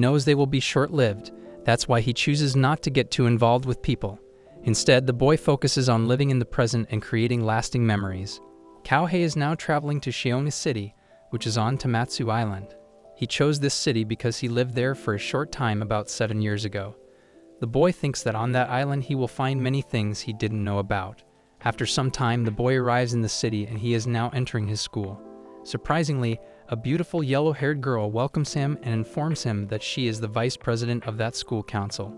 knows they will be short-lived. That's why he chooses not to get too involved with people. Instead, the boy focuses on living in the present and creating lasting memories. Kouhei is now traveling to Shioma City, which is on Tamatsu Island. He chose this city because he lived there for a short time about 7 years ago. The boy thinks that on that island he will find many things he didn't know about. After some time, the boy arrives in the city and he is now entering his school. Surprisingly, a beautiful yellow-haired girl welcomes him and informs him that she is the vice president of that school council.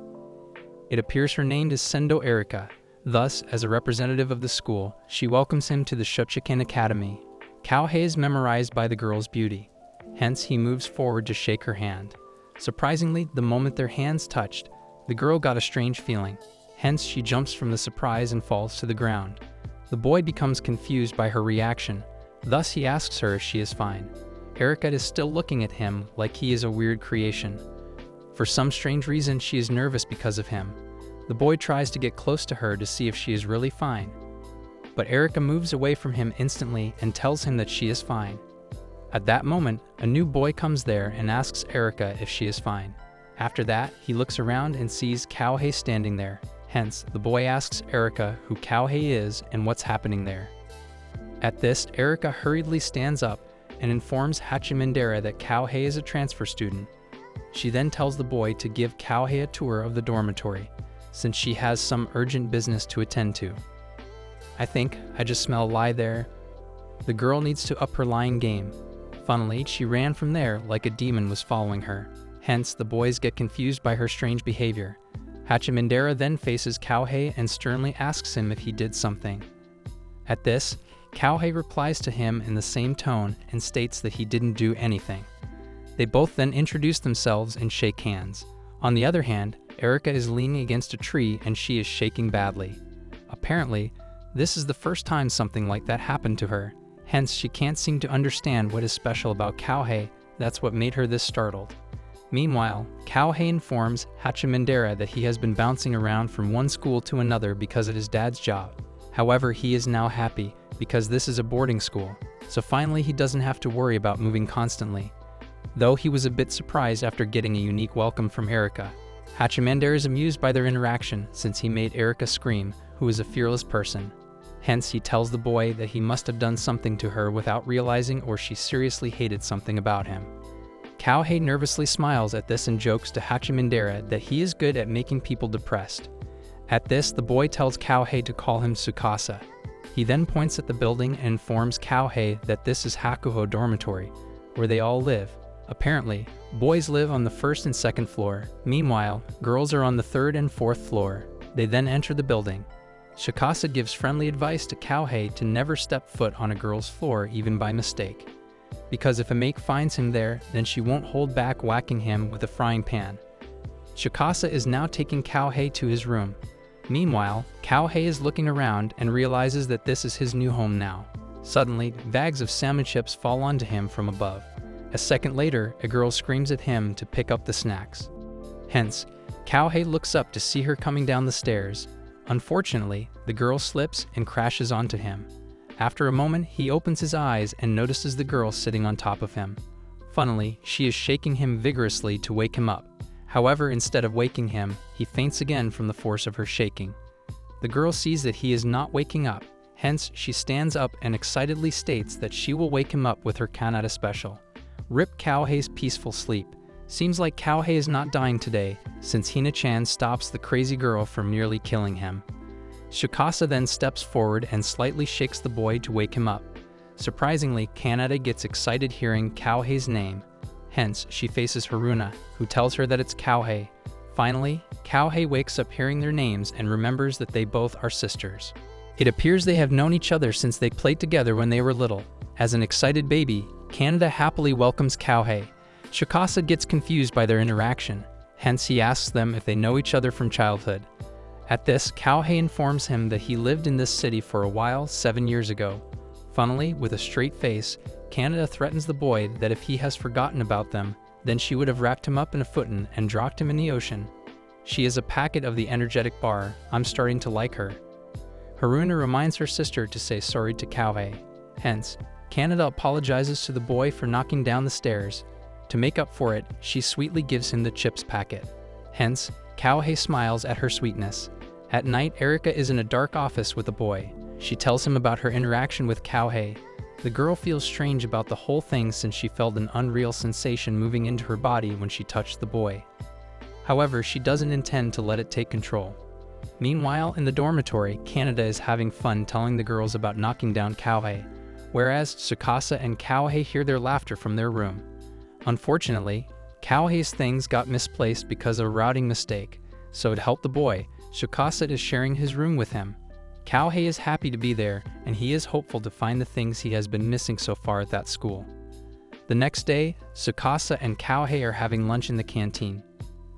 It appears her name is Sendo Erika. Thus, as a representative of the school, she welcomes him to the Shochiken Academy. Kouhei is memorized by the girl's beauty. Hence, he moves forward to shake her hand. Surprisingly, the moment their hands touched, the girl got a strange feeling. Hence, she jumps from the surprise and falls to the ground. The boy becomes confused by her reaction. Thus, he asks her if she is fine. Erika is still looking at him like he is a weird creation. For some strange reason, she is nervous because of him. The boy tries to get close to her to see if she is really fine. But Erika moves away from him instantly and tells him that she is fine. At that moment, a new boy comes there and asks Erika if she is fine. After that, he looks around and sees Kouhei standing there. Hence, the boy asks Erika who Kouhei is and what's happening there. At this, Erika hurriedly stands up and informs Hachimandera that Kouhei is a transfer student. She then tells the boy to give Kouhei a tour of the dormitory, since she has some urgent business to attend to. I think I just smell a lie there. The girl needs to up her lying game. Funnily, she ran from there like a demon was following her. Hence, the boys get confused by her strange behavior. Hachimandera then faces Kouhei and sternly asks him if he did something. At this, Kouhei replies to him in the same tone and states that he didn't do anything. They both then introduce themselves and shake hands. On the other hand, Erika is leaning against a tree and she is shaking badly. Apparently, this is the first time something like that happened to her. Hence, she can't seem to understand what is special about Kouhei. That's what made her this startled. Meanwhile, Kouhei informs Hachimandera that he has been bouncing around from one school to another because of his dad's job. However, he is now happy because this is a boarding school, so finally he doesn't have to worry about moving constantly. Though he was a bit surprised after getting a unique welcome from Erika. Hachimandera is amused by their interaction since he made Erika scream, who is a fearless person. Hence, he tells the boy that he must have done something to her without realizing or she seriously hated something about him. Kouhei nervously smiles at this and jokes to Hachimandera that he is good at making people depressed. At this, the boy tells Kouhei to call him Tsukasa. He then points at the building and informs Kouhei that this is Hakuho Dormitory, where they all live. Apparently, boys live on the first and second floor. Meanwhile, girls are on the third and fourth floor. They then enter the building. Tsukasa gives friendly advice to Kouhei to never step foot on a girl's floor even by mistake. Because if a mate finds him there, then she won't hold back whacking him with a frying pan. Tsukasa is now taking Kouhei to his room. Meanwhile, Kouhei is looking around and realizes that this is his new home now. Suddenly, bags of salmon chips fall onto him from above. A second later, a girl screams at him to pick up the snacks. Hence, Kouhei looks up to see her coming down the stairs. Unfortunately, the girl slips and crashes onto him. After a moment, he opens his eyes and notices the girl sitting on top of him. Funnily, she is shaking him vigorously to wake him up. However, instead of waking him, he faints again from the force of her shaking. The girl sees that he is not waking up. Hence, she stands up and excitedly states that she will wake him up with her Kanata special. Rip Kouhei's peaceful sleep. Seems like Kouhei is not dying today, since Hina-chan stops the crazy girl from nearly killing him. Tsukasa then steps forward and slightly shakes the boy to wake him up. Surprisingly, Kanata gets excited hearing Kouhei's name. Hence, she faces Haruna, who tells her that it's Kouhei. Finally, Kouhei wakes up hearing their names and remembers that they both are sisters. It appears they have known each other since they played together when they were little. As an excited baby, Kanata happily welcomes Kouhei. Tsukasa gets confused by their interaction. Hence, he asks them if they know each other from childhood. At this, Kouhei informs him that he lived in this city for a while 7 years ago. Funnily, with a straight face, Kanata threatens the boy that if he has forgotten about them, then she would have wrapped him up in a futon and dropped him in the ocean. She is a packet of the energetic bar. I'm starting to like her. Haruna reminds her sister to say sorry to Kouhei. Hence, Kanata apologizes to the boy for knocking down the stairs. To make up for it, she sweetly gives him the chips packet. Hence, Kyohei smiles at her sweetness. At night, Erika is in a dark office with a boy. She tells him about her interaction with Kyohei. The girl feels strange about the whole thing since she felt an unreal sensation moving into her body when she touched the boy. However, she doesn't intend to let it take control. Meanwhile, in the dormitory, Kaneda is having fun telling the girls about knocking down Kyohei, whereas Tsukasa and Kyohei hear their laughter from their room. Unfortunately, Kyohei's things got misplaced because of a routing mistake, so to help the boy, Tsukasa is sharing his room with him. Kyohei is happy to be there, and he is hopeful to find the things he has been missing so far at that school. The next day, Tsukasa and Kyohei are having lunch in the canteen.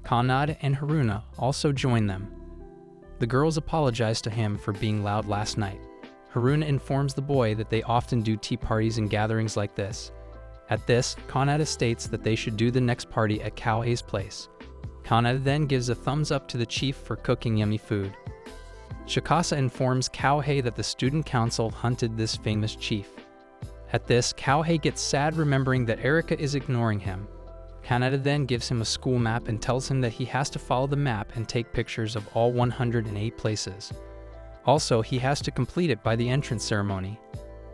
Kanada and Haruna also join them. The girls apologize to him for being loud last night. Haruna informs the boy that they often do tea parties and gatherings like this. At this, Kanada states that they should do the next party at Kyohei's place. Kanada then gives a thumbs up to the chief for cooking yummy food. Tsukasa informs Kyohei that the student council hunted this famous chief. At this, Kyohei gets sad remembering that Erika is ignoring him. Kaneda then gives him a school map and tells him that he has to follow the map and take pictures of all 108 places. Also, he has to complete it by the entrance ceremony.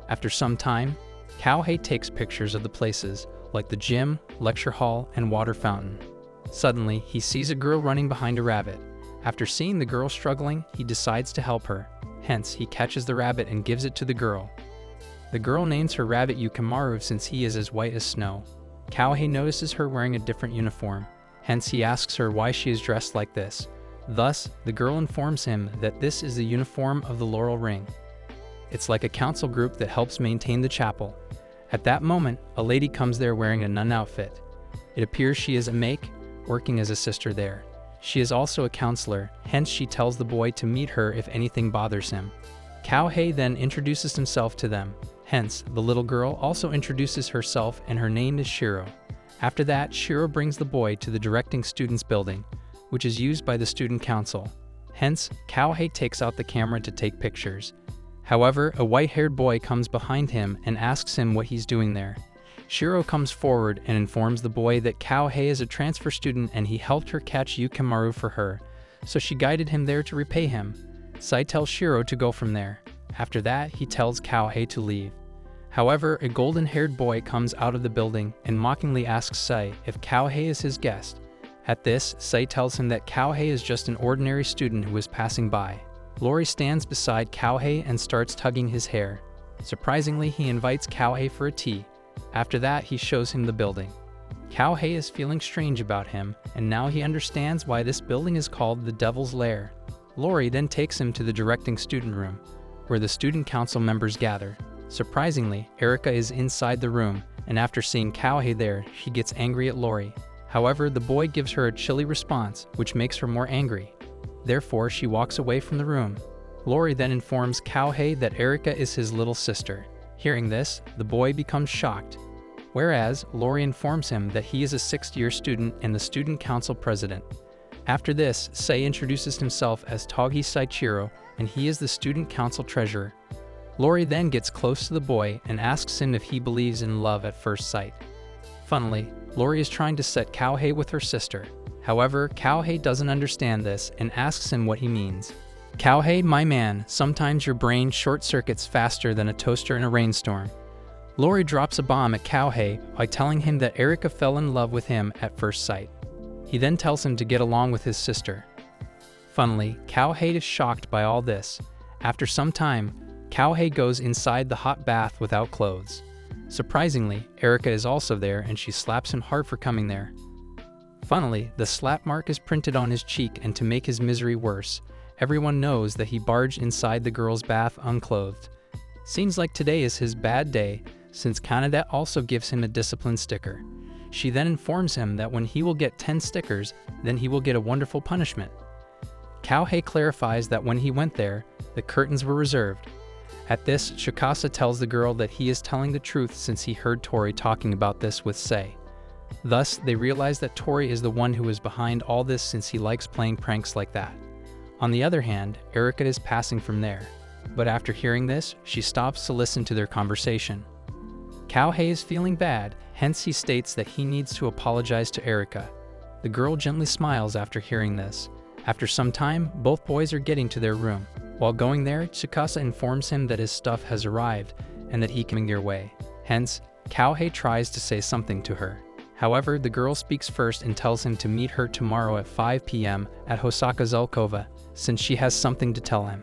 After some time, Kyohei takes pictures of the places, like the gym, lecture hall, and water fountain. Suddenly, he sees a girl running behind a rabbit. After seeing the girl struggling, he decides to help her. Hence, he catches the rabbit and gives it to the girl. The girl names her rabbit Yukimaru since he is as white as snow. Kyohei notices her wearing a different uniform. Hence, he asks her why she is dressed like this. Thus, the girl informs him that this is the uniform of the Laurel Ring. It's like a council group that helps maintain the chapel. At that moment, a lady comes there wearing a nun outfit. It appears she is a maid, working as a sister there. She is also a counselor, hence she tells the boy to meet her if anything bothers him. Kyohei then introduces himself to them. Hence, the little girl also introduces herself and her name is Shiro. After that, Shiro brings the boy to the directing students building, which is used by the student council. Hence, Kyohei takes out the camera to take pictures. However, a white-haired boy comes behind him and asks him what he's doing there. Shiro comes forward and informs the boy that Kyohei is a transfer student and he helped her catch Yukimaru for her, so she guided him there to repay him. Sai tells Shiro to go from there. After that, he tells Kyohei to leave. However, a golden-haired boy comes out of the building and mockingly asks Sai if Kyohei is his guest. At this, Sai tells him that Kyohei is just an ordinary student who is passing by. Lori stands beside Kyohei and starts tugging his hair. Surprisingly, he invites Kyohei for a tea. After that, he shows him the building. Kyohei is feeling strange about him, and now he understands why this building is called the Devil's Lair. Lori then takes him to the directing student room, where the student council members gather. Surprisingly, Erika is inside the room, and after seeing Kyohei there, she gets angry at Lori. However, the boy gives her a chilly response, which makes her more angry. Therefore, she walks away from the room. Lori then informs Kyohei that Erika is his little sister. Hearing this, the boy becomes shocked. Whereas, Lori informs him that he is a 6th-year student and the student council president. After this, Sei introduces himself as Togi Saichiro, and he is the student council treasurer. Lori then gets close to the boy and asks him if he believes in love at first sight. Funnily, Lori is trying to set Kyohei with her sister. However, Kyohei doesn't understand this and asks him what he means. Kyohei, my man, sometimes your brain short-circuits faster than a toaster in a rainstorm. Lori drops a bomb at Kyohei by telling him that Erika fell in love with him at first sight. He then tells him to get along with his sister. Funnily, Kyohei is shocked by all this. After some time, Kyohei goes inside the hot bath without clothes. Surprisingly, Erika is also there and she slaps him hard for coming there. Funnily, the slap mark is printed on his cheek, and to make his misery worse, everyone knows that he barged inside the girl's bath unclothed. Seems like today is his bad day, since Kaneda also gives him a discipline sticker. She then informs him that when he will get 10 stickers, then he will get a wonderful punishment. Kyohei clarifies that when he went there, the curtains were reserved. At this, Tsukasa tells the girl that he is telling the truth since he heard Tori talking about this with Sei. Thus, they realize that Tori is the one who is behind all this since he likes playing pranks like that. On the other hand, Erika is passing from there. But after hearing this, she stops to listen to their conversation. Kouhei is feeling bad, hence he states that he needs to apologize to Erika. The girl gently smiles after hearing this. After some time, both boys are getting to their room. While going there, Tsukasa informs him that his stuff has arrived and that he can their way. Hence, Kouhei tries to say something to her. However, the girl speaks first and tells him to meet her tomorrow at 5 p.m. at Hosaka Zulkova, since she has something to tell him.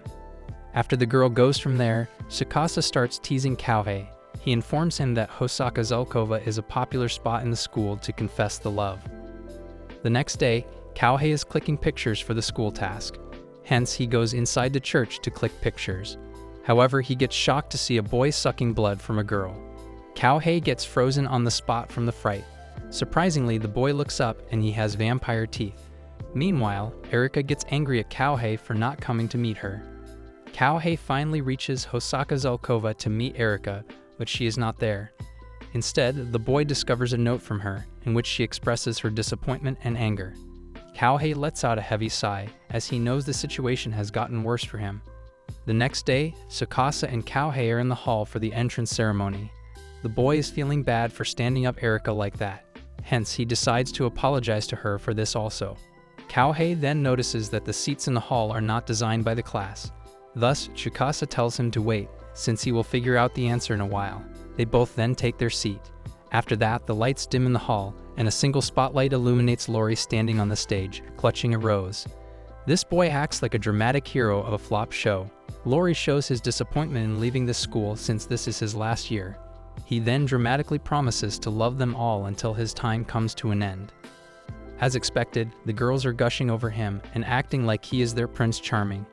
After the girl goes from there, Tsukasa starts teasing Kouhei. He informs him that Hosaka Zulkova is a popular spot in the school to confess the love. The next day, Kouhei is clicking pictures for the school task. Hence, he goes inside the church to click pictures. However, he gets shocked to see a boy sucking blood from a girl. Kouhei gets frozen on the spot from the fright. Surprisingly, the boy looks up and he has vampire teeth. Meanwhile, Erika gets angry at Kouhei for not coming to meet her. Kouhei finally reaches Hosaka Zulkova to meet Erika, but she is not there. Instead, the boy discovers a note from her, in which she expresses her disappointment and anger. Kouhei lets out a heavy sigh, as he knows the situation has gotten worse for him. The next day, Tsukasa and Kouhei are in the hall for the entrance ceremony. The boy is feeling bad for standing up Erika like that. Hence, he decides to apologize to her for this also. Kouhei then notices that the seats in the hall are not designed by the class. Thus, Tsukasa tells him to wait, since he will figure out the answer in a while. They both then take their seat. After that, the lights dim in the hall, and a single spotlight illuminates Lori standing on the stage, clutching a rose. This boy acts like a dramatic hero of a flop show. Lori shows his disappointment in leaving this school since this is his last year. He then dramatically promises to love them all until his time comes to an end. As expected, the girls are gushing over him and acting like he is their Prince Charming.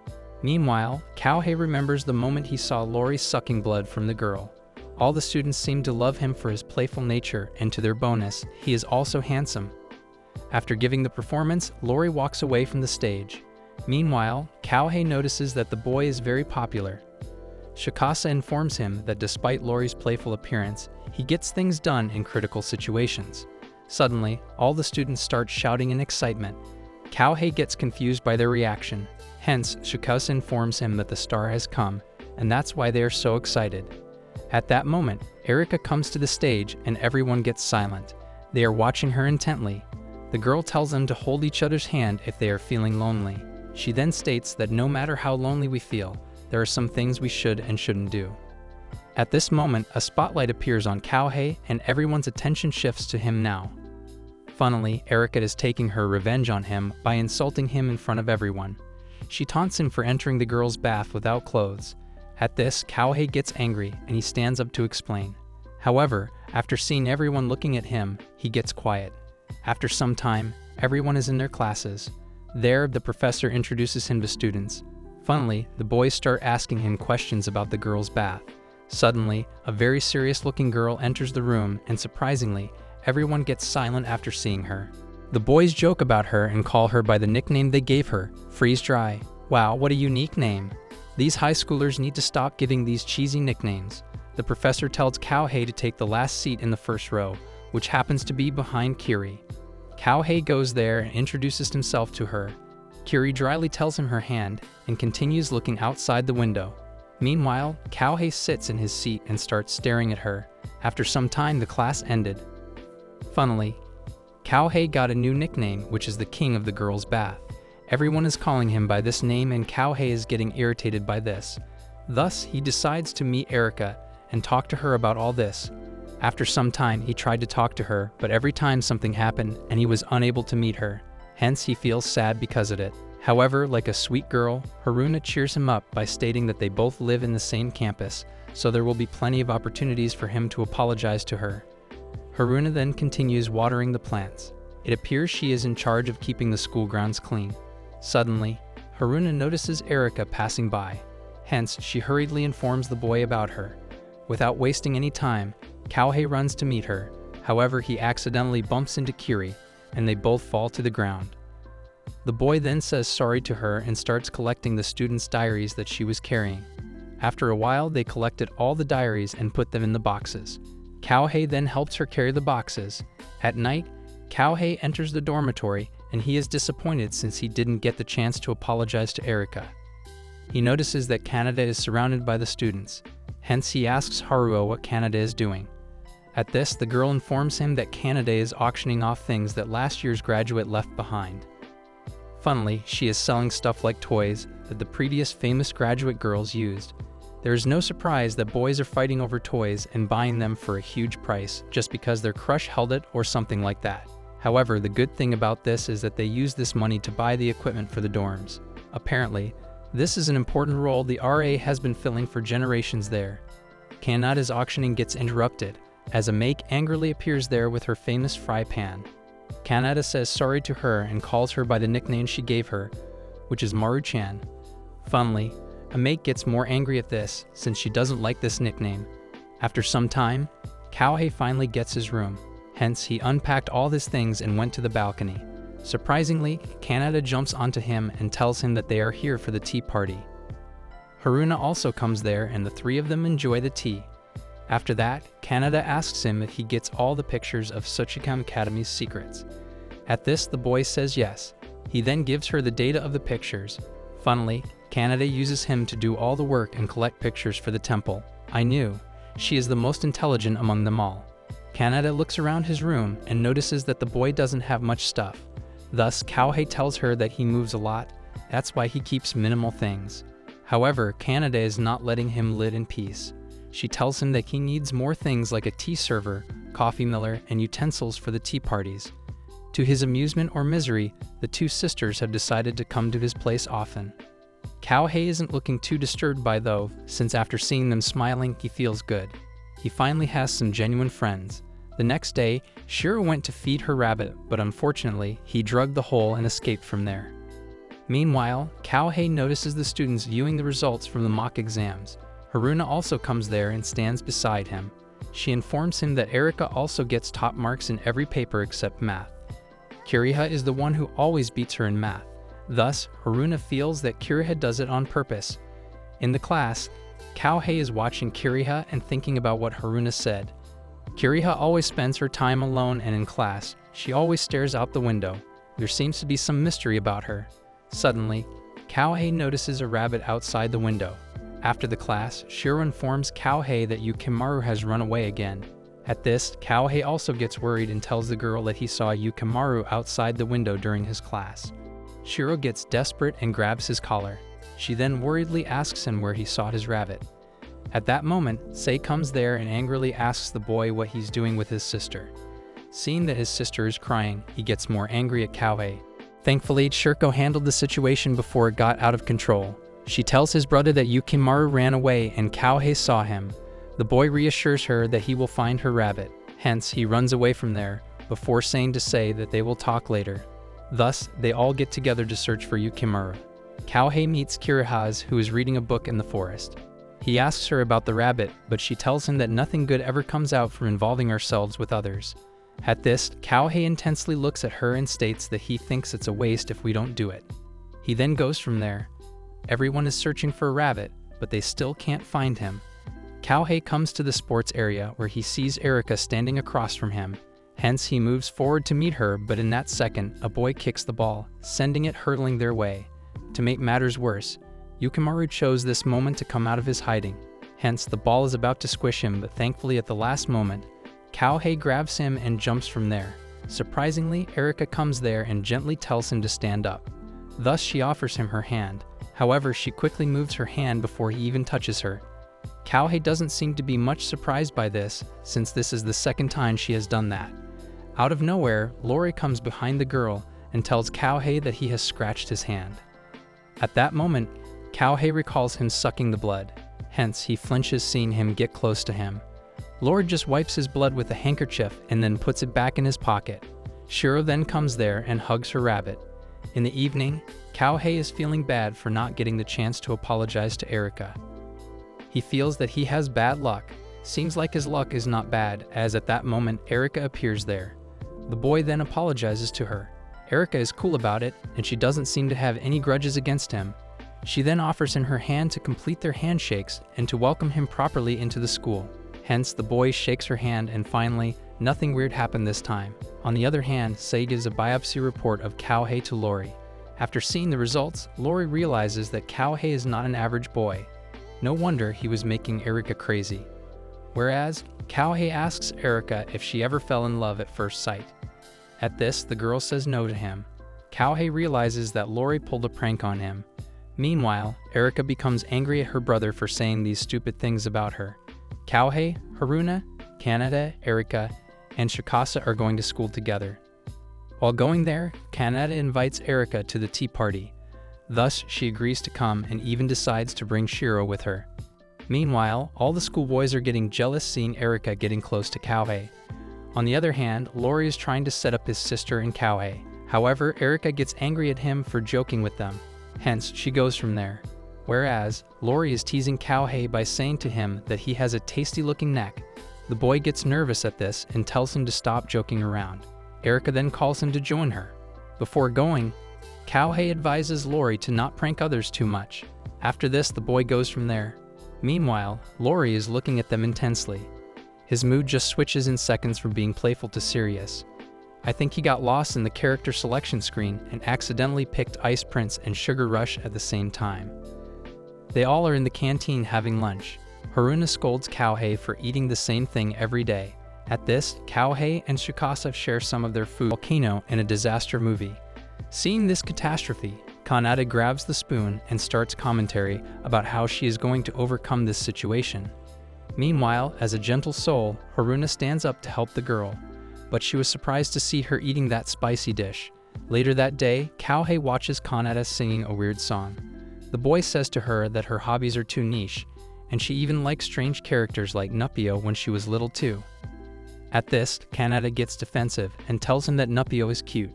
Meanwhile, Kouhei remembers the moment he saw Lori sucking blood from the girl. All the students seem to love him for his playful nature, and to their bonus, he is also handsome. After giving the performance, Lori walks away from the stage. Meanwhile, Kouhei notices that the boy is very popular. Tsukasa informs him that despite Lori's playful appearance, he gets things done in critical situations. Suddenly, all the students start shouting in excitement. Kouhei gets confused by their reaction. Hence, Tsukasa informs him that the star has come, and that's why they are so excited. At that moment, Erika comes to the stage and everyone gets silent. They are watching her intently. The girl tells them to hold each other's hand if they are feeling lonely. She then states that no matter how lonely we feel, there are some things we should and shouldn't do. At this moment, a spotlight appears on Kouhei and everyone's attention shifts to him now. Funnily, Erika is taking her revenge on him by insulting him in front of everyone. She taunts him for entering the girl's bath without clothes. At this, Kouhei gets angry and he stands up to explain. However, after seeing everyone looking at him, he gets quiet. After some time, everyone is in their classes. There, the professor introduces him to students. Funnily, the boys start asking him questions about the girl's bath. Suddenly, a very serious-looking girl enters the room and surprisingly, everyone gets silent after seeing her. The boys joke about her and call her by the nickname they gave her, Freeze Dry. Wow, what a unique name. These high schoolers need to stop giving these cheesy nicknames. The professor tells Kouhei to take the last seat in the first row, which happens to be behind Kiri. Kouhei goes there and introduces himself to her. Kiri dryly tells him her hand and continues looking outside the window. Meanwhile, Kouhei sits in his seat and starts staring at her. After some time, the class ended. Funnily, Kouhei got a new nickname, which is the King of the Girls' Bath. Everyone is calling him by this name and Kouhei is getting irritated by this. Thus, he decides to meet Erika and talk to her about all this. After some time, he tried to talk to her, but every time something happened and he was unable to meet her. Hence, he feels sad because of it. However, like a sweet girl, Haruna cheers him up by stating that they both live in the same campus, so there will be plenty of opportunities for him to apologize to her. Haruna then continues watering the plants. It appears she is in charge of keeping the school grounds clean. Suddenly, Haruna notices Erika passing by. Hence, she hurriedly informs the boy about her. Without wasting any time, Kouhei runs to meet her. However, he accidentally bumps into Kiri, and they both fall to the ground. The boy then says sorry to her and starts collecting the students' diaries that she was carrying. After a while, they collected all the diaries and put them in the boxes. Kouhei then helps her carry the boxes. At night, Kouhei enters the dormitory and he is disappointed since he didn't get the chance to apologize to Erika. He notices that Kaneda is surrounded by the students. Hence, he asks Haruo what Kaneda is doing. At this, the girl informs him that Canada is auctioning off things that last year's graduate left behind. Funnily, she is selling stuff like toys that the previous famous graduate girls used. There is no surprise that boys are fighting over toys and buying them for a huge price just because their crush held it or something like that. However, the good thing about this is that they use this money to buy the equipment for the dorms. Apparently, this is an important role the RA has been filling for generations there. Canada's auctioning gets interrupted, as a Make angrily appears there with her famous fry pan. Canada says sorry to her and calls her by the nickname she gave her, which is Maru-chan. Funnily, Make gets more angry at this since she doesn't like this nickname. After some time, Kouhei finally gets his room. Hence, he unpacked all his things and went to the balcony. Surprisingly, Canada jumps onto him and tells him that they are here for the tea party. Haruna also comes there and the three of them enjoy the tea. After that, Canada asks him if he gets all the pictures of Tsuchikam Academy's secrets. At this, the boy says yes. He then gives her the data of the pictures. Funnily, Canada uses him to do all the work and collect pictures for the temple. I knew. She is the most intelligent among them all. Canada looks around his room and notices that the boy doesn't have much stuff. Thus, Kouhei tells her that he moves a lot. That's why he keeps minimal things. However, Canada is not letting him live in peace. She tells him that he needs more things like a tea server, coffee miller, and utensils for the tea parties. To his amusement or misery, the two sisters have decided to come to his place often. Kouhei isn't looking too disturbed by though, since after seeing them smiling, he feels good. He finally has some genuine friends. The next day, Shiro went to feed her rabbit, but unfortunately, he drugged the hole and escaped from there. Meanwhile, Kouhei notices the students viewing the results from the mock exams. Haruna also comes there and stands beside him. She informs him that Erika also gets top marks in every paper except math. Kiriha is the one who always beats her in math. Thus, Haruna feels that Kiriha does it on purpose. In the class, Kouhei is watching Kiriha and thinking about what Haruna said. Kiriha always spends her time alone and in class. She always stares out the window. There seems to be some mystery about her. Suddenly, Kouhei notices a rabbit outside the window. After the class, Shiro informs Kouhei that Yukimaru has run away again. At this, Kouhei also gets worried and tells the girl that he saw Yukimaru outside the window during his class. Shiro gets desperate and grabs his collar. She then worriedly asks him where he saw his rabbit. At that moment, Sei comes there and angrily asks the boy what he's doing with his sister. Seeing that his sister is crying, he gets more angry at Kouhei. Thankfully, Shirko handled the situation before it got out of control. She tells his brother that Yukimaru ran away and Kouhei saw him. The boy reassures her that he will find her rabbit. Hence, he runs away from there, before saying to Sei that they will talk later. Thus, they all get together to search for Yukimaru. Kouhei meets Kirihaz, who is reading a book in the forest. He asks her about the rabbit, but she tells him that nothing good ever comes out from involving ourselves with others. At this, Kouhei intensely looks at her and states that he thinks it's a waste if we don't do it. He then goes from there. Everyone is searching for a rabbit, but they still can't find him. Kouhei comes to the sports area where he sees Erika standing across from him. Hence, he moves forward to meet her, but in that second, a boy kicks the ball, sending it hurtling their way. To make matters worse, Yukimaru chose this moment to come out of his hiding. Hence, the ball is about to squish him, but thankfully at the last moment, Kouhei grabs him and jumps from there. Surprisingly, Erika comes there and gently tells him to stand up. Thus, she offers him her hand. However, she quickly moves her hand before he even touches her. Kouhei doesn't seem to be much surprised by this, since this is the second time she has done that. Out of nowhere, Lori comes behind the girl and tells Kouhei that he has scratched his hand. At that moment, Kouhei recalls him sucking the blood. Hence, he flinches seeing him get close to him. Lord just wipes his blood with a handkerchief and then puts it back in his pocket. Shiro then comes there and hugs her rabbit. In the evening, Kouhei is feeling bad for not getting the chance to apologize to Erika. He feels that he has bad luck. Seems like his luck is not bad, as at that moment Erika appears there. The boy then apologizes to her. Erika is cool about it, and she doesn't seem to have any grudges against him. She then offers him her hand to complete their handshakes and to welcome him properly into the school. Hence, the boy shakes her hand and finally, nothing weird happened this time. On the other hand, Sei gives a biopsy report of Kouhei to Lori. After seeing the results, Lori realizes that Kouhei is not an average boy. No wonder he was making Erika crazy. whereas Kouhei asks Erika if she ever fell in love at first sight. At this, the girl says no to him. Kouhei realizes that Lori pulled a prank on him. Meanwhile, Erika becomes angry at her brother for saying these stupid things about her. Kouhei, Haruna, Kaneda, Erika, and Shikasa are going to school together. While going there, Kaneda invites Erika to the tea party. Thus, she agrees to come and even decides to bring Shiro with her. Meanwhile, all the schoolboys are getting jealous seeing Erika getting close to Kouhei. On the other hand, Lori is trying to set up his sister and Kouhei. However, Erika gets angry at him for joking with them. Hence, she goes from there. Whereas, Lori is teasing Kouhei by saying to him that he has a tasty-looking neck. The boy gets nervous at this and tells him to stop joking around. Erika then calls him to join her. Before going, Kouhei advises Lori to not prank others too much. After this, the boy goes from there. Meanwhile, Lori is looking at them intensely. His mood just switches in seconds from being playful to serious. I think he got lost in the character selection screen and accidentally picked Ice Prince and Sugar Rush at the same time. They all are in the canteen having lunch. Haruna scolds Kouhei for eating the same thing every day. At this, Kouhei and Shikasa share some of their food. Volcano in a disaster movie. Seeing this catastrophe, Kaneda grabs the spoon and starts commentary about how she is going to overcome this situation. Meanwhile, as a gentle soul, Haruna stands up to help the girl, but she was surprised to see her eating that spicy dish. Later that day, Kouhei watches Kaneda singing a weird song. The boy says to her that her hobbies are too niche, and she even likes strange characters like Nuppio when she was little too. At this, Kaneda gets defensive and tells him that Nuppio is cute.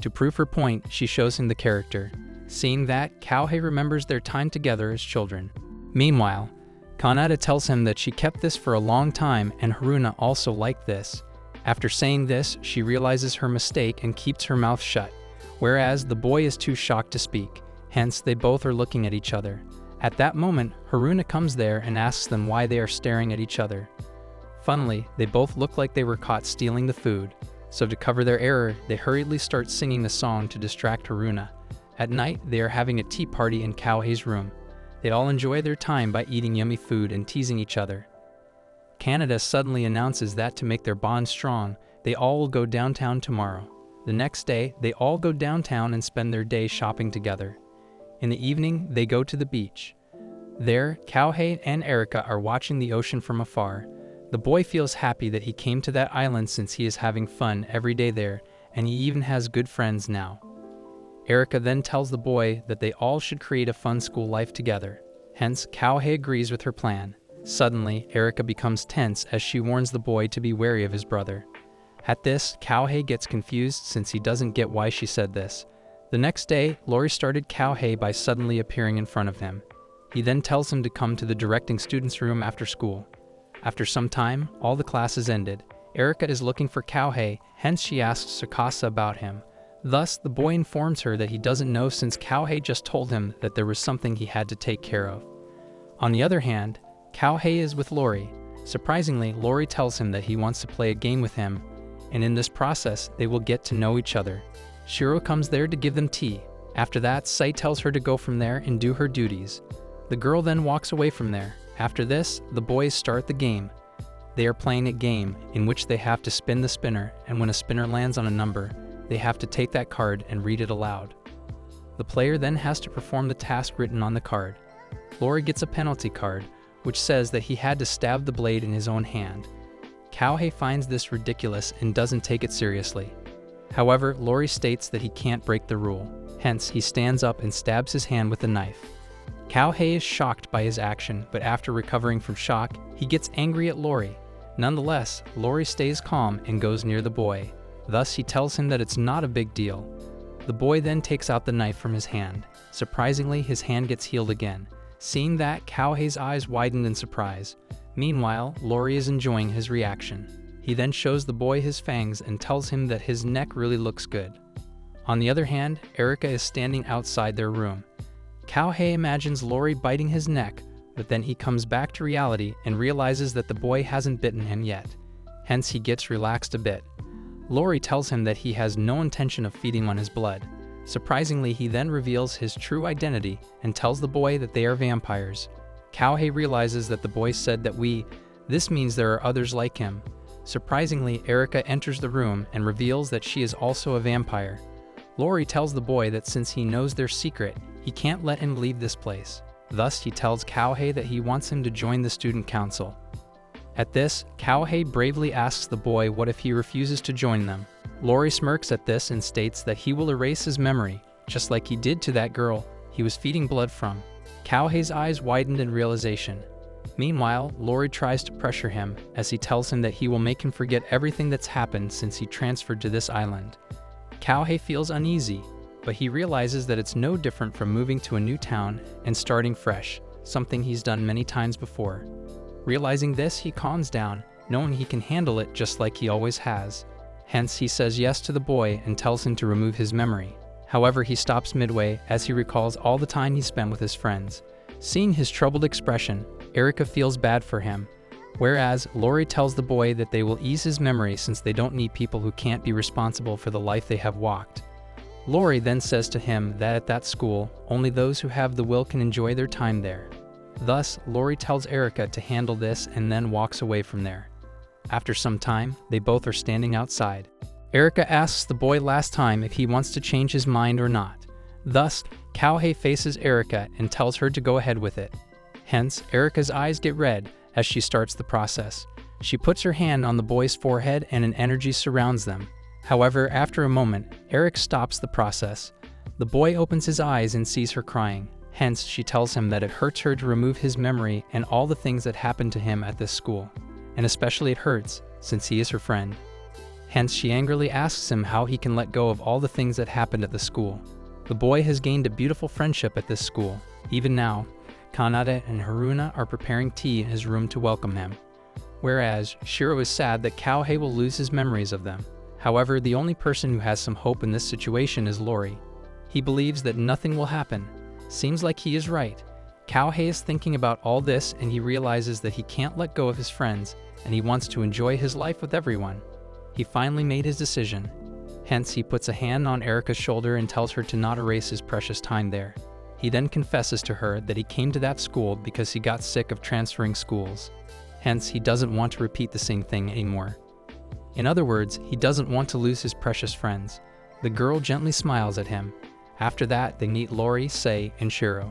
To prove her point, she shows him the character. Seeing that, Kouhei remembers their time together as children. Meanwhile, Kaneda tells him that she kept this for a long time and Haruna also liked this. After saying this, she realizes her mistake and keeps her mouth shut, whereas the boy is too shocked to speak. Hence, they both are looking at each other. At that moment, Haruna comes there and asks them why they are staring at each other. Funnily, they both look like they were caught stealing the food. So to cover their error, they hurriedly start singing a song to distract Haruna. At night, they are having a tea party in Kouhei's room. They all enjoy their time by eating yummy food and teasing each other. Kaneda suddenly announces that to make their bond strong, they all will go downtown tomorrow. The next day, they all go downtown and spend their day shopping together. In the evening, they go to the beach. There, Kouhei and Erika are watching the ocean from afar. The boy feels happy that he came to that island since he is having fun every day there, and he even has good friends now. Erika then tells the boy that they all should create a fun school life together. Hence, Kouhei agrees with her plan. Suddenly, Erika becomes tense as she warns the boy to be wary of his brother. At this, Kouhei gets confused since he doesn't get why she said this. The next day, Lori started Kouhei by suddenly appearing in front of him. He then tells him to come to the directing students' room after school. After some time, all the classes ended. Erika is looking for Kouhei, hence she asks Shikasa about him. Thus, the boy informs her that he doesn't know since Kouhei just told him that there was something he had to take care of. On the other hand, Kouhei is with Lori. Surprisingly, Lori tells him that he wants to play a game with him, and in this process, they will get to know each other. Shiro comes there to give them tea. After that, Sai tells her to go from there and do her duties. The girl then walks away from there. After this, the boys start the game. They are playing a game in which they have to spin the spinner, and when a spinner lands on a number, they have to take that card and read it aloud. The player then has to perform the task written on the card. Lori gets a penalty card, which says that he had to stab the blade in his own hand. Kouhei finds this ridiculous and doesn't take it seriously. However, Lori states that he can't break the rule. Hence, he stands up and stabs his hand with a knife. Kouhei is shocked by his action, but after recovering from shock, he gets angry at Lori. Nonetheless, Lori stays calm and goes near the boy. Thus, he tells him that it's not a big deal. The boy then takes out the knife from his hand. Surprisingly, his hand gets healed again. Seeing that, Kouhei's eyes widened in surprise. Meanwhile, Lori is enjoying his reaction. He then shows the boy his fangs and tells him that his neck really looks good. On the other hand, Erika is standing outside their room. Kouhei imagines Lori biting his neck, but then he comes back to reality and realizes that the boy hasn't bitten him yet. Hence, he gets relaxed a bit. Lori tells him that he has no intention of feeding on his blood. Surprisingly, he then reveals his true identity and tells the boy that they are vampires. Kouhei realizes that the boy said that This means there are others like him. Surprisingly, Erica enters the room and reveals that she is also a vampire. Lori tells the boy that since he knows their secret, he can't let him leave this place. Thus, he tells Kouhei that he wants him to join the student council. At this, Kouhei bravely asks the boy what if he refuses to join them. Lori smirks at this and states that he will erase his memory, just like he did to that girl he was feeding blood from. Kouhei's eyes widened in realization. Meanwhile, Lori tries to pressure him as he tells him that he will make him forget everything that's happened since he transferred to this island. Kouhei feels uneasy, but he realizes that it's no different from moving to a new town and starting fresh, something he's done many times before. Realizing this, he calms down, knowing he can handle it just like he always has. Hence, he says yes to the boy and tells him to remove his memory. However, he stops midway as he recalls all the time he spent with his friends. Seeing his troubled expression, Erica feels bad for him, whereas Lori tells the boy that they will ease his memory since they don't need people who can't be responsible for the life they have walked. Lori then says to him that at that school, only those who have the will can enjoy their time there. Thus, Lori tells Erica to handle this and then walks away from there. After some time, they both are standing outside. Erica asks the boy last time if he wants to change his mind or not. Thus, Kouhei faces Erica and tells her to go ahead with it. Hence, Erica's eyes get red as she starts the process. She puts her hand on the boy's forehead and an energy surrounds them. However, after a moment, Eric stops the process. The boy opens his eyes and sees her crying. Hence, she tells him that it hurts her to remove his memory and all the things that happened to him at this school. And especially it hurts, since he is her friend. Hence, she angrily asks him how he can let go of all the things that happened at the school. The boy has gained a beautiful friendship at this school. Even now, Kanade and Haruna are preparing tea in his room to welcome him. Whereas, Shiro is sad that Kouhei will lose his memories of them. However, the only person who has some hope in this situation is Lori. He believes that nothing will happen. Seems like he is right. Kouhei is thinking about all this and he realizes that he can't let go of his friends and he wants to enjoy his life with everyone. He finally made his decision. Hence, he puts a hand on Erica's shoulder and tells her to not erase his precious time there. He then confesses to her that he came to that school because he got sick of transferring schools. Hence, he doesn't want to repeat the same thing anymore. In other words, he doesn't want to lose his precious friends. The girl gently smiles at him. After that, they meet Lori, Sei, and Shiro.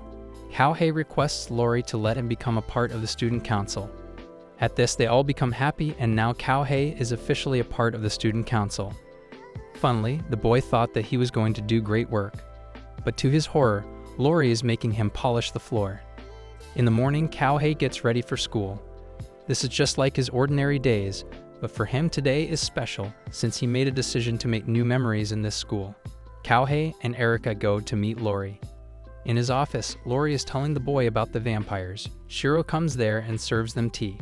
Kouhei requests Lori to let him become a part of the student council. At this, they all become happy, and now Kouhei is officially a part of the student council. Funnily, the boy thought that he was going to do great work. But to his horror, Lori is making him polish the floor. In the morning, Kouhei gets ready for school. This is just like his ordinary days, but for him today is special since he made a decision to make new memories in this school. Kouhei and Erica go to meet Lori. In his office, Lori is telling the boy about the vampires. Shiro comes there and serves them tea.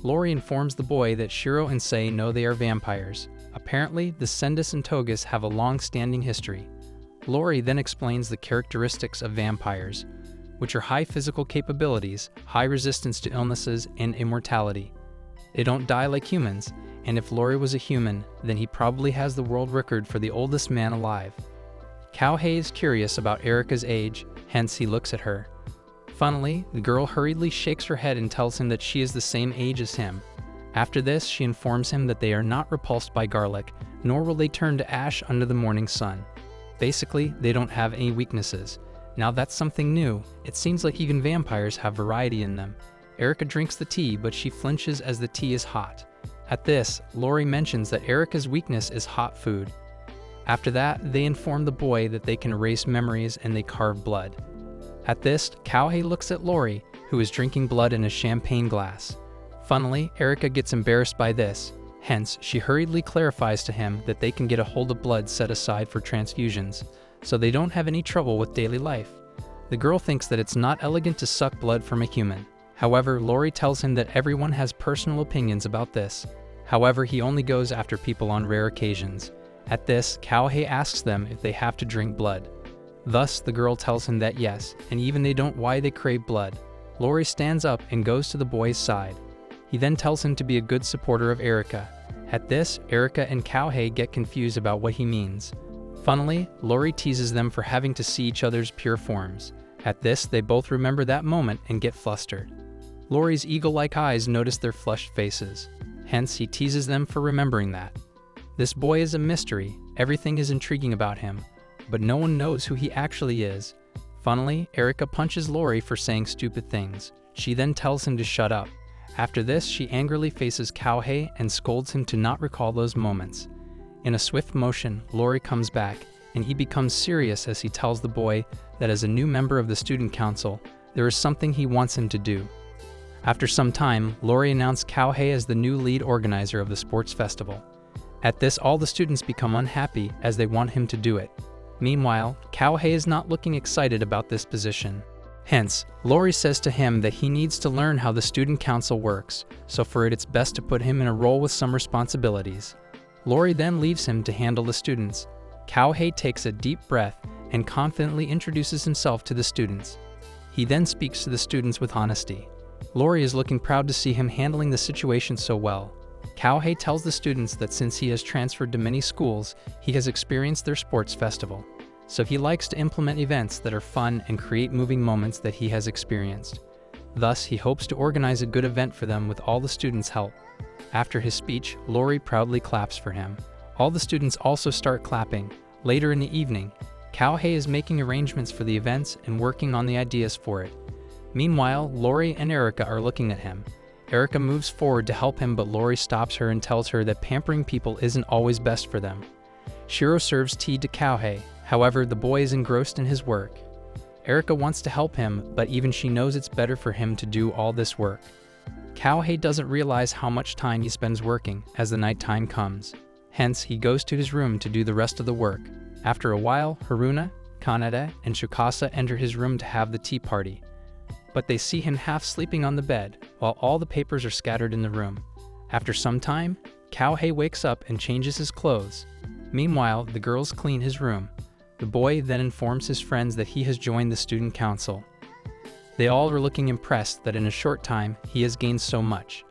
Lori informs the boy that Shiro and Sei know they are vampires. Apparently, the Sendis and Togus have a long-standing history. Lori then explains the characteristics of vampires, which are high physical capabilities, high resistance to illnesses, and immortality. They don't die like humans, and if Lori was a human, then he probably has the world record for the oldest man alive. Kouhei is curious about Erica's age, hence he looks at her. Funnily, the girl hurriedly shakes her head and tells him that she is the same age as him. After this, she informs him that they are not repulsed by garlic, nor will they turn to ash under the morning sun. Basically, they don't have any weaknesses. Now that's something new. It seems like even vampires have variety in them. Erica drinks the tea, but she flinches as the tea is hot. At this, Lori mentions that Erica's weakness is hot food. After that, they inform the boy that they can erase memories and they carve blood. At this, Kouhei looks at Lori, who is drinking blood in a champagne glass. Funnily, Erica gets embarrassed by this. Hence, she hurriedly clarifies to him that they can get a hold of blood set aside for transfusions, so they don't have any trouble with daily life. The girl thinks that it's not elegant to suck blood from a human. However, Lori tells him that everyone has personal opinions about this. However, he only goes after people on rare occasions. At this, Kouhei asks them if they have to drink blood. Thus, the girl tells him that yes, and even they don't why they crave blood. Lori stands up and goes to the boy's side. He then tells him to be a good supporter of Erica. At this, Erica and Kouhei get confused about what he means. Funnily, Lori teases them for having to see each other's pure forms. At this, they both remember that moment and get flustered. Lori's eagle-like eyes notice their flushed faces. Hence, he teases them for remembering that. This boy is a mystery, everything is intriguing about him, but no one knows who he actually is. Funnily, Erica punches Lori for saying stupid things. She then tells him to shut up. After this, she angrily faces Kouhei and scolds him to not recall those moments. In a swift motion, Lori comes back, and he becomes serious as he tells the boy that as a new member of the student council, there is something he wants him to do. After some time, Lori announced Kouhei as the new lead organizer of the sports festival. At this, all the students become unhappy as they want him to do it. Meanwhile, Kouhei is not looking excited about this position. Hence, Lori says to him that he needs to learn how the student council works, so for it it's best to put him in a role with some responsibilities. Lori then leaves him to handle the students. Kouhei takes a deep breath and confidently introduces himself to the students. He then speaks to the students with honesty. Lori is looking proud to see him handling the situation so well. Kouhei tells the students that since he has transferred to many schools, he has experienced their sports festival. So he likes to implement events that are fun and create moving moments that he has experienced. Thus, he hopes to organize a good event for them with all the students' help. After his speech, Lori proudly claps for him. All the students also start clapping. Later in the evening, Kouhei is making arrangements for the events and working on the ideas for it. Meanwhile, Lori and Erica are looking at him. Erica moves forward to help him, but Lori stops her and tells her that pampering people isn't always best for them. Shiro serves tea to Kouhei. However, the boy is engrossed in his work. Erica wants to help him, but even she knows it's better for him to do all this work. Kouhei doesn't realize how much time he spends working as the nighttime comes. Hence, he goes to his room to do the rest of the work. After a while, Haruna, Kanade, and Tsukasa enter his room to have the tea party. But they see him half sleeping on the bed, while all the papers are scattered in the room. After some time, Kouhei wakes up and changes his clothes. Meanwhile, the girls clean his room. The boy then informs his friends that he has joined the student council. They all are looking impressed that in a short time he has gained so much.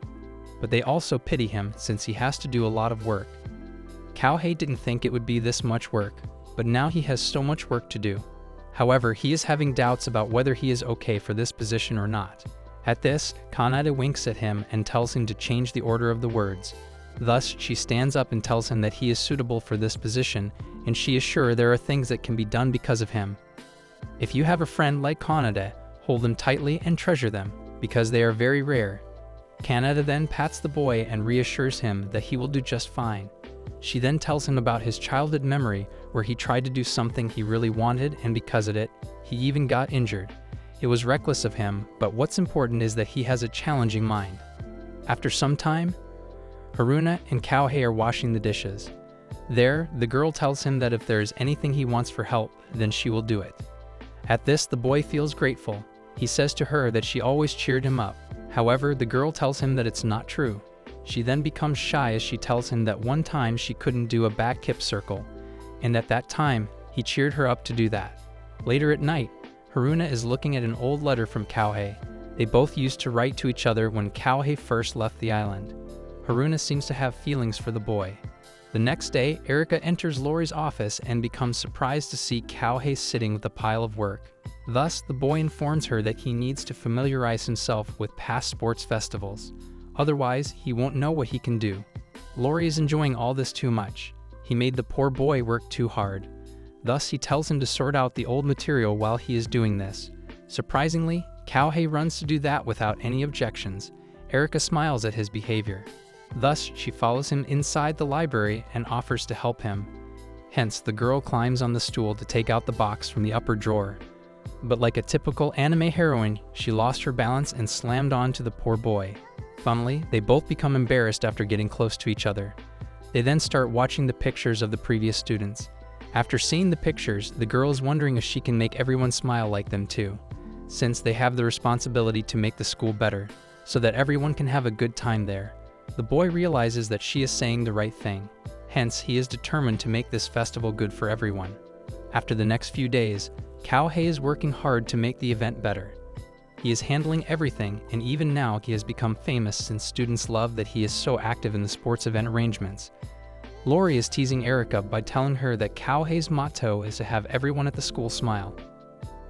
But they also pity him since he has to do a lot of work. Kouhei didn't think it would be this much work, but now he has so much work to do. However, he is having doubts about whether he is okay for this position or not. At this, Kanade winks at him and tells him to change the order of the words. Thus, she stands up and tells him that he is suitable for this position, and she is sure there are things that can be done because of him. If you have a friend like Kanade, hold them tightly and treasure them, because they are very rare. Kanade then pats the boy and reassures him that he will do just fine. She then tells him about his childhood memory where he tried to do something he really wanted, and because of it, he even got injured. It was reckless of him, but what's important is that he has a challenging mind. After some time, Haruna and Kouhei are washing the dishes. There, the girl tells him that if there is anything he wants for help, then she will do it. At this, the boy feels grateful. He says to her that she always cheered him up. However, the girl tells him that it's not true. She then becomes shy as she tells him that one time she couldn't do a back hip circle, and at that time, he cheered her up to do that. Later at night, Haruna is looking at an old letter from Kouhei. They both used to write to each other when Kouhei first left the island. Haruna seems to have feelings for the boy. The next day, Erica enters Lori's office and becomes surprised to see Kouhei sitting with a pile of work. Thus, the boy informs her that he needs to familiarize himself with past sports festivals. Otherwise, he won't know what he can do. Lori is enjoying all this too much. He made the poor boy work too hard. Thus, he tells him to sort out the old material while he is doing this. Surprisingly, Kouhei runs to do that without any objections. Erica smiles at his behavior. Thus, she follows him inside the library and offers to help him. Hence, the girl climbs on the stool to take out the box from the upper drawer. But like a typical anime heroine, she lost her balance and slammed onto the poor boy. Funnily, they both become embarrassed after getting close to each other. They then start watching the pictures of the previous students. After seeing the pictures, the girl is wondering if she can make everyone smile like them too, since they have the responsibility to make the school better, so that everyone can have a good time there. The boy realizes that she is saying the right thing. Hence, he is determined to make this festival good for everyone. After the next few days, Kouhei is working hard to make the event better. He is handling everything, and even now he has become famous since students love that he is so active in the sports event arrangements. Lori is teasing Erica by telling her that Kouhei's motto is to have everyone at the school smile.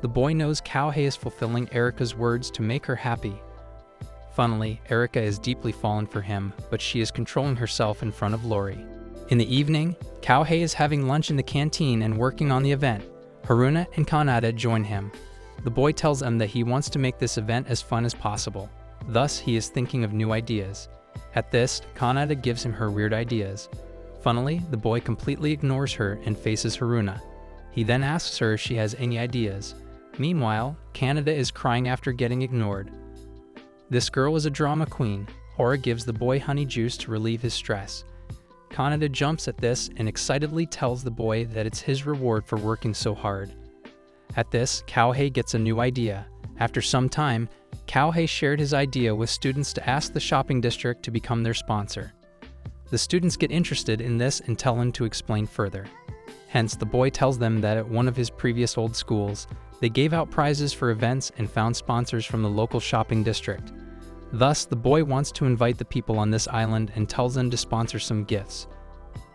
The boy knows Kouhei is fulfilling Erica's words to make her happy. Funnily, Erika is deeply fallen for him, but she is controlling herself in front of Lori. In the evening, Kouhei is having lunch in the canteen and working on the event. Haruna and Kanada join him. The boy tells them that he wants to make this event as fun as possible. Thus, he is thinking of new ideas. At this, Kanada gives him her weird ideas. Funnily, the boy completely ignores her and faces Haruna. He then asks her if she has any ideas. Meanwhile, Kanada is crying after getting ignored. This girl is a drama queen. Hora gives the boy honey juice to relieve his stress. Kanada jumps at this and excitedly tells the boy that it's his reward for working so hard. At this, Kouhei gets a new idea. After some time, Kouhei shared his idea with students to ask the shopping district to become their sponsor. The students get interested in this and tell him to explain further. Hence, the boy tells them that at one of his previous old schools, they gave out prizes for events and found sponsors from the local shopping district. Thus, the boy wants to invite the people on this island and tells them to sponsor some gifts.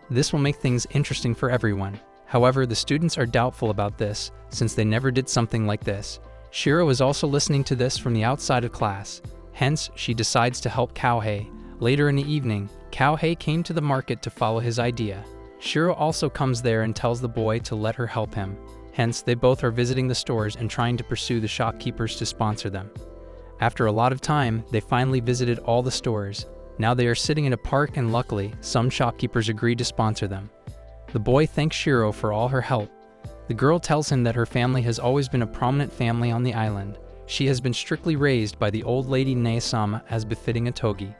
This will make things interesting for everyone. However, the students are doubtful about this, since they never did something like this. Shiro is also listening to this from the outside of class. Hence, she decides to help Kouhei. Later in the evening, Kouhei came to the market to follow his idea. Shiro also comes there and tells the boy to let her help him. Hence, they both are visiting the stores and trying to pursue the shopkeepers to sponsor them. After a lot of time, they finally visited all the stores. Now they are sitting in a park and luckily, some shopkeepers agreed to sponsor them. The boy thanks Shiro for all her help. The girl tells him that her family has always been a prominent family on the island. She has been strictly raised by the old lady Nae-sama as befitting a togi.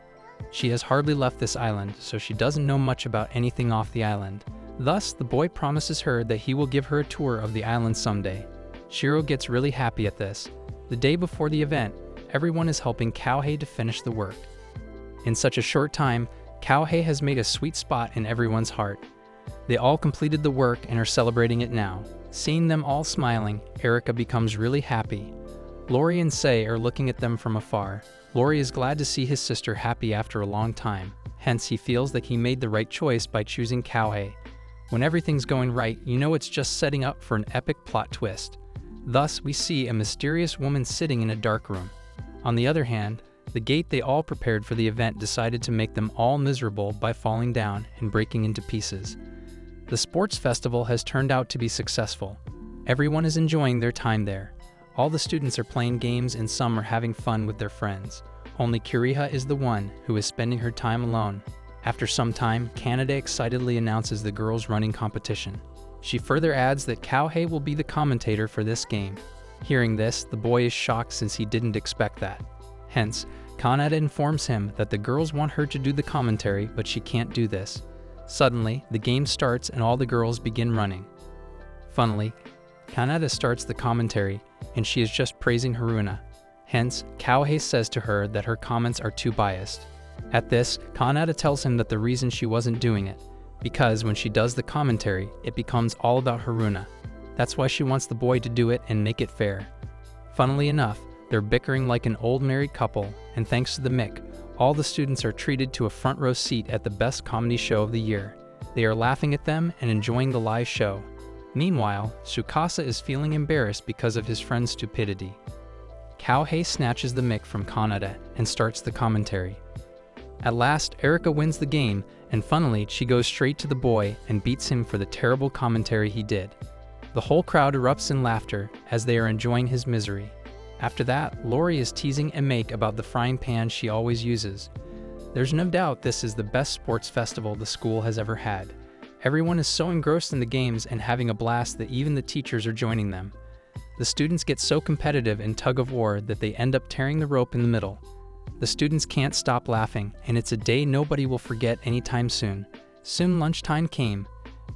She has hardly left this island, so she doesn't know much about anything off the island. Thus, the boy promises her that he will give her a tour of the island someday. Shiro gets really happy at this. The day before the event, everyone is helping Kouhei to finish the work. In such a short time, Kouhei has made a sweet spot in everyone's heart. They all completed the work and are celebrating it now. Seeing them all smiling, Erika becomes really happy. Lori and Sei are looking at them from afar. Lori is glad to see his sister happy after a long time. Hence, he feels that he made the right choice by choosing Kouhei. When everything's going right, you know it's just setting up for an epic plot twist. Thus, we see a mysterious woman sitting in a dark room. On the other hand, the gate they all prepared for the event decided to make them all miserable by falling down and breaking into pieces. The sports festival has turned out to be successful. Everyone is enjoying their time there. All the students are playing games and some are having fun with their friends. Only Kiriha is the one who is spending her time alone. After some time, Kanada excitedly announces the girls' running competition. She further adds that Kouhei will be the commentator for this game. Hearing this, the boy is shocked since he didn't expect that. Hence, Kanada informs him that the girls want her to do the commentary, but she can't do this. Suddenly, the game starts and all the girls begin running. Funnily, Kanada starts the commentary, and she is just praising Haruna. Hence, Kouhei says to her that her comments are too biased. At this, Kanada tells him that the reason she wasn't doing it, because when she does the commentary, it becomes all about Haruna. That's why she wants the boy to do it and make it fair. Funnily enough, they're bickering like an old married couple, and thanks to the mic, all the students are treated to a front row seat at the best comedy show of the year. They are laughing at them and enjoying the live show. Meanwhile, Tsukasa is feeling embarrassed because of his friend's stupidity. Kouhei snatches the mic from Kanada and starts the commentary. At last, Erika wins the game, and funnily, she goes straight to the boy and beats him for the terrible commentary he did. The whole crowd erupts in laughter as they are enjoying his misery. After that, Lori is teasing Emake about the frying pan she always uses. There's no doubt this is the best sports festival the school has ever had. Everyone is so engrossed in the games and having a blast that even the teachers are joining them. The students get so competitive in tug-of-war that they end up tearing the rope in the middle. The students can't stop laughing, and it's a day nobody will forget anytime soon. Soon lunchtime came.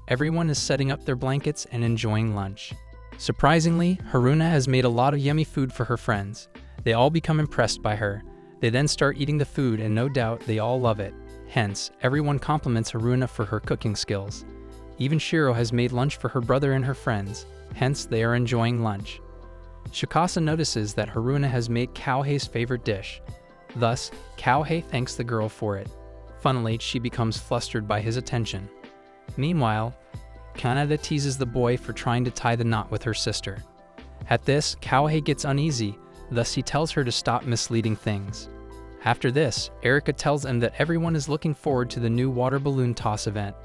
Everyone is setting up their blankets and enjoying lunch. Surprisingly, Haruna has made a lot of yummy food for her friends. They all become impressed by her. They then start eating the food and no doubt they all love it. Hence, everyone compliments Haruna for her cooking skills. Even Shiro has made lunch for her brother and her friends. Hence, they are enjoying lunch. Tsukasa notices that Haruna has made Kouhei's favorite dish. Thus, Kouhei thanks the girl for it. Funnily, she becomes flustered by his attention. Meanwhile, Kanada teases the boy for trying to tie the knot with her sister. At this, Kouhei gets uneasy, thus he tells her to stop misleading things. After this, Erika tells them that everyone is looking forward to the new water balloon toss event.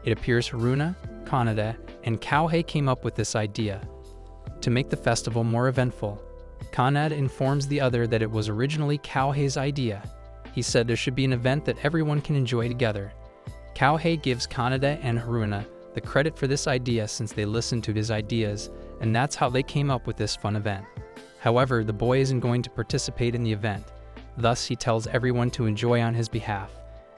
It appears Haruna, Kaneda, and Kouhei came up with this idea. To make the festival more eventful, Kaneda informs the other that it was originally Kouhei's idea. He said there should be an event that everyone can enjoy together. Kouhei gives Kaneda and Haruna the credit for this idea since they listened to his ideas, and that's how they came up with this fun event. However, the boy isn't going to participate in the event. Thus, he tells everyone to enjoy on his behalf.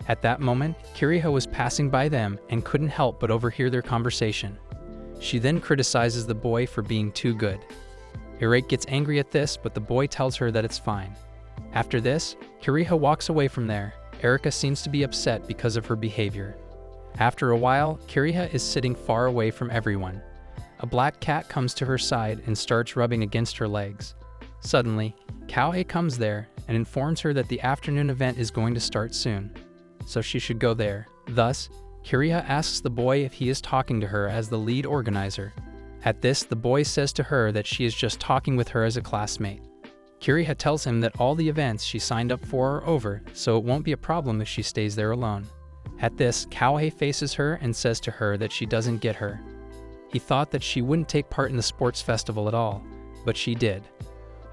At that moment, Kiriha was passing by them and couldn't help but overhear their conversation. She then criticizes the boy for being too good. Irate gets angry at this, but the boy tells her that it's fine. After this, Kiriha walks away from there. Erika seems to be upset because of her behavior. After a while, Kiriha is sitting far away from everyone. A black cat comes to her side and starts rubbing against her legs. Suddenly, Kouhei comes there and informs her that the afternoon event is going to start soon, so she should go there. Thus, Kiriha asks the boy if he is talking to her as the lead organizer. At this, the boy says to her that she is just talking with her as a classmate. Kiriha tells him that all the events she signed up for are over, so it won't be a problem if she stays there alone. At this, Kouhei faces her and says to her that she doesn't get her. He thought that she wouldn't take part in the sports festival at all, but she did.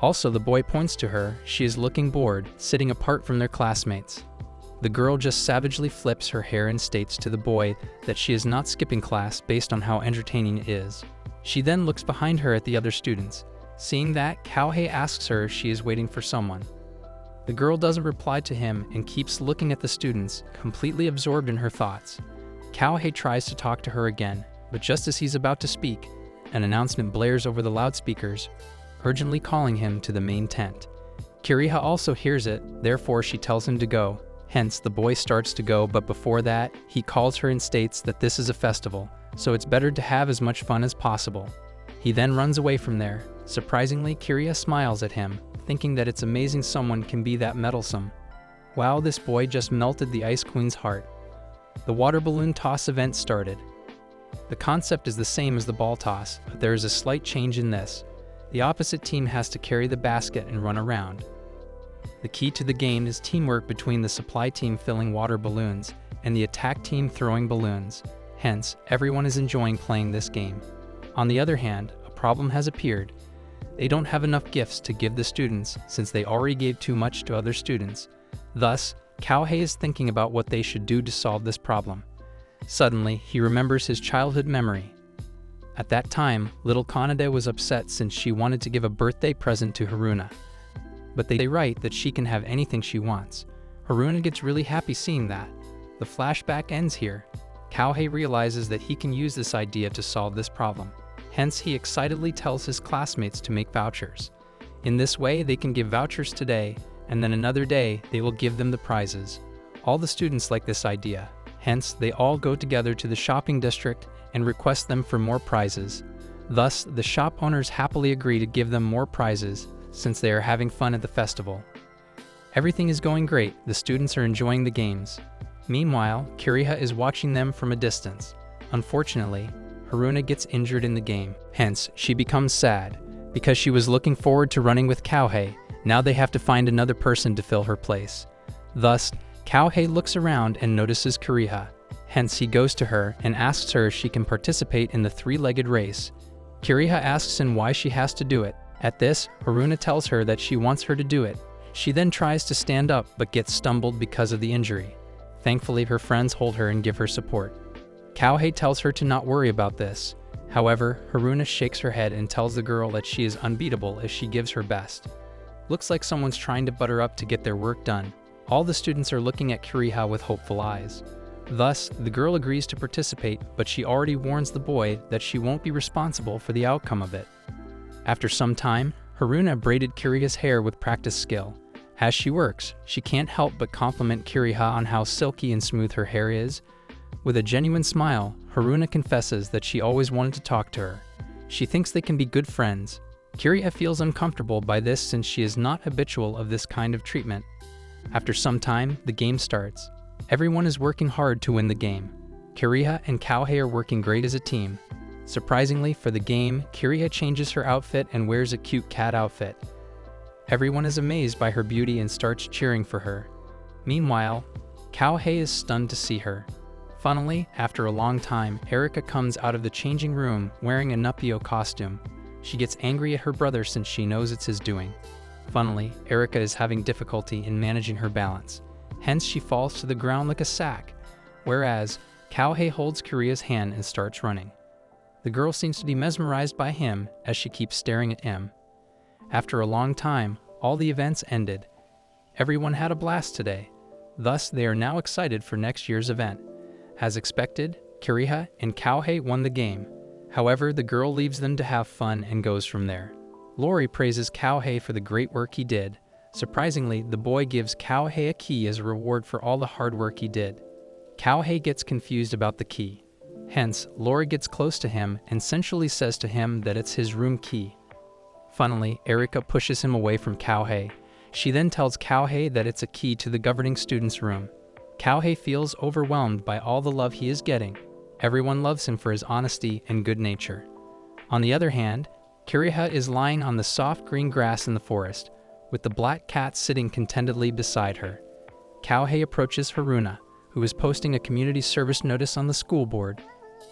Also, the boy points to her. She is looking bored, sitting apart from their classmates. The girl just savagely flips her hair and states to the boy that she is not skipping class based on how entertaining it is. She then looks behind her at the other students. Seeing that, Kouhei asks her if she is waiting for someone. The girl doesn't reply to him and keeps looking at the students, completely absorbed in her thoughts. Kouhei tries to talk to her again, but just as he's about to speak, an announcement blares over the loudspeakers, urgently calling him to the main tent. Kiriha also hears it, therefore she tells him to go. Hence, the boy starts to go, but before that, he calls her and states that this is a festival, so it's better to have as much fun as possible. He then runs away from there. Surprisingly, Kiriha smiles at him, thinking that it's amazing someone can be that meddlesome. Wow, this boy just melted the Ice Queen's heart. The water balloon toss event started. The concept is the same as the ball toss, but there is a slight change in this. The opposite team has to carry the basket and run around. The key to the game is teamwork between the supply team filling water balloons and the attack team throwing balloons. Hence, everyone is enjoying playing this game. On the other hand, a problem has appeared. They don't have enough gifts to give the students since they already gave too much to other students. Thus, Kouhei is thinking about what they should do to solve this problem. Suddenly, he remembers his childhood memory. At that time, little Kaneda was upset since she wanted to give a birthday present to Haruna. But they write that she can have anything she wants. Haruna gets really happy seeing that. The flashback ends here. Kouhei realizes that he can use this idea to solve this problem. Hence, he excitedly tells his classmates to make vouchers. In this way, they can give vouchers today, and then another day, they will give them the prizes. All the students like this idea. Hence, they all go together to the shopping district and request them for more prizes. Thus, the shop owners happily agree to give them more prizes since they are having fun at the festival. Everything is going great. The students are enjoying the games. Meanwhile, Kiriha is watching them from a distance. Unfortunately, Haruna gets injured in the game. Hence, she becomes sad. Because she was looking forward to running with Kouhei, now they have to find another person to fill her place. Thus, Kouhei looks around and notices Kiriha. Hence, he goes to her and asks her if she can participate in the three-legged race. Kiriha asks him why she has to do it. At this, Haruna tells her that she wants her to do it. She then tries to stand up but gets stumbled because of the injury. Thankfully, her friends hold her and give her support. Kouhei tells her to not worry about this. However, Haruna shakes her head and tells the girl that she is unbeatable if she gives her best. Looks like someone's trying to butter up to get their work done. All the students are looking at Kiriha with hopeful eyes. Thus, the girl agrees to participate, but she already warns the boy that she won't be responsible for the outcome of it. After some time, Haruna braided Kiriha's hair with practice skill. As she works, she can't help but compliment Kiriha on how silky and smooth her hair is. With a genuine smile, Haruna confesses that she always wanted to talk to her. She thinks they can be good friends. Kiriha feels uncomfortable by this since she is not habitual of this kind of treatment. After some time, the game starts. Everyone is working hard to win the game. Kiriha and Kouhei are working great as a team. Surprisingly, for the game, Kiriha changes her outfit and wears a cute cat outfit. Everyone is amazed by her beauty and starts cheering for her. Meanwhile, Kyohei is stunned to see her. Funnily, after a long time, Erika comes out of the changing room wearing a Nuppio costume. She gets angry at her brother since she knows it's his doing. Funnily, Erika is having difficulty in managing her balance. Hence, she falls to the ground like a sack, whereas Kyohei holds Kiria's hand and starts running. The girl seems to be mesmerized by him as she keeps staring at him. After a long time, all the events ended. Everyone had a blast today. Thus, they are now excited for next year's event. As expected, Kiriha and Kyohei won the game. However, the girl leaves them to have fun and goes from there. Lori praises Kyohei for the great work he did. Surprisingly, the boy gives Kyohei a key as a reward for all the hard work he did. Kyohei gets confused about the key. Hence, Lori gets close to him and sensually says to him that it's his room key. Funnily, Erika pushes him away from Kyohei. She then tells Kyohei that it's a key to the governing student's room. Kyohei feels overwhelmed by all the love he is getting. Everyone loves him for his honesty and good nature. On the other hand, Kiriha is lying on the soft green grass in the forest, with the black cat sitting contentedly beside her. Kyohei approaches Haruna, who is posting a community service notice on the school board.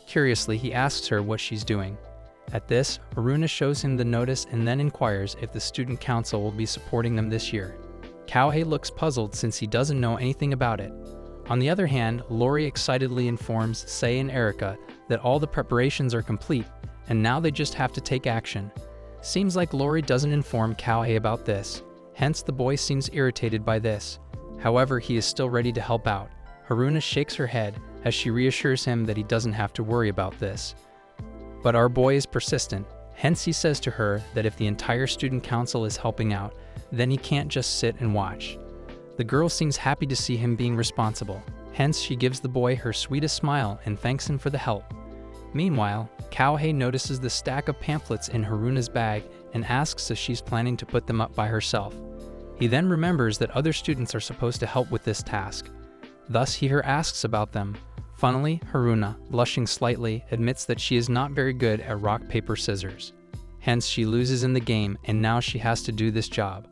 Curiously, he asks her what she's doing. At this, Haruna shows him the notice and then inquires if the student council will be supporting them this year. Kyohei looks puzzled since he doesn't know anything about it. On the other hand, Lori excitedly informs Sei and Erika that all the preparations are complete, and now they just have to take action. Seems like Lori doesn't inform Kyohei about this, hence the boy seems irritated by this. However, he is still ready to help out. Haruna shakes her head as she reassures him that he doesn't have to worry about this. But our boy is persistent, hence he says to her that if the entire student council is helping out, then he can't just sit and watch. The girl seems happy to see him being responsible, hence she gives the boy her sweetest smile and thanks him for the help. Meanwhile, Kyohei notices the stack of pamphlets in Haruna's bag and asks if she's planning to put them up by herself. He then remembers that other students are supposed to help with this task. Thus, he asks about them. Funnily, Haruna, blushing slightly, admits that she is not very good at rock, paper, scissors. Hence, she loses in the game and now she has to do this job.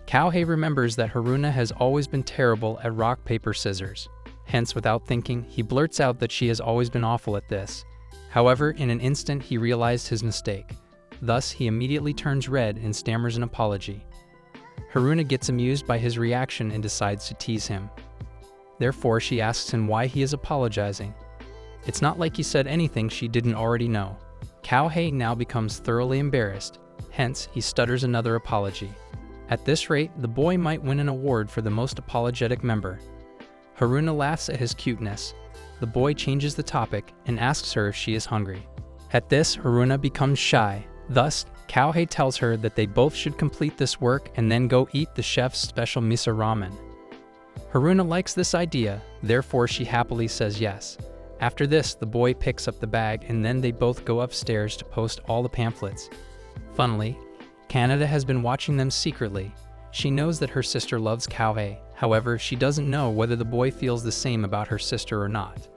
Kyohei remembers that Haruna has always been terrible at rock, paper, scissors. Hence, without thinking, he blurts out that she has always been awful at this. However, in an instant, he realized his mistake. Thus, he immediately turns red and stammers an apology. Haruna gets amused by his reaction and decides to tease him. Therefore, she asks him why he is apologizing. It's not like he said anything she didn't already know. Kyohei now becomes thoroughly embarrassed. Hence, he stutters another apology. At this rate, the boy might win an award for the most apologetic member. Haruna laughs at his cuteness. The boy changes the topic and asks her if she is hungry. At this, Haruna becomes shy. Thus, Kyohei tells her that they both should complete this work and then go eat the chef's special miso ramen. Haruna likes this idea, therefore she happily says yes. After this, the boy picks up the bag and then they both go upstairs to post all the pamphlets. Funnily, Canada has been watching them secretly. She knows that her sister loves Kyohei, however, she doesn't know whether the boy feels the same about her sister or not.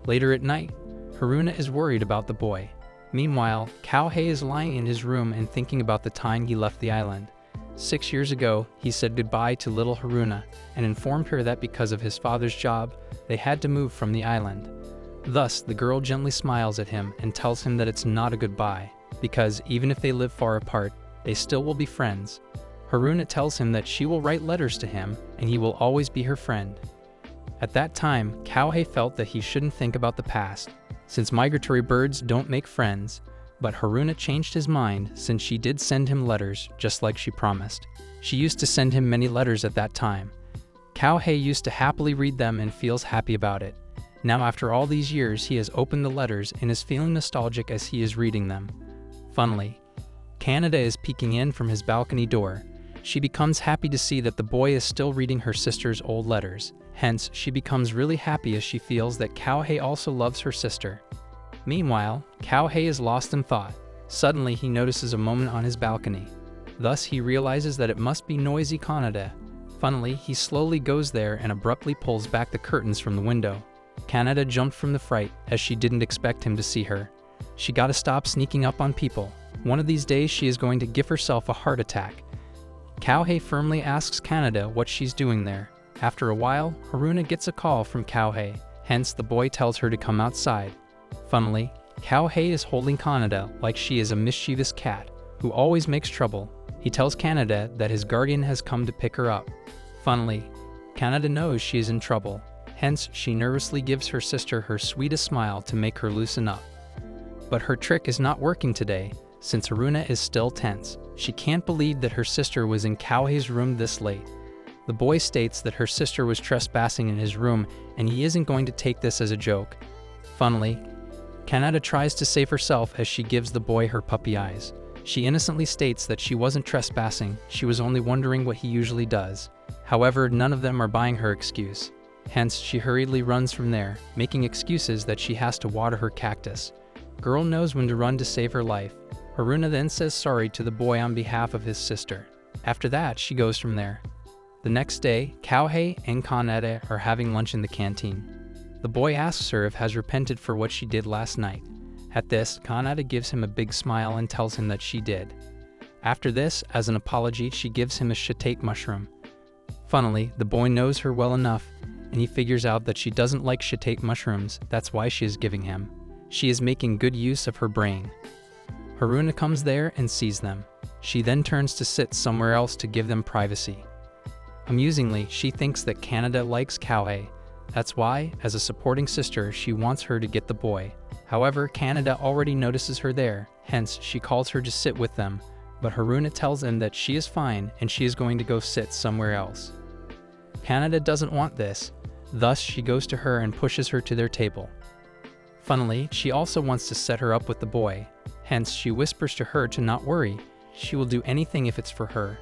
Later at night, Haruna is worried about the boy. Meanwhile, Kyohei is lying in his room and thinking about the time he left the island. 6 years ago, he said goodbye to little Haruna and informed her that because of his father's job, they had to move from the island. Thus, the girl gently smiles at him and tells him that it's not a goodbye, because even if they live far apart, they still will be friends. Haruna tells him that she will write letters to him and he will always be her friend. At that time, Kyohei felt that he shouldn't think about the past, since migratory birds don't make friends, but Haruna changed his mind since she did send him letters just like she promised. She used to send him many letters at that time. Kyohei used to happily read them and feels happy about it. Now after all these years, he has opened the letters and is feeling nostalgic as he is reading them. Funnily, Canada is peeking in from his balcony door. She becomes happy to see that the boy is still reading her sister's old letters. Hence, she becomes really happy as she feels that Kyohei also loves her sister. Meanwhile, Kyohei is lost in thought. Suddenly, he notices a moment on his balcony. Thus, he realizes that it must be noisy Canada. Funnily, he slowly goes there and abruptly pulls back the curtains from the window. Canada jumped from the fright as she didn't expect him to see her. She gotta stop sneaking up on people. One of these days, she is going to give herself a heart attack. Kouhei firmly asks Kaneda what she's doing there. After a while, Haruna gets a call from Kouhei, hence the boy tells her to come outside. Funnily, Kouhei is holding Kaneda like she is a mischievous cat who always makes trouble. He tells Kaneda that his guardian has come to pick her up. Funnily, Kaneda knows she is in trouble, hence she nervously gives her sister her sweetest smile to make her loosen up. But her trick is not working today, since Haruna is still tense. She can't believe that her sister was in Kouhei's room this late. The boy states that her sister was trespassing in his room and he isn't going to take this as a joke. Funnily, Kaneda tries to save herself as she gives the boy her puppy eyes. She innocently states that she wasn't trespassing, she was only wondering what he usually does. However, none of them are buying her excuse. Hence, she hurriedly runs from there, making excuses that she has to water her cactus. Girl knows when to run to save her life. Haruna then says sorry to the boy on behalf of his sister. After that, she goes from there. The next day, Kouhei and Kaneda are having lunch in the canteen. The boy asks her if has repented for what she did last night. At this, Kaneda gives him a big smile and tells him that she did. After this, as an apology, she gives him a shiitake mushroom. Funnily, the boy knows her well enough, and he figures out that she doesn't like shiitake mushrooms, that's why she is giving him. She is making good use of her brain. Haruna comes there and sees them. She then turns to sit somewhere else to give them privacy. Amusingly, she thinks that Kaneda likes Kouhei. That's why, as a supporting sister, she wants her to get the boy. However, Kaneda already notices her there, hence she calls her to sit with them, but Haruna tells him that she is fine and she is going to go sit somewhere else. Kaneda doesn't want this, thus she goes to her and pushes her to their table. Funnily, she also wants to set her up with the boy, hence she whispers to her to not worry, she will do anything if it's for her.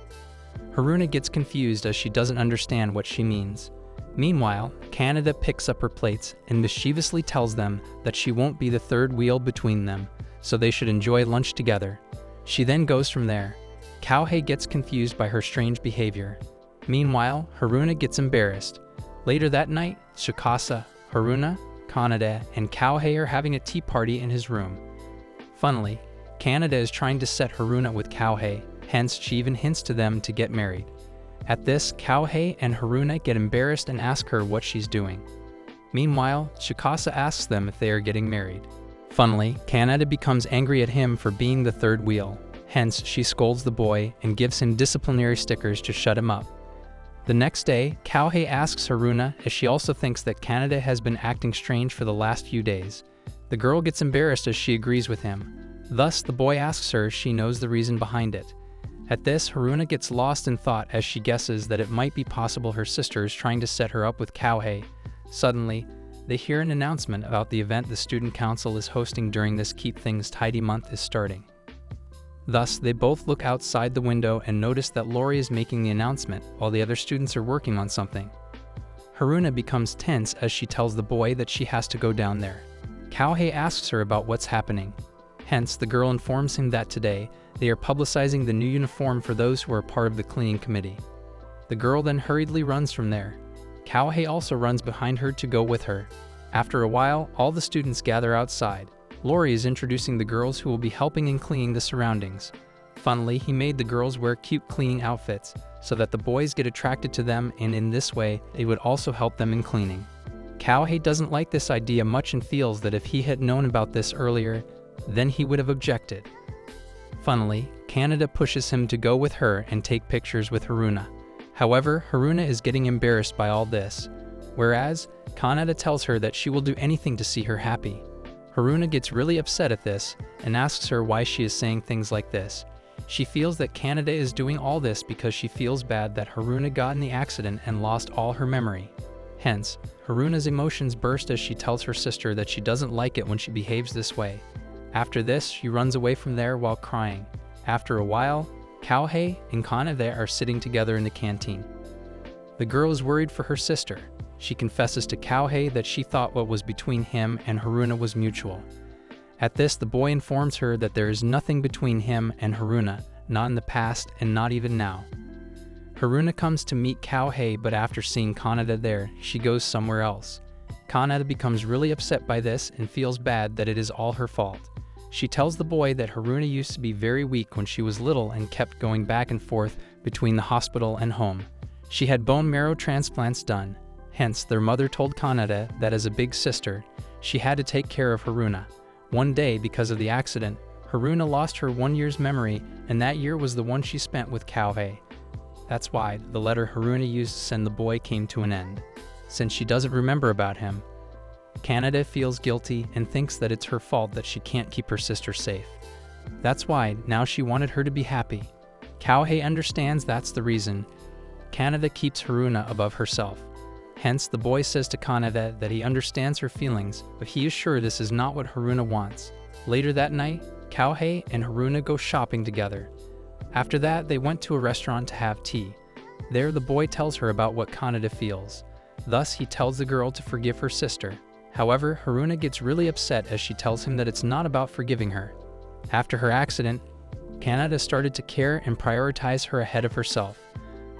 Haruna gets confused as she doesn't understand what she means. Meanwhile, Kaneda picks up her plates and mischievously tells them that she won't be the third wheel between them, so they should enjoy lunch together. She then goes from there. Kouhei gets confused by her strange behavior. Meanwhile, Haruna gets embarrassed. Later that night, Tsukasa, Haruna, Kaneda, and Kouhei are having a tea party in his room. Funnily, Kaneda is trying to set Haruna with Kouhei, hence she even hints to them to get married. At this, Kouhei and Haruna get embarrassed and ask her what she's doing. Meanwhile, Tsukasa asks them if they are getting married. Funnily, Kaneda becomes angry at him for being the third wheel, hence she scolds the boy and gives him disciplinary stickers to shut him up. The next day, Kouhei asks Haruna as she also thinks that Kaneda has been acting strange for the last few days. The girl gets embarrassed as she agrees with him. Thus, the boy asks her if she knows the reason behind it. At this, Haruna gets lost in thought as she guesses that it might be possible her sister is trying to set her up with Kouhei. Suddenly, they hear an announcement about the event the student council is hosting during this Keep Things Tidy month is starting. Thus, they both look outside the window and notice that Lori is making the announcement while the other students are working on something. Haruna becomes tense as she tells the boy that she has to go down there. Kouhei asks her about what's happening. Hence, the girl informs him that today, they are publicizing the new uniform for those who are part of the cleaning committee. The girl then hurriedly runs from there. Kouhei also runs behind her to go with her. After a while, all the students gather outside. Lori is introducing the girls who will be helping in cleaning the surroundings. Funnily, he made the girls wear cute cleaning outfits, so that the boys get attracted to them and in this way, they would also help them in cleaning. Kouhei doesn't like this idea much and feels that if he had known about this earlier, then he would have objected. Funnily, Kaneda pushes him to go with her and take pictures with Haruna. However, Haruna is getting embarrassed by all this, whereas Kaneda tells her that she will do anything to see her happy. Haruna gets really upset at this and asks her why she is saying things like this. She feels that Kaneda is doing all this because she feels bad that Haruna got in the accident and lost all her memory. Hence, Haruna's emotions burst as she tells her sister that she doesn't like it when she behaves this way. After this, she runs away from there while crying. After a while, Kouhei and Kaneda are sitting together in the canteen. The girl is worried for her sister. She confesses to Kouhei that she thought what was between him and Haruna was mutual. At this, the boy informs her that there is nothing between him and Haruna, not in the past and not even now. Haruna comes to meet Kouhei, but after seeing Kaneda there, she goes somewhere else. Kaneda becomes really upset by this and feels bad that it is all her fault. She tells the boy that Haruna used to be very weak when she was little and kept going back and forth between the hospital and home. She had bone marrow transplants done. Hence, their mother told Kanade that as a big sister, she had to take care of Haruna. One day, because of the accident, Haruna lost her 1 year's memory, and that year was the one she spent with Kouhei. That's why the letter Haruna used to send the boy came to an end. Since she doesn't remember about him, Kanade feels guilty and thinks that it's her fault that she can't keep her sister safe. That's why now she wanted her to be happy. Kouhei understands that's the reason. Kanade keeps Haruna above herself. Hence, the boy says to Kanade that he understands her feelings, but he is sure this is not what Haruna wants. Later that night, Kouhei and Haruna go shopping together. After that, they went to a restaurant to have tea. There, the boy tells her about what Kanade feels. Thus, he tells the girl to forgive her sister. However, Haruna gets really upset as she tells him that it's not about forgiving her. After her accident, Kanade started to care and prioritize her ahead of herself.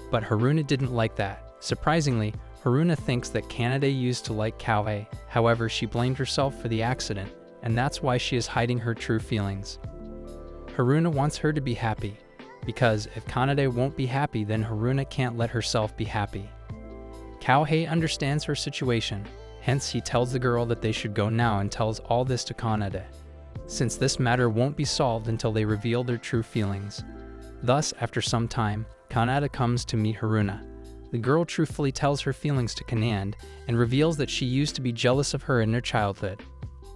But Haruna didn't like that. Surprisingly, Haruna thinks that Kanade used to like Kouhei. However, she blamed herself for the accident, and that's why she is hiding her true feelings. Haruna wants her to be happy, because if Kanade won't be happy, then Haruna can't let herself be happy. Kouhei understands her situation. Hence, he tells the girl that they should go now and tells all this to Kanade, since this matter won't be solved until they reveal their true feelings. Thus, after some time, Kanade comes to meet Haruna. The girl truthfully tells her feelings to Kanade and reveals that she used to be jealous of her in her childhood.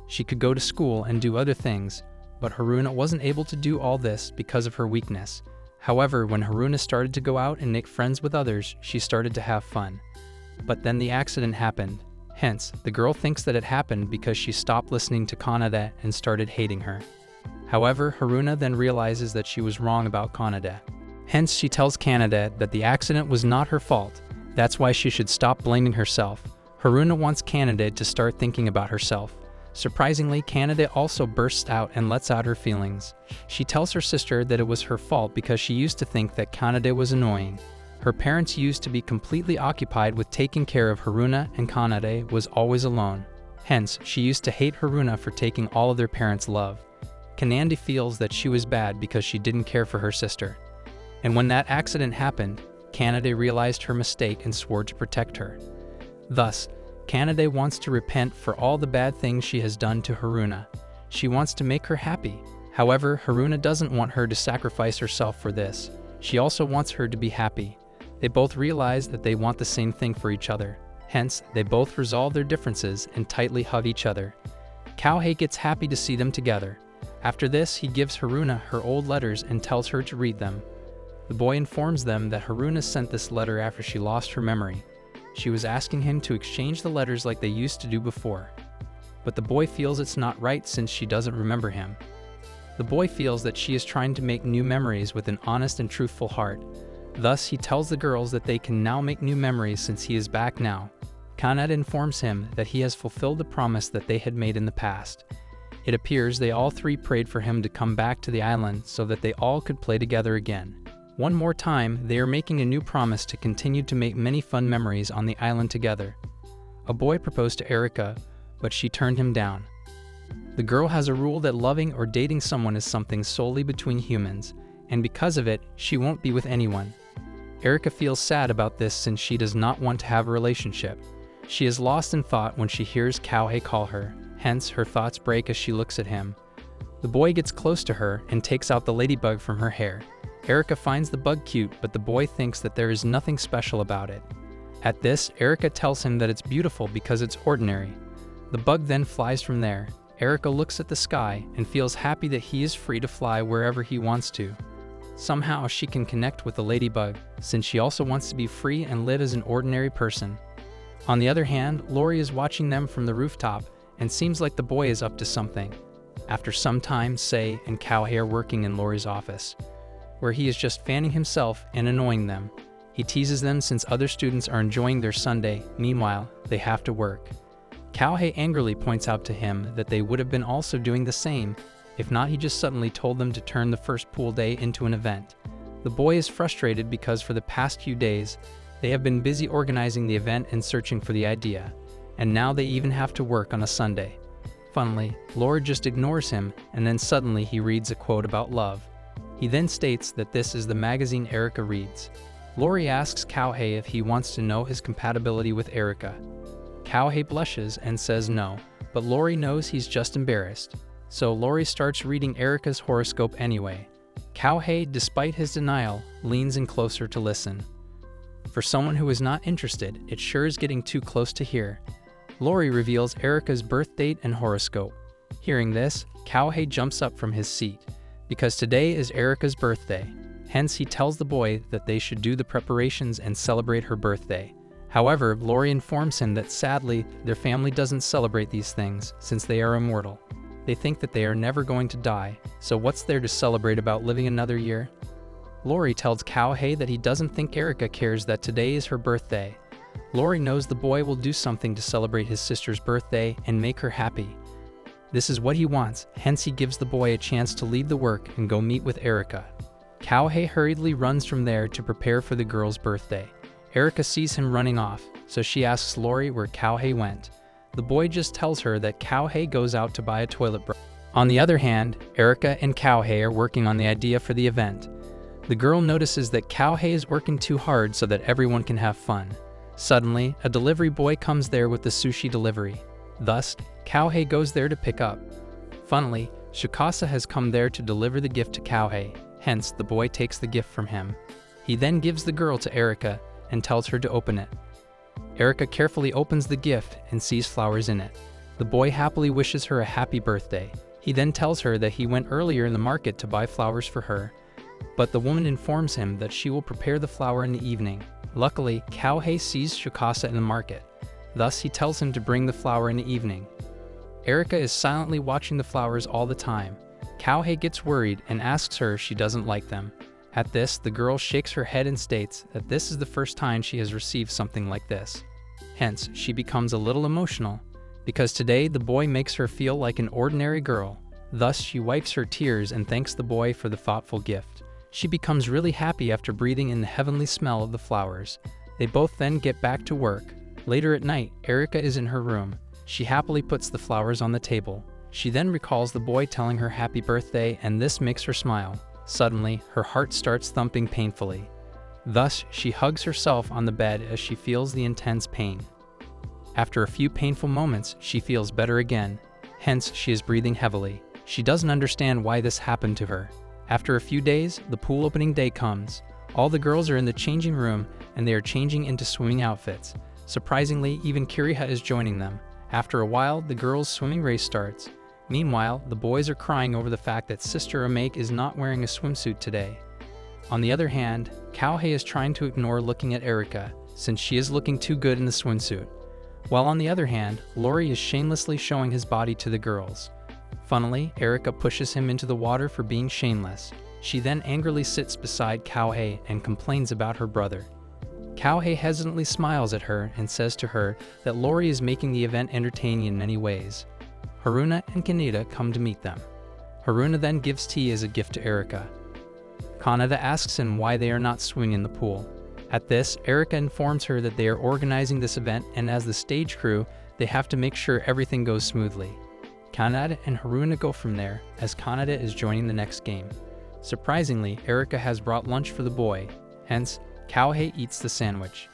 She could go to school and do other things, but Haruna wasn't able to do all this because of her weakness. However, when Haruna started to go out and make friends with others, she started to have fun. But then the accident happened. Hence, the girl thinks that it happened because she stopped listening to Kanade and started hating her. However, Haruna then realizes that she was wrong about Kanade. Hence, she tells Kanade that the accident was not her fault. That's why she should stop blaming herself. Haruna wants Kanade to start thinking about herself. Surprisingly, Kanade also bursts out and lets out her feelings. She tells her sister that it was her fault because she used to think that Kanade was annoying. Her parents used to be completely occupied with taking care of Haruna, and Kanade was always alone. Hence, she used to hate Haruna for taking all of their parents' love. Kanade feels that she was bad because she didn't care for her sister. And when that accident happened, Kanade realized her mistake and swore to protect her. Thus, Kanade wants to repent for all the bad things she has done to Haruna. She wants to make her happy. However, Haruna doesn't want her to sacrifice herself for this. She also wants her to be happy. They both realize that they want the same thing for each other. Hence, they both resolve their differences and tightly hug each other. Kouhei gets happy to see them together. After this, he gives Haruna her old letters and tells her to read them. The boy informs them that Haruna sent this letter after she lost her memory. She was asking him to exchange the letters like they used to do before. But the boy feels it's not right since she doesn't remember him. The boy feels that she is trying to make new memories with an honest and truthful heart. Thus, he tells the girls that they can now make new memories since he is back now. Kanade informs him that he has fulfilled the promise that they had made in the past. It appears they all three prayed for him to come back to the island so that they all could play together again. One more time, they are making a new promise to continue to make many fun memories on the island together. A boy proposed to Erica, but she turned him down. The girl has a rule that loving or dating someone is something solely between humans, and because of it, she won't be with anyone. Erica feels sad about this since she does not want to have a relationship. She is lost in thought when she hears Kouhei call her, hence her thoughts break as she looks at him. The boy gets close to her and takes out the ladybug from her hair. Erica finds the bug cute, but the boy thinks that there is nothing special about it. At this, Erica tells him that it's beautiful because it's ordinary. The bug then flies from there. Erica looks at the sky and feels happy that he is free to fly wherever he wants to. Somehow she can connect with the ladybug, since she also wants to be free and live as an ordinary person. On the other hand, Lori is watching them from the rooftop and seems like the boy is up to something. After some time, Sei and Kouhei are working in Lori's office, where he is just fanning himself and annoying them. He teases them since other students are enjoying their Sunday, meanwhile, they have to work. Kouhei angrily points out to him that they would have been also doing the same. If not, he just suddenly told them to turn the first pool day into an event. The boy is frustrated because for the past few days, they have been busy organizing the event and searching for the idea, and now they even have to work on a Sunday. Funnily, Lori just ignores him, and then suddenly he reads a quote about love. He then states that this is the magazine Erica reads. Lori asks Kouhei if he wants to know his compatibility with Erica. Kouhei blushes and says no, but Lori knows he's just embarrassed. So Lori starts reading Erica's horoscope anyway. Kouhei, despite his denial, leans in closer to listen. For someone who is not interested, it sure is getting too close to hear. Lori reveals Erica's birth date and horoscope. Hearing this, Kouhei jumps up from his seat, because today is Erica's birthday. Hence, he tells the boy that they should do the preparations and celebrate her birthday. However, Lori informs him that sadly, their family doesn't celebrate these things since they are immortal. They think that they are never going to die, so what's there to celebrate about living another year? Lori tells Kouhei that he doesn't think Erica cares that today is her birthday. Lori knows the boy will do something to celebrate his sister's birthday and make her happy. This is what he wants, hence he gives the boy a chance to leave the work and go meet with Erica. Kouhei hurriedly runs from there to prepare for the girl's birthday. Erica sees him running off, so she asks Lori where Kouhei went. The boy just tells her that Kouhei goes out to buy a toilet brush. On the other hand, Erica and Kouhei are working on the idea for the event. The girl notices that Kouhei is working too hard so that everyone can have fun. Suddenly, a delivery boy comes there with the sushi delivery. Thus, Kouhei goes there to pick up. Funnily, Shikasa has come there to deliver the gift to Kouhei, hence the boy takes the gift from him. He then gives the girl to Erica and tells her to open it. Erica carefully opens the gift and sees flowers in it. The boy happily wishes her a happy birthday. He then tells her that he went earlier in the market to buy flowers for her, but the woman informs him that she will prepare the flower in the evening. Luckily, Kouhei sees Shikasa in the market. Thus, he tells him to bring the flower in the evening. Erica is silently watching the flowers all the time. Kouhei gets worried and asks her if she doesn't like them. At this, the girl shakes her head and states that this is the first time she has received something like this. Hence, she becomes a little emotional, because today the boy makes her feel like an ordinary girl. Thus, she wipes her tears and thanks the boy for the thoughtful gift. She becomes really happy after breathing in the heavenly smell of the flowers. They both then get back to work. Later at night, Erica is in her room. She happily puts the flowers on the table. She then recalls the boy telling her happy birthday, and this makes her smile. Suddenly, her heart starts thumping painfully. Thus, she hugs herself on the bed as she feels the intense pain. After a few painful moments, she feels better again. Hence, she is breathing heavily. She doesn't understand why this happened to her. After a few days, the pool opening day comes. All the girls are in the changing room, and they are changing into swimming outfits. Surprisingly, even Kiriha is joining them. After a while, the girls' swimming race starts. Meanwhile, the boys are crying over the fact that Sister Amake is not wearing a swimsuit today. On the other hand, Kouhei is trying to ignore looking at Erica, since she is looking too good in the swimsuit. While on the other hand, Lori is shamelessly showing his body to the girls. Funnily, Erica pushes him into the water for being shameless. She then angrily sits beside Kouhei and complains about her brother. Kouhei hesitantly smiles at her and says to her that Lori is making the event entertaining in many ways. Haruna and Kaneda come to meet them. Haruna then gives tea as a gift to Erica. Kaneda asks him why they are not swimming in the pool. At this, Erica informs her that they are organizing this event, and as the stage crew, they have to make sure everything goes smoothly. Kaneda and Haruna go from there, as Kaneda is joining the next game. Surprisingly, Erica has brought lunch for the boy, hence, Kouhei eats the sandwich.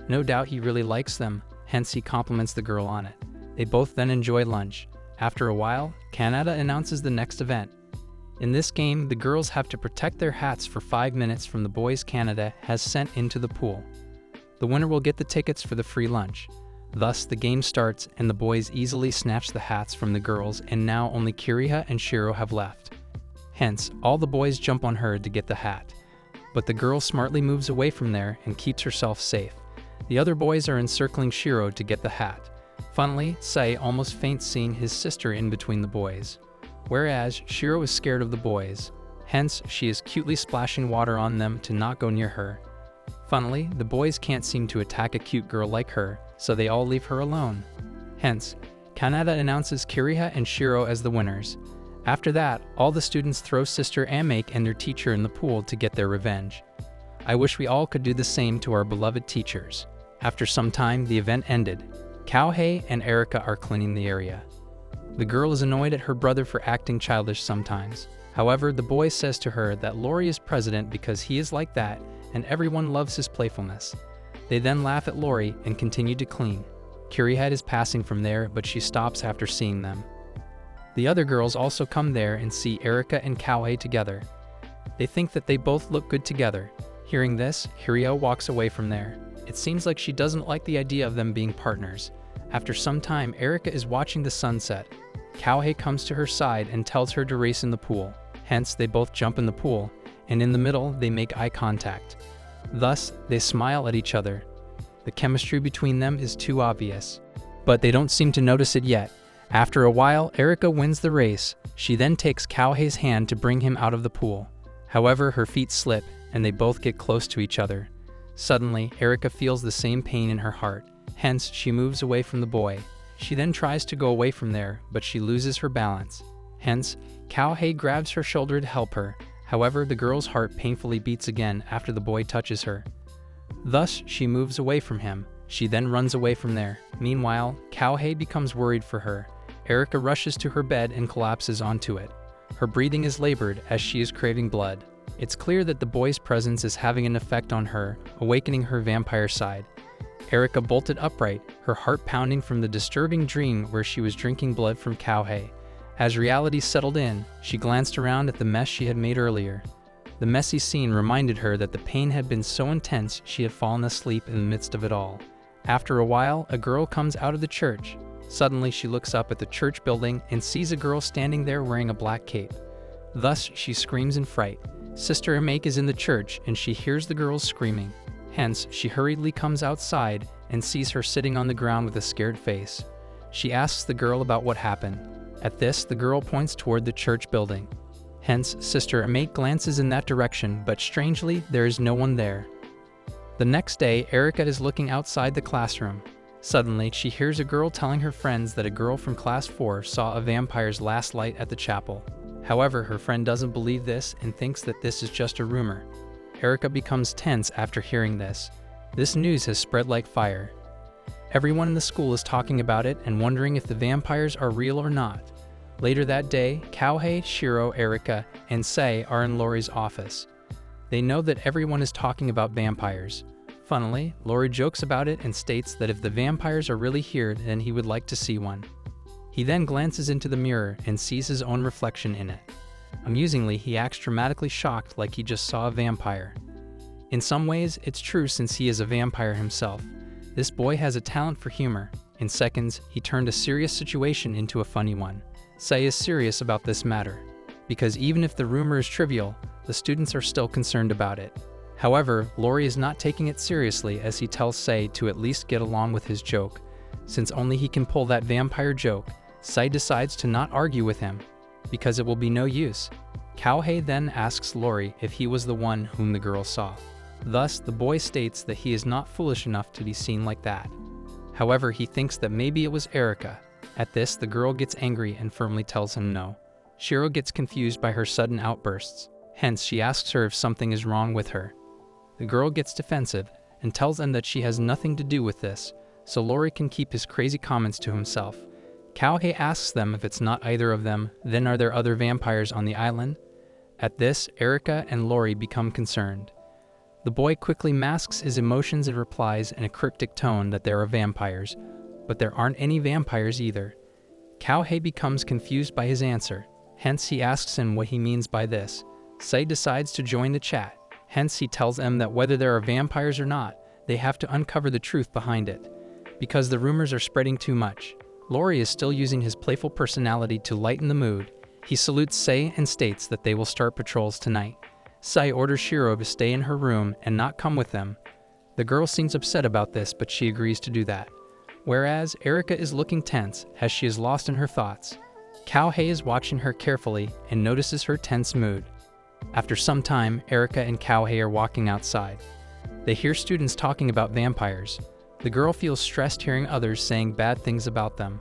No doubt he really likes them, hence he compliments the girl on it. They both then enjoy lunch. After a while, Kaneda announces the next event. In this game, the girls have to protect their hats for 5 minutes from the boys Kaneda has sent into the pool. The winner will get the tickets for the free lunch. Thus, the game starts and the boys easily snatch the hats from the girls, and now only Kiriha and Shiro have left. Hence, all the boys jump on her to get the hat. But the girl smartly moves away from there and keeps herself safe. The other boys are encircling Shiro to get the hat. Funnily, Sei almost faints seeing his sister in between the boys. Whereas, Shiro is scared of the boys. Hence, she is cutely splashing water on them to not go near her. Funnily, the boys can't seem to attack a cute girl like her, so they all leave her alone. Hence, Kaneda announces Kiriha and Shiro as the winners. After that, all the students throw Sister Amake and their teacher in the pool to get their revenge. I wish we all could do the same to our beloved teachers. After some time, the event ended. Kouhei and Erica are cleaning the area. The girl is annoyed at her brother for acting childish sometimes. However, the boy says to her that Lori is president because he is like that and everyone loves his playfulness. They then laugh at Lori and continue to clean. Curiehead is passing from there, but she stops after seeing them. The other girls also come there and see Erika and Cowhey together. They think that they both look good together. Hearing this, Hirio walks away from there. It seems like she doesn't like the idea of them being partners. After some time, Erika is watching the sunset. Cowhey comes to her side and tells her to race in the pool. Hence, they both jump in the pool, and in the middle, they make eye contact. Thus, they smile at each other. The chemistry between them is too obvious. But they don't seem to notice it yet. After a while, Erika wins the race. She then takes Cowhey's hand to bring him out of the pool. However, her feet slip, and they both get close to each other. Suddenly, Erika feels the same pain in her heart. Hence, she moves away from the boy. She then tries to go away from there, but she loses her balance. Hence, Cowhey grabs her shoulder to help her. However, the girl's heart painfully beats again after the boy touches her. Thus, she moves away from him. She then runs away from there. Meanwhile, Cowhey becomes worried for her. Erika rushes to her bed and collapses onto it. Her breathing is labored as she is craving blood. It's clear that the boy's presence is having an effect on her, awakening her vampire side. Erika bolted upright, her heart pounding from the disturbing dream where she was drinking blood from Cowhey. As reality settled in, she glanced around at the mess she had made earlier. The messy scene reminded her that the pain had been so intense she had fallen asleep in the midst of it all. After a while, a girl comes out of the church. Suddenly, she looks up at the church building and sees a girl standing there wearing a black cape. Thus, she screams in fright. Sister Amake is in the church and she hears the girls screaming. Hence, she hurriedly comes outside and sees her sitting on the ground with a scared face. She asks the girl about what happened. At this, the girl points toward the church building. Hence, Sister Amake glances in that direction, but strangely, there is no one there. The next day, Erika is looking outside the classroom. Suddenly, she hears a girl telling her friends that a girl from class 4 saw a vampire's last light at the chapel. However, her friend doesn't believe this and thinks that this is just a rumor. Erika becomes tense after hearing this. This news has spread like fire. Everyone in the school is talking about it and wondering if the vampires are real or not. Later that day, Cowhey, Shiro, Erika, and Sei are in Lori's office. They know that everyone is talking about vampires. Funnily, Lori jokes about it and states that if the vampires are really here, then he would like to see one. He then glances into the mirror and sees his own reflection in it. Amusingly, he acts dramatically shocked like he just saw a vampire. In some ways, it's true since he is a vampire himself. This boy has a talent for humor. In seconds, he turned a serious situation into a funny one. Sei is serious about this matter, because even if the rumor is trivial, the students are still concerned about it. However, Lori is not taking it seriously as he tells Sei to at least get along with his joke. Since only he can pull that vampire joke, Sei decides to not argue with him, because it will be no use. Cowhey then asks Lori if he was the one whom the girl saw. Thus, the boy states that he is not foolish enough to be seen like that. However, he thinks that maybe it was Erika. At this, the girl gets angry and firmly tells him no. Shiro gets confused by her sudden outbursts. Hence, she asks her if something is wrong with her. The girl gets defensive and tells them that she has nothing to do with this, so Lori can keep his crazy comments to himself. Cowhey asks them if it's not either of them, then are there other vampires on the island? At this, Erika and Lori become concerned. The boy quickly masks his emotions and replies in a cryptic tone that there are vampires, but there aren't any vampires either. Cowhey becomes confused by his answer. Hence, he asks him what he means by this. Sei decides to join the chat. Hence, he tells them that whether there are vampires or not, they have to uncover the truth behind it, because the rumors are spreading too much. Lori is still using his playful personality to lighten the mood. He salutes Sei and states that they will start patrols tonight. Sei orders Shiro to stay in her room and not come with them. The girl seems upset about this, but she agrees to do that. Whereas, Erika is looking tense as she is lost in her thoughts. Cowhey is watching her carefully and notices her tense mood. After some time, Erika and Cowhey are walking outside. They hear students talking about vampires. The girl feels stressed hearing others saying bad things about them.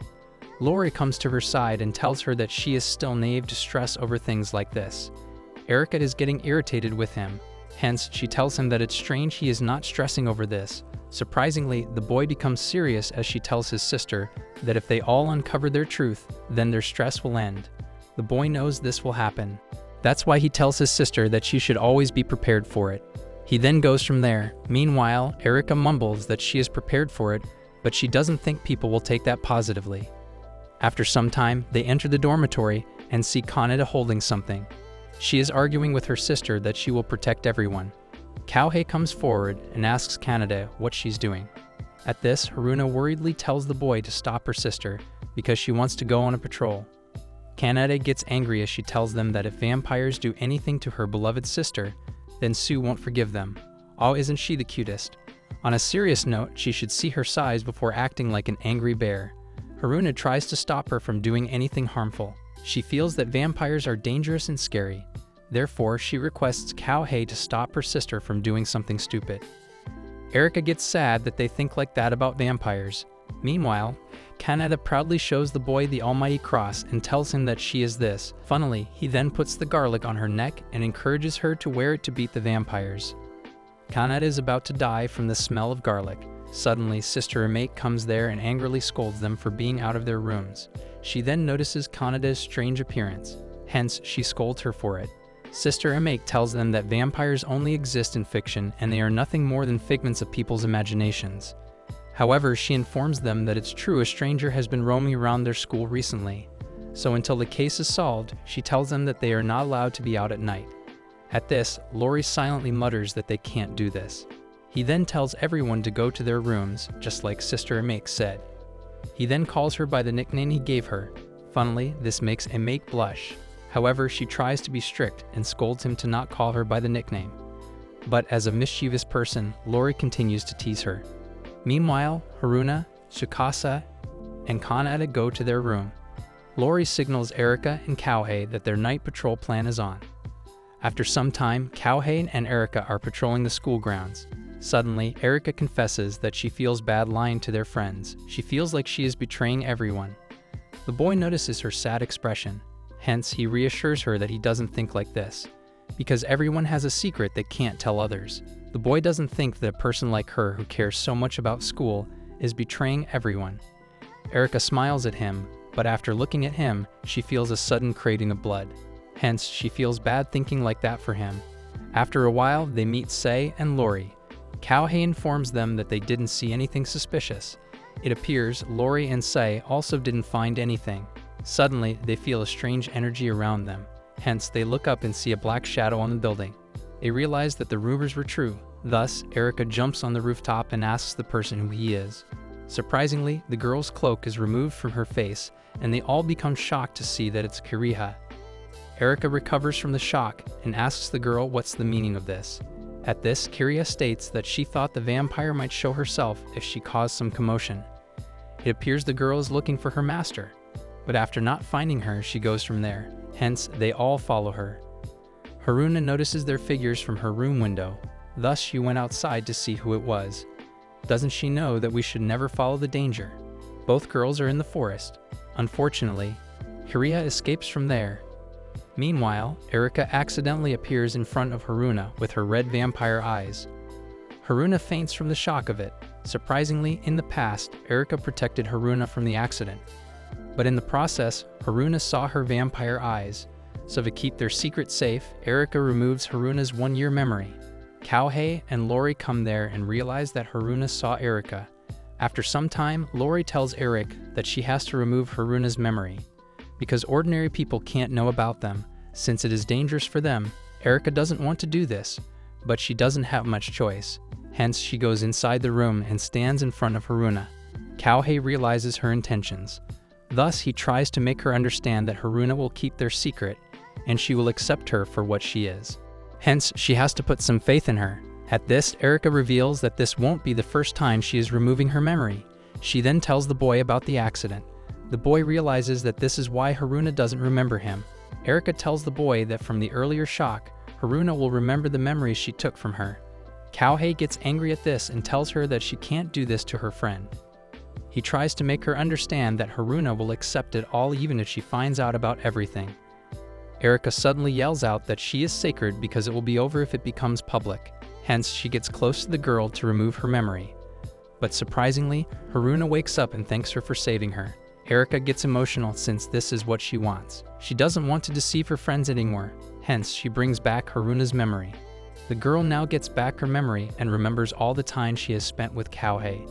Lori comes to her side and tells her that she is still naive to stress over things like this. Erika is getting irritated with him. Hence, she tells him that it's strange he is not stressing over this. Surprisingly, the boy becomes serious as she tells his sister that if they all uncover their truth, then their stress will end. The boy knows this will happen. That's why he tells his sister that she should always be prepared for it. He then goes from there. Meanwhile, Erika mumbles that she is prepared for it, but she doesn't think people will take that positively. After some time, they enter the dormitory and see Kaneda holding something. She is arguing with her sister that she will protect everyone. Kouhei comes forward and asks Kaneda what she's doing. At this, Haruna worriedly tells the boy to stop her sister because she wants to go on a patrol. Kaneda gets angry as she tells them that if vampires do anything to her beloved sister, then Sue won't forgive them. Oh, isn't she the cutest? On a serious note, she should see her size before acting like an angry bear. Haruna tries to stop her from doing anything harmful. She feels that vampires are dangerous and scary. Therefore, she requests Kouhei to stop her sister from doing something stupid. Erika gets sad that they think like that about vampires. Meanwhile, Kaneda proudly shows the boy the almighty cross and tells him that she is this. Funnily, he then puts the garlic on her neck and encourages her to wear it to beat the vampires. Kaneda is about to die from the smell of garlic. Suddenly, Sister Amate comes there and angrily scolds them for being out of their rooms. She then notices Kaneda's strange appearance. Hence, she scolds her for it. Sister Amate tells them that vampires only exist in fiction and they are nothing more than figments of people's imaginations. However, she informs them that it's true a stranger has been roaming around their school recently. So until the case is solved, she tells them that they are not allowed to be out at night. At this, Lori silently mutters that they can't do this. He then tells everyone to go to their rooms, just like Sister Amate said. He then calls her by the nickname he gave her. Funnily, this makes Amate blush. However, she tries to be strict and scolds him to not call her by the nickname. But as a mischievous person, Lori continues to tease her. Meanwhile, Haruna, Tsukasa, and Kaneda go to their room. Lori signals Erika and Kouhei that their night patrol plan is on. After some time, Kouhei and Erika are patrolling the school grounds. Suddenly, Erika confesses that she feels bad lying to their friends. She feels like she is betraying everyone. The boy notices her sad expression. Hence, he reassures her that he doesn't think like this, because everyone has a secret they can't tell others. The boy doesn't think that a person like her who cares so much about school is betraying everyone. Erika smiles at him, but after looking at him, she feels a sudden craving of blood. Hence, she feels bad thinking like that for him. After a while, they meet Sei and Lori. Kouhei informs them that they didn't see anything suspicious. It appears Lori and Sei also didn't find anything. Suddenly, they feel a strange energy around them. Hence, they look up and see a black shadow on the building. They realize that the rumors were true. Thus, Erika jumps on the rooftop and asks the person who he is. Surprisingly, the girl's cloak is removed from her face, and they all become shocked to see that it's Kiriha. Erika recovers from the shock and asks the girl what's the meaning of this. At this, Kiriha states that she thought the vampire might show herself if she caused some commotion. It appears the girl is looking for her master, but after not finding her, she goes from there. Hence, they all follow her. Haruna notices their figures from her room window. Thus, she went outside to see who it was. Doesn't she know that we should never follow the danger? Both girls are in the forest. Unfortunately, Kiriha escapes from there. Meanwhile, Erika accidentally appears in front of Haruna with her red vampire eyes. Haruna faints from the shock of it. Surprisingly, in the past, Erika protected Haruna from the accident. But in the process, Haruna saw her vampire eyes. So to keep their secret safe, Erika removes Haruna's one-year memory. Kouhei and Lori come there and realize that Haruna saw Erika. After some time, Lori tells Eric that she has to remove Haruna's memory. Because ordinary people can't know about them, since it is dangerous for them, Erika doesn't want to do this, but she doesn't have much choice. Hence, she goes inside the room and stands in front of Haruna. Kouhei realizes her intentions. Thus, he tries to make her understand that Haruna will keep their secret, and she will accept her for what she is. Hence, she has to put some faith in her. At this, Erika reveals that this won't be the first time she is removing her memory. She then tells the boy about the accident. The boy realizes that this is why Haruna doesn't remember him. Erika tells the boy that from the earlier shock, Haruna will remember the memories she took from her. Kouhei gets angry at this and tells her that she can't do this to her friend. He tries to make her understand that Haruna will accept it all even if she finds out about everything. Erika suddenly yells out that she is sacred because it will be over if it becomes public. Hence, she gets close to the girl to remove her memory. But surprisingly, Haruna wakes up and thanks her for saving her. Erika gets emotional since this is what she wants. She doesn't want to deceive her friends anymore. Hence, she brings back Haruna's memory. The girl now gets back her memory and remembers all the time she has spent with Kouhei.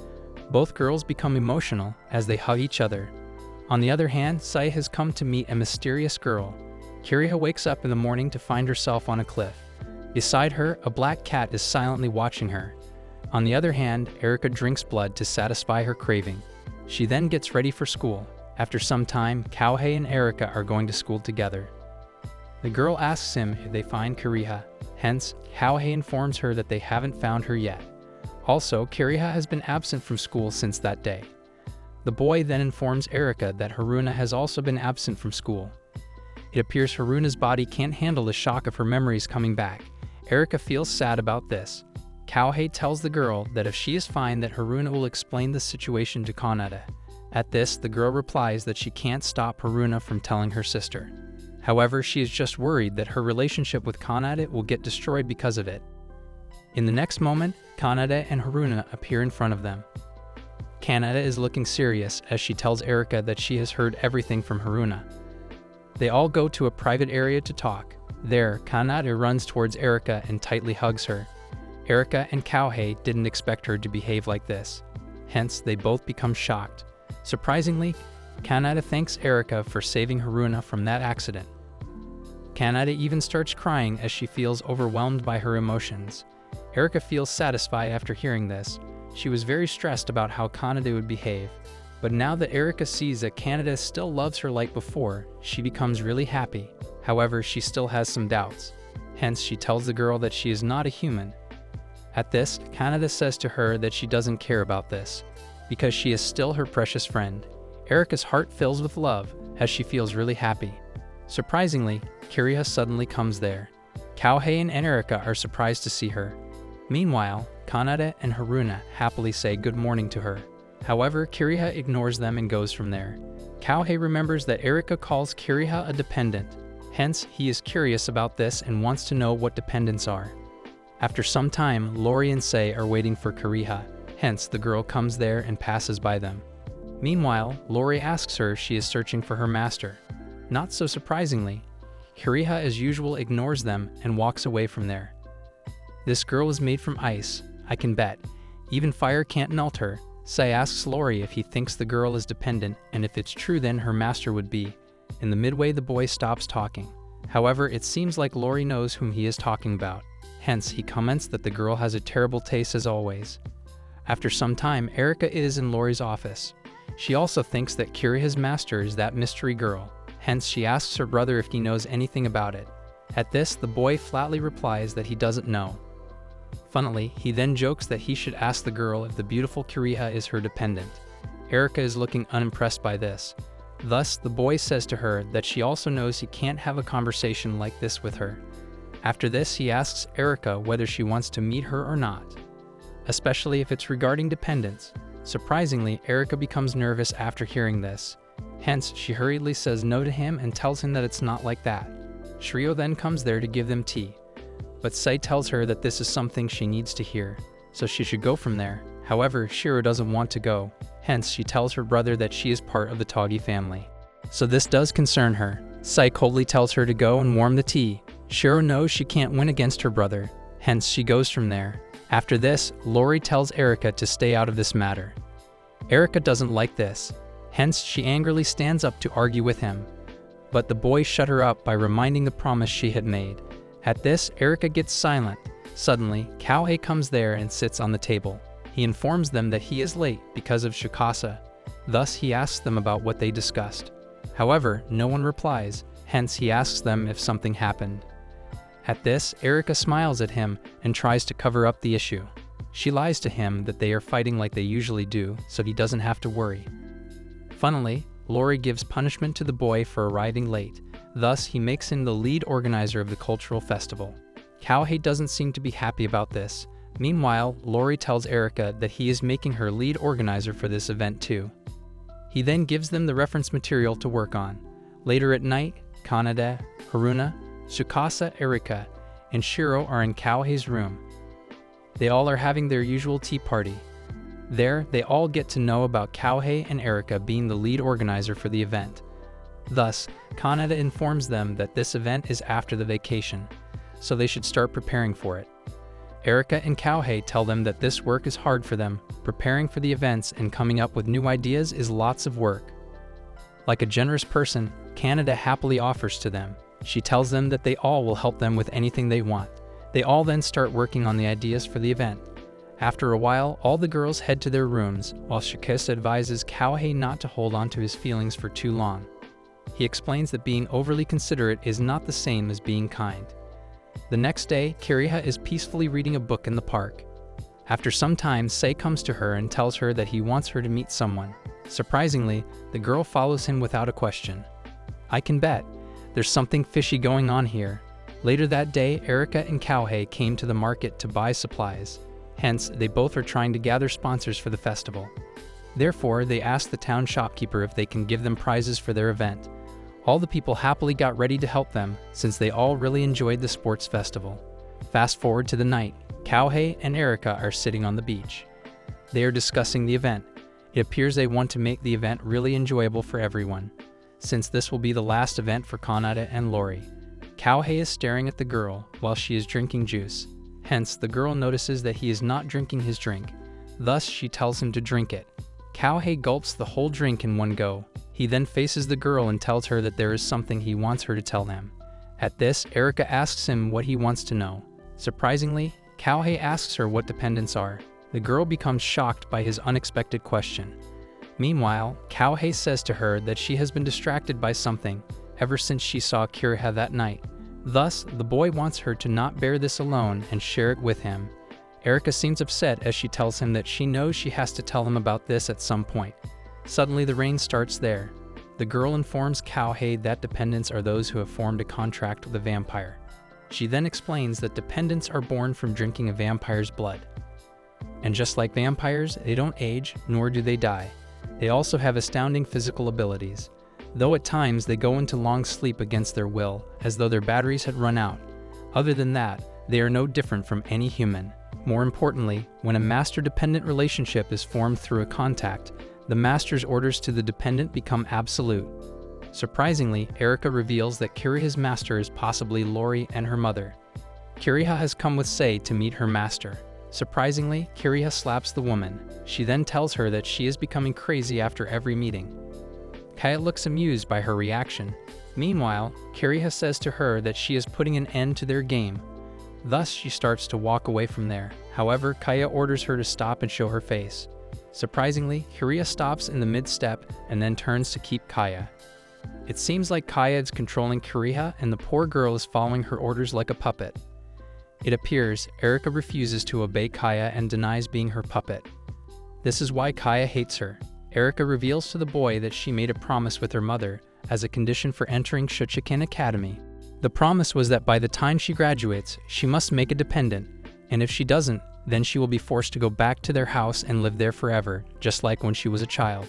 Both girls become emotional as they hug each other. On the other hand, Sai has come to meet a mysterious girl. Kiriha wakes up in the morning to find herself on a cliff. Beside her, a black cat is silently watching her. On the other hand, Erika drinks blood to satisfy her craving. She then gets ready for school. After some time, Kouhei and Erika are going to school together. The girl asks him if they find Kiriha. Hence, Kouhei informs her that they haven't found her yet. Also, Kiriha has been absent from school since that day. The boy then informs Erika that Haruna has also been absent from school. It appears Haruna's body can't handle the shock of her memories coming back. Erika feels sad about this. Kouhei tells the girl that if she is fine that Haruna will explain the situation to Kanade. At this, the girl replies that she can't stop Haruna from telling her sister. However, she is just worried that her relationship with Kanade will get destroyed because of it. In the next moment, Kanade and Haruna appear in front of them. Kanade is looking serious as she tells Erika that she has heard everything from Haruna. They all go to a private area to talk. There, Kanade runs towards Erika and tightly hugs her. Erika and Kouhei didn't expect her to behave like this. Hence, they both become shocked. Surprisingly, Kanade thanks Erika for saving Haruna from that accident. Kanade even starts crying as she feels overwhelmed by her emotions. Erika feels satisfied after hearing this. She was very stressed about how Kanade would behave. But now that Erika sees that Kanade still loves her like before, she becomes really happy. However, she still has some doubts. Hence, she tells the girl that she is not a human. At this, Kanade says to her that she doesn't care about this, because she is still her precious friend. Erika's heart fills with love as she feels really happy. Surprisingly, Kiriha suddenly comes there. Kouhei and Erika are surprised to see her. Meanwhile, Kanade and Haruna happily say good morning to her. However, Kiriha ignores them and goes from there. Kouhei remembers that Erika calls Kiriha a dependent. Hence, he is curious about this and wants to know what dependents are. After some time, Lori and Sei are waiting for Kiriha. Hence, the girl comes there and passes by them. Meanwhile, Lori asks her if she is searching for her master. Not so surprisingly, Kiriha as usual ignores them and walks away from there. This girl is made from ice, I can bet. Even fire can't melt her. Sei asks Lori if he thinks the girl is dependent and if it's true then her master would be. In the midway the boy stops talking. However, it seems like Lori knows whom he is talking about. Hence, he comments that the girl has a terrible taste as always. After some time, Erika is in Lori's office. She also thinks that Kiriha's master is that mystery girl. Hence, she asks her brother if he knows anything about it. At this, the boy flatly replies that he doesn't know. Funnily, he then jokes that he should ask the girl if the beautiful Kiriha is her dependent. Erika is looking unimpressed by this. Thus, the boy says to her that she also knows he can't have a conversation like this with her. After this, he asks Erika whether she wants to meet her or not, especially if it's regarding dependence. Surprisingly, Erika becomes nervous after hearing this. Hence, she hurriedly says no to him and tells him that it's not like that. Shiryo then comes there to give them tea. But Sei tells her that this is something she needs to hear, so she should go from there. However, Shiro doesn't want to go. Hence, she tells her brother that she is part of the Toggy family. So this does concern her. Sei coldly tells her to go and warm the tea. Shiro knows she can't win against her brother. Hence, she goes from there. After this, Lori tells Erika to stay out of this matter. Erika doesn't like this. Hence, she angrily stands up to argue with him. But the boy shut her up by reminding the promise she had made. At this, Erika gets silent. Suddenly, Kouhei comes there and sits on the table. He informs them that he is late because of Shikasa. Thus, he asks them about what they discussed. However, no one replies. Hence, he asks them if something happened. At this, Erika smiles at him and tries to cover up the issue. She lies to him that they are fighting like they usually do, so he doesn't have to worry. Funnily, Lori gives punishment to the boy for arriving late. Thus, he makes him the lead organizer of the cultural festival. Kouhei doesn't seem to be happy about this. Meanwhile, Lori tells Erika that he is making her lead organizer for this event too. He then gives them the reference material to work on. Later at night, Kanade, Haruna, Tsukasa, Erika, and Shiro are in Kaohei's room. They all are having their usual tea party. There, they all get to know about Kaohei and Erika being the lead organizer for the event. Thus, Kanade informs them that this event is after the vacation, so they should start preparing for it. Erika and Kaohei tell them that this work is hard for them. Preparing for the events and coming up with new ideas is lots of work. Like a generous person, Kanade happily offers to them. She tells them that they all will help them with anything they want. They all then start working on the ideas for the event. After a while, all the girls head to their rooms, while Shikisa advises Kaohei not to hold on to his feelings for too long. He explains that being overly considerate is not the same as being kind. The next day, Kiriha is peacefully reading a book in the park. After some time, Sei comes to her and tells her that he wants her to meet someone. Surprisingly, the girl follows him without a question. I can bet. There's something fishy going on here. Later that day, Erika and Kaohei came to the market to buy supplies. Hence, they both are trying to gather sponsors for the festival. Therefore, they ask the town shopkeeper if they can give them prizes for their event. All the people happily got ready to help them, since they all really enjoyed the sports festival. Fast forward to the night, Kaohei and Erika are sitting on the beach. They are discussing the event. It appears they want to make the event really enjoyable for everyone, since this will be the last event for Kanade and Lori. Kaohei is staring at the girl while she is drinking juice. Hence, the girl notices that he is not drinking his drink. Thus, she tells him to drink it. Kaohei gulps the whole drink in one go. He then faces the girl and tells her that there is something he wants her to tell them. At this, Erika asks him what he wants to know. Surprisingly, Kaohei asks her what dependents are. The girl becomes shocked by his unexpected question. Meanwhile, Kaohei says to her that she has been distracted by something ever since she saw Kiriha that night. Thus, the boy wants her to not bear this alone and share it with him. Erika seems upset as she tells him that she knows she has to tell him about this at some point. Suddenly, the rain starts there. The girl informs Kaohei that dependents are those who have formed a contract with a vampire. She then explains that dependents are born from drinking a vampire's blood. And just like vampires, they don't age, nor do they die. They also have astounding physical abilities, though at times they go into long sleep against their will, as though their batteries had run out. Other than that, they are no different from any human. More importantly, when a master-dependent relationship is formed through a contact, the master's orders to the dependent become absolute. Surprisingly, Erika reveals that Kiriha's master is possibly Lori and her mother. Kiriha has come with Sei to meet her master. Surprisingly, Kiriha slaps the woman. She then tells her that she is becoming crazy after every meeting. Kaya looks amused by her reaction. Meanwhile, Kiriha says to her that she is putting an end to their game. Thus, she starts to walk away from there. However, Kaya orders her to stop and show her face. Surprisingly, Kiriha stops in the mid-step and then turns to keep Kaya. It seems like Kaya is controlling Kiriha and the poor girl is following her orders like a puppet. It appears Erika refuses to obey Kaya and denies being her puppet. This is why Kaya hates her. Erika reveals to the boy that she made a promise with her mother as a condition for entering Shuchiken Academy. The promise was that by the time she graduates, she must make a dependent, and if she doesn't, then she will be forced to go back to their house and live there forever, just like when she was a child.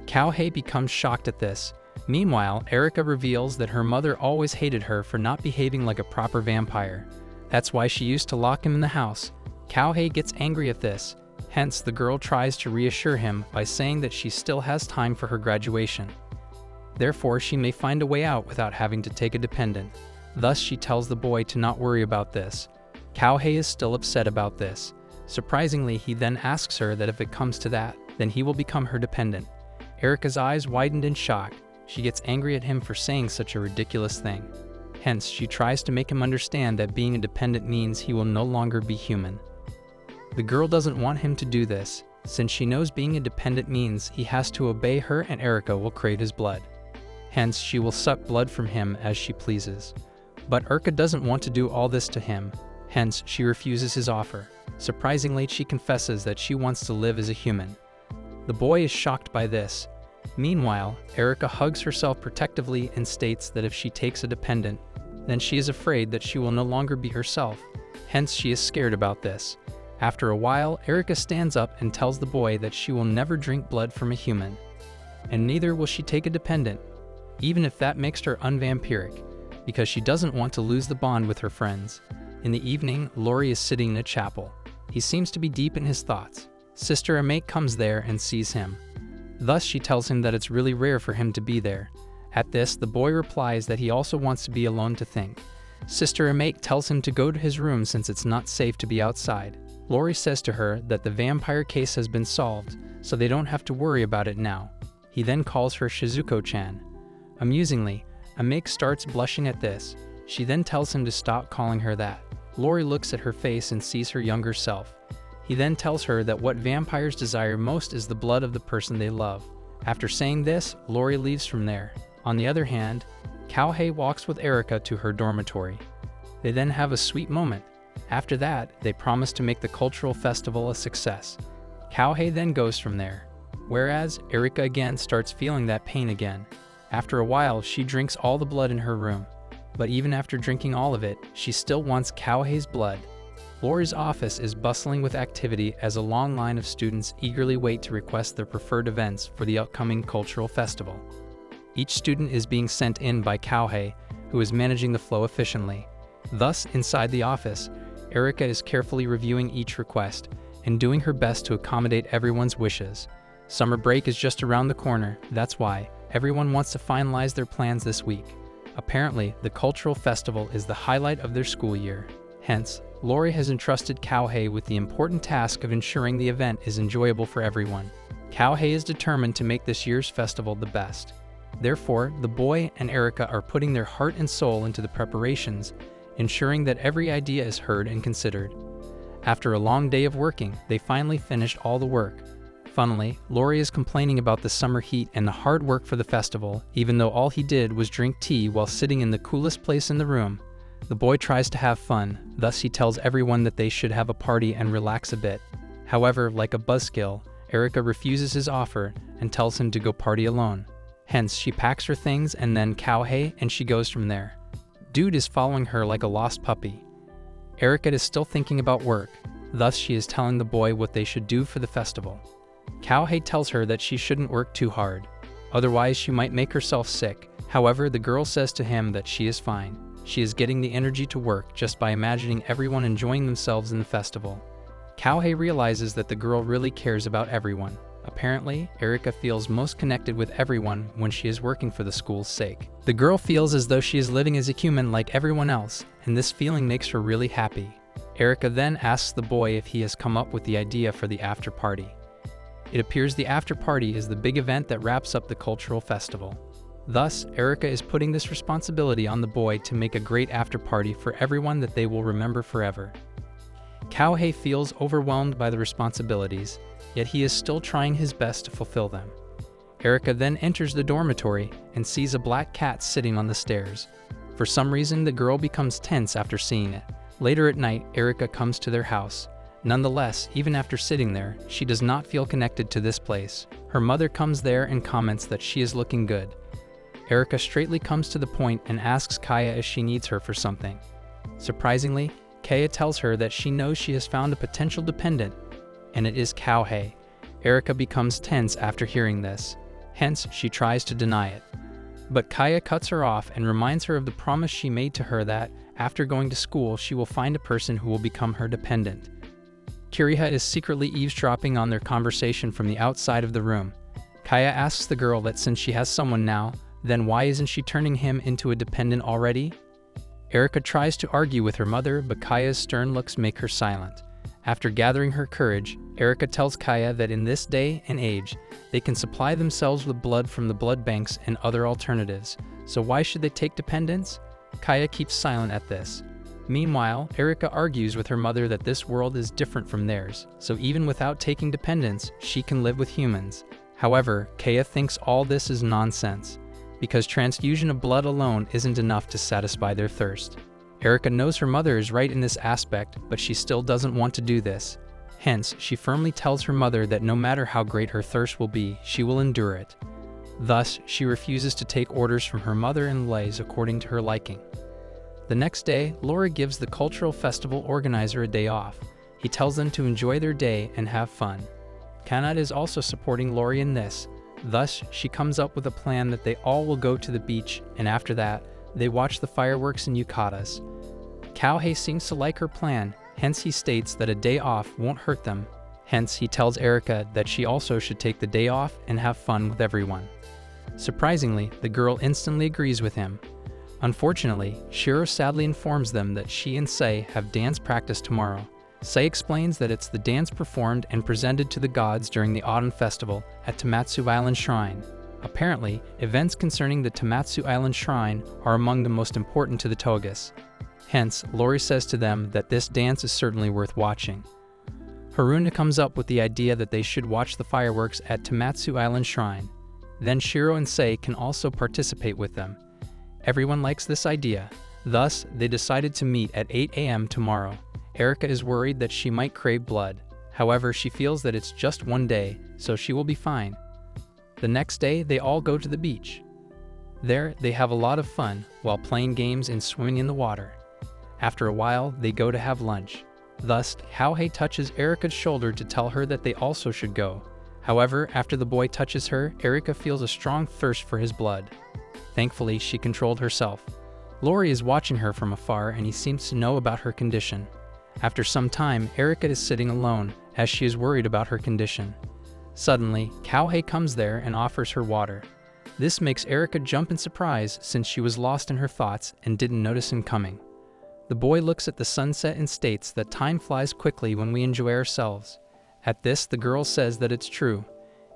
Kaohei becomes shocked at this. Meanwhile, Erika reveals that her mother always hated her for not behaving like a proper vampire. That's why she used to lock him in the house. Kaohei gets angry at this. Hence, the girl tries to reassure him by saying that she still has time for her graduation. Therefore, she may find a way out without having to take a dependent. Thus, she tells the boy to not worry about this. Kaohei is still upset about this. Surprisingly, he then asks her that if it comes to that, then he will become her dependent. Erika's eyes widened in shock. She gets angry at him for saying such a ridiculous thing. Hence, she tries to make him understand that being a dependent means he will no longer be human. The girl doesn't want him to do this, since she knows being a dependent means he has to obey her and Erika will crave his blood. Hence, she will suck blood from him as she pleases. But Erika doesn't want to do all this to him. Hence, she refuses his offer. Surprisingly, she confesses that she wants to live as a human. The boy is shocked by this. Meanwhile, Erika hugs herself protectively and states that if she takes a dependent, then she is afraid that she will no longer be herself. Hence, she is scared about this. After a while, Erika stands up and tells the boy that she will never drink blood from a human, and neither will she take a dependent. even if that makes her unvampiric, because she doesn't want to lose the bond with her friends. In the evening, Lori is sitting in a chapel. He seems to be deep in his thoughts. Sister Amate comes there and sees him. Thus, she tells him that it's really rare for him to be there. At this, the boy replies that he also wants to be alone to think. Sister Amate tells him to go to his room since it's not safe to be outside. Lori says to her that the vampire case has been solved, so they don't have to worry about it now. He then calls her Shizuko-chan. Amusingly, Amate starts blushing at this. She then tells him to stop calling her that. Lori looks at her face and sees her younger self. He then tells her that what vampires desire most is the blood of the person they love. After saying this, Lori leaves from there. On the other hand, Kouhei walks with Erika to her dormitory. They then have a sweet moment. After that, they promise to make the cultural festival a success. Kouhei then goes from there. Whereas, Erika again starts feeling that pain again. After a while, she drinks all the blood in her room. But even after drinking all of it, she still wants Kouhei's blood. Lori's office is bustling with activity as a long line of students eagerly wait to request their preferred events for the upcoming cultural festival. Each student is being sent in by Kouhei, who is managing the flow efficiently. Thus, inside the office, Erika is carefully reviewing each request and doing her best to accommodate everyone's wishes. Summer break is just around the corner, that's why everyone wants to finalize their plans this week. Apparently, the cultural festival is the highlight of their school year. Hence, Lori has entrusted Kouhei with the important task of ensuring the event is enjoyable for everyone. Kouhei is determined to make this year's festival the best. Therefore, the boy and Erika are putting their heart and soul into the preparations, ensuring that every idea is heard and considered. After a long day of working, they finally finished all the work. Funnily, Lori is complaining about the summer heat and the hard work for the festival, even though all he did was drink tea while sitting in the coolest place in the room. The boy tries to have fun, thus he tells everyone that they should have a party and relax a bit. However, like a buzzkill, Erika refuses his offer and tells him to go party alone. Hence, she packs her things and then Kouhei, and she goes from there. Dude is following her like a lost puppy. Erika is still thinking about work, thus she is telling the boy what they should do for the festival. Kouhei tells her that she shouldn't work too hard, otherwise she might make herself sick. However, the girl says to him that she is fine. She is getting the energy to work just by imagining everyone enjoying themselves in the festival. Kouhei realizes that the girl really cares about everyone. Apparently, Erika feels most connected with everyone when she is working for the school's sake. The girl feels as though she is living as a human like everyone else, and this feeling makes her really happy. Erika then asks the boy if he has come up with the idea for the after party. It appears the after party is the big event that wraps up the cultural festival. Thus, Erika is putting this responsibility on the boy to make a great after party for everyone that they will remember forever. Kouhei feels overwhelmed by the responsibilities, yet he is still trying his best to fulfill them. Erika then enters the dormitory and sees a black cat sitting on the stairs. For some reason, the girl becomes tense after seeing it. Later at night, Erika comes to their house. Nonetheless, even after sitting there, she does not feel connected to this place. Her mother comes there and comments that she is looking good. Erika straightly comes to the point and asks Kaya if she needs her for something. Surprisingly, Kaya tells her that she knows she has found a potential dependent, and it is Kouhei. Erika becomes tense after hearing this. Hence, she tries to deny it. But Kaya cuts her off and reminds her of the promise she made to her that, after going to school, she will find a person who will become her dependent. Kiriha is secretly eavesdropping on their conversation from the outside of the room. Kaya asks the girl that since she has someone now, then why isn't she turning him into a dependent already? Erika tries to argue with her mother, but Kaya's stern looks make her silent. After gathering her courage, Erika tells Kaya that in this day and age, they can supply themselves with blood from the blood banks and other alternatives, so why should they take dependents? Kaya keeps silent at this. Meanwhile, Erika argues with her mother that this world is different from theirs, so even without taking dependents, she can live with humans. However, Kaya thinks all this is nonsense, because transfusion of blood alone isn't enough to satisfy their thirst. Erika knows her mother is right in this aspect, but she still doesn't want to do this. Hence, she firmly tells her mother that no matter how great her thirst will be, she will endure it. Thus, she refuses to take orders from her mother and lays according to her liking. The next day, Laura gives the cultural festival organizer a day off. He tells them to enjoy their day and have fun. Kanad is also supporting Lori in this, Thus, she comes up with a plan that they all will go to the beach, and after that, they watch the fireworks and yukatas. Kouhei seems to like her plan, hence he states that a day off won't hurt them. Hence, he tells Erika that she also should take the day off and have fun with everyone. Surprisingly, the girl instantly agrees with him. Unfortunately, Shiro sadly informs them that she and Sei have dance practice tomorrow. Sei explains that it's the dance performed and presented to the gods during the autumn festival at Tamatsu Island Shrine. Apparently, events concerning the Tamatsu Island Shrine are among the most important to the Togas. Hence, Lori says to them that this dance is certainly worth watching. Haruna comes up with the idea that they should watch the fireworks at Tamatsu Island Shrine. Then Shiro and Sei can also participate with them. Everyone likes this idea. Thus, they decided to meet at 8 a.m. tomorrow. Erika is worried that she might crave blood. However, she feels that it's just one day, so she will be fine. The next day, they all go to the beach. There, they have a lot of fun while playing games and swimming in the water. After a while, they go to have lunch. Thus, Kouhei touches Erika's shoulder to tell her that they also should go. However, after the boy touches her, Erika feels a strong thirst for his blood. Thankfully, she controlled herself. Lori is watching her from afar and he seems to know about her condition. After some time, Erika is sitting alone, as she is worried about her condition. Suddenly, Kouhei comes there and offers her water. This makes Erika jump in surprise since she was lost in her thoughts and didn't notice him coming. The boy looks at the sunset and states that time flies quickly when we enjoy ourselves. At this, the girl says that it's true,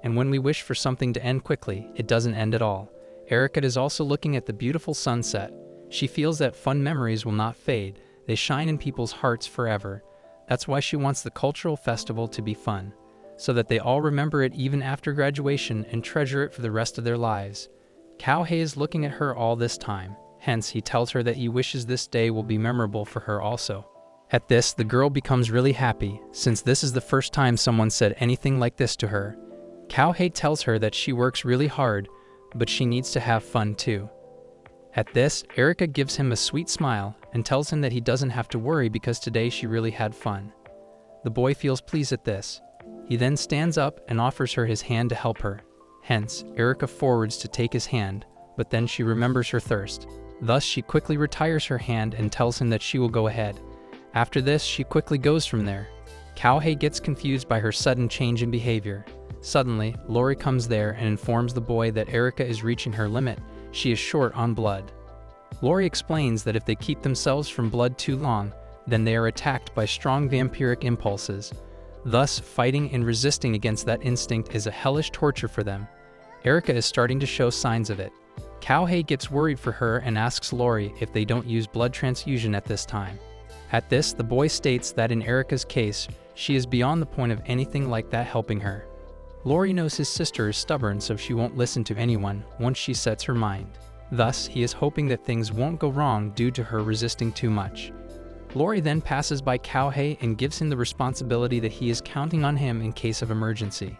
and when we wish for something to end quickly, it doesn't end at all. Erika is also looking at the beautiful sunset. She feels that fun memories will not fade. They shine in people's hearts forever. That's why she wants the cultural festival to be fun, so that they all remember it even after graduation and treasure it for the rest of their lives. Kouhei is looking at her all this time. Hence, he tells her that he wishes this day will be memorable for her also. At this, the girl becomes really happy, since this is the first time someone said anything like this to her. Kouhei tells her that she works really hard, but she needs to have fun too. At this, Erika gives him a sweet smile and tells him that he doesn't have to worry because today she really had fun. The boy feels pleased at this. He then stands up and offers her his hand to help her. Hence, Erika forwards to take his hand, but then she remembers her thirst. Thus, she quickly retires her hand and tells him that she will go ahead. After this, she quickly goes from there. Kouhei gets confused by her sudden change in behavior. Suddenly, Lori comes there and informs the boy that Erika is reaching her limit. She is short on blood. Lori explains that if they keep themselves from blood too long, then they are attacked by strong vampiric impulses. Thus, fighting and resisting against that instinct is a hellish torture for them. Erika is starting to show signs of it. Kouhei gets worried for her and asks Lori if they don't use blood transfusion at this time. At this, the boy states that in Erika's case, she is beyond the point of anything like that helping her. Lori knows his sister is stubborn, so she won't listen to anyone once she sets her mind. Thus, he is hoping that things won't go wrong due to her resisting too much. Lori then passes by Kouhei and gives him the responsibility that he is counting on him in case of emergency.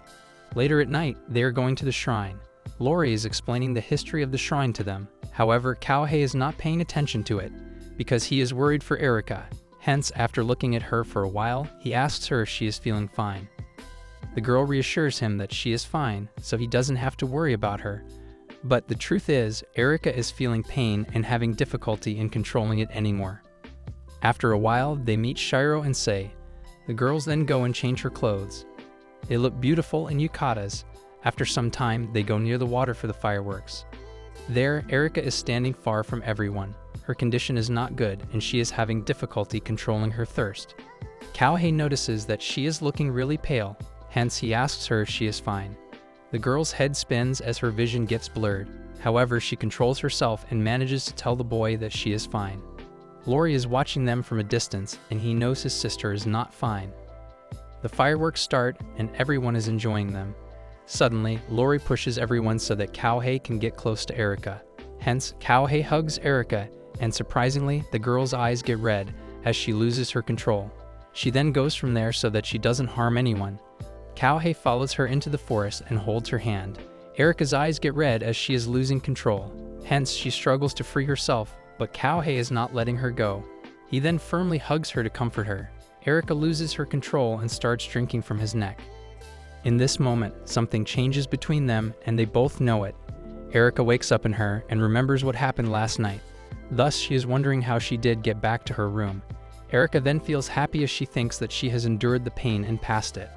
Later at night, they are going to the shrine. Lori is explaining the history of the shrine to them. However, Kouhei is not paying attention to it, because he is worried for Erika. Hence, after looking at her for a while, he asks her if she is feeling fine. The girl reassures him that she is fine, so he doesn't have to worry about her. But the truth is, Erika is feeling pain and having difficulty in controlling it anymore. After a while, they meet Shiro and Sei. The girls then go and change her clothes. They look beautiful in yukatas. After some time, they go near the water for the fireworks. There, Erika is standing far from everyone. Her condition is not good, and she is having difficulty controlling her thirst. Kouhei notices that she is looking really pale. Hence, he asks her if she is fine. The girl's head spins as her vision gets blurred. However, she controls herself and manages to tell the boy that she is fine. Lori is watching them from a distance, and he knows his sister is not fine. The fireworks start, and everyone is enjoying them. Suddenly, Lori pushes everyone so that Kouhei can get close to Erika. Hence, Kouhei hugs Erika, and surprisingly, the girl's eyes get red as she loses her control. She then goes from there so that she doesn't harm anyone. Kouhei follows her into the forest and holds her hand. Erika's eyes get red as she is losing control. Hence, she struggles to free herself, but Kouhei is not letting her go. He then firmly hugs her to comfort her. Erika loses her control and starts drinking from his neck. In this moment, something changes between them and they both know it. Erika wakes up in her and remembers what happened last night. Thus, she is wondering how she did get back to her room. Erika then feels happy as she thinks that she has endured the pain and passed it.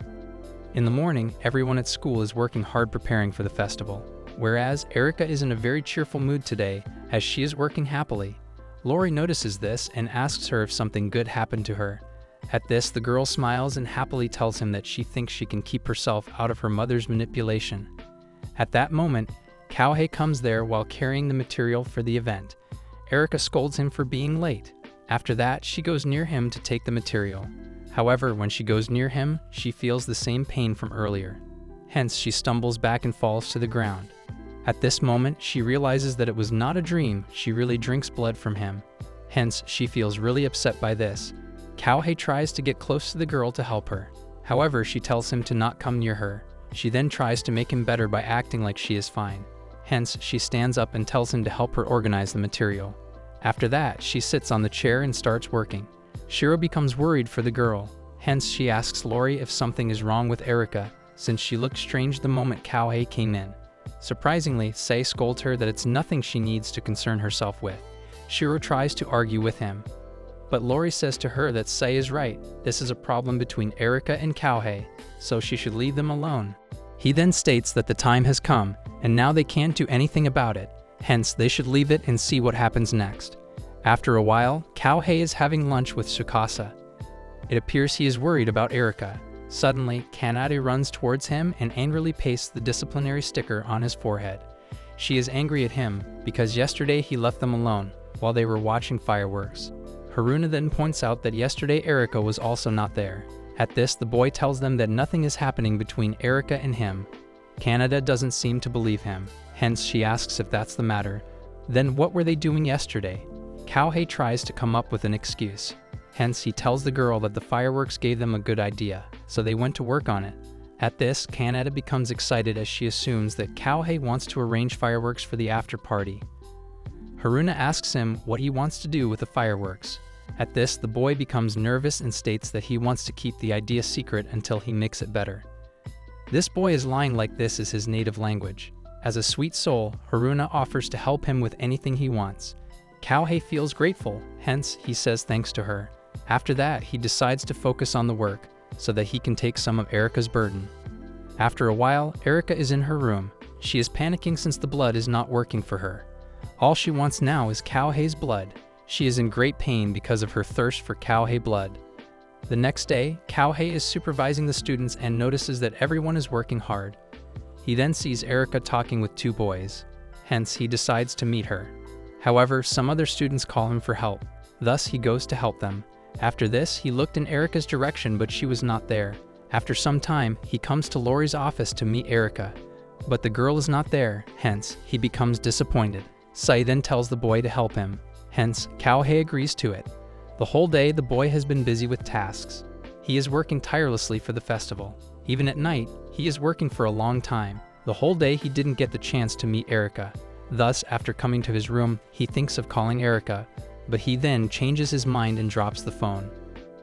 In the morning, everyone at school is working hard preparing for the festival. Whereas Erika is in a very cheerful mood today as she is working happily. Lori notices this and asks her if something good happened to her. At this, the girl smiles and happily tells him that she thinks she can keep herself out of her mother's manipulation. At that moment, Kouhei comes there while carrying the material for the event. Erika scolds him for being late. After that, she goes near him to take the material. However, when she goes near him, she feels the same pain from earlier. Hence, she stumbles back and falls to the ground. At this moment, she realizes that it was not a dream, she really drinks blood from him. Hence, she feels really upset by this. Kouhei tries to get close to the girl to help her. However, she tells him to not come near her. She then tries to make him better by acting like she is fine. Hence, she stands up and tells him to help her organize the material. After that, she sits on the chair and starts working. Shiro becomes worried for the girl. Hence, she asks Lori if something is wrong with Erika, since she looked strange the moment Kouhei came in. Surprisingly, Sei scolds her that it's nothing she needs to concern herself with. Shiro tries to argue with him. But Lori says to her that Sei is right, this is a problem between Erika and Kouhei, so she should leave them alone. He then states that the time has come, and now they can't do anything about it, hence they should leave it and see what happens next. After a while, Kouhei is having lunch with Tsukasa. It appears he is worried about Erika. Suddenly, Kanade runs towards him and angrily pastes the disciplinary sticker on his forehead. She is angry at him because yesterday he left them alone while they were watching fireworks. Haruna then points out that yesterday Erika was also not there. At this, the boy tells them that nothing is happening between Erika and him. Kanade doesn't seem to believe him, hence she asks if that's the matter. Then what were they doing yesterday? Kouhei tries to come up with an excuse. Hence, he tells the girl that the fireworks gave them a good idea, so they went to work on it. At this, Kanade becomes excited as she assumes that Kouhei wants to arrange fireworks for the after party. Haruna asks him what he wants to do with the fireworks. At this, the boy becomes nervous and states that he wants to keep the idea secret until he makes it better. This boy is lying like this is his native language. As a sweet soul, Haruna offers to help him with anything he wants. Kouhei feels grateful, hence he says thanks to her. After that, he decides to focus on the work, so that he can take some of Erika's burden. After a while, Erika is in her room. She is panicking since the blood is not working for her. All she wants now is Kouhei's blood. She is in great pain because of her thirst for Kouhei blood. The next day, Kouhei is supervising the students and notices that everyone is working hard. He then sees Erika talking with two boys. Hence, he decides to meet her. However, some other students call him for help. Thus, he goes to help them. After this, he looked in Erika's direction, but she was not there. After some time, he comes to Lori's office to meet Erika. But the girl is not there, hence, he becomes disappointed. Sei then tells the boy to help him. Hence, Kouhei agrees to it. The whole day, the boy has been busy with tasks. He is working tirelessly for the festival. Even at night, he is working for a long time. The whole day, he didn't get the chance to meet Erika. Thus, after coming to his room, he thinks of calling Erika, but he then changes his mind and drops the phone.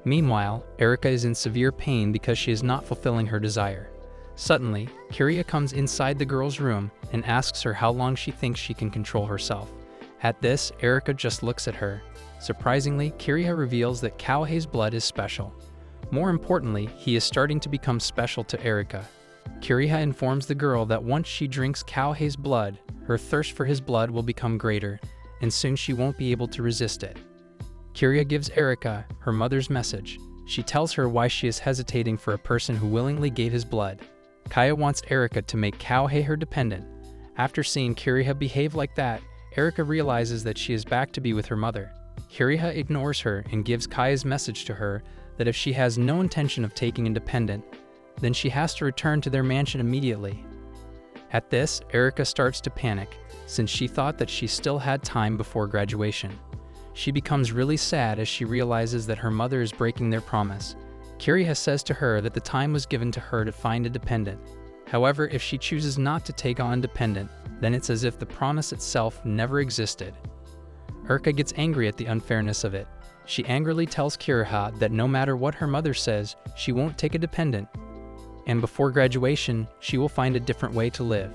Meanwhile, Erika is in severe pain because she is not fulfilling her desire. Suddenly, Kiriya comes inside the girl's room and asks her how long she thinks she can control herself. At this, Erika just looks at her. Surprisingly, Kiriya reveals that Kouhei's blood is special. More importantly, he is starting to become special to Erika. Kiriya informs the girl that once she drinks Kouhei's blood, her thirst for his blood will become greater, and soon she won't be able to resist it. Kiriya gives Erika her mother's message. She tells her why she is hesitating for a person who willingly gave his blood. Kaya wants Erika to make Kouhei her dependent. After seeing Kiriya behave like that, Erika realizes that she is back to be with her mother. Kiriya ignores her and gives Kaya's message to her that if she has no intention of taking independent, then she has to return to their mansion immediately. At this, Erika starts to panic, since she thought that she still had time before graduation. She becomes really sad as she realizes that her mother is breaking their promise. Kiriya says to her that the time was given to her to find a dependent. However, if she chooses not to take on dependent, then it's as if the promise itself never existed. Erika gets angry at the unfairness of it. She angrily tells Kiriya that no matter what her mother says, she won't take a dependent. and before graduation, she will find a different way to live.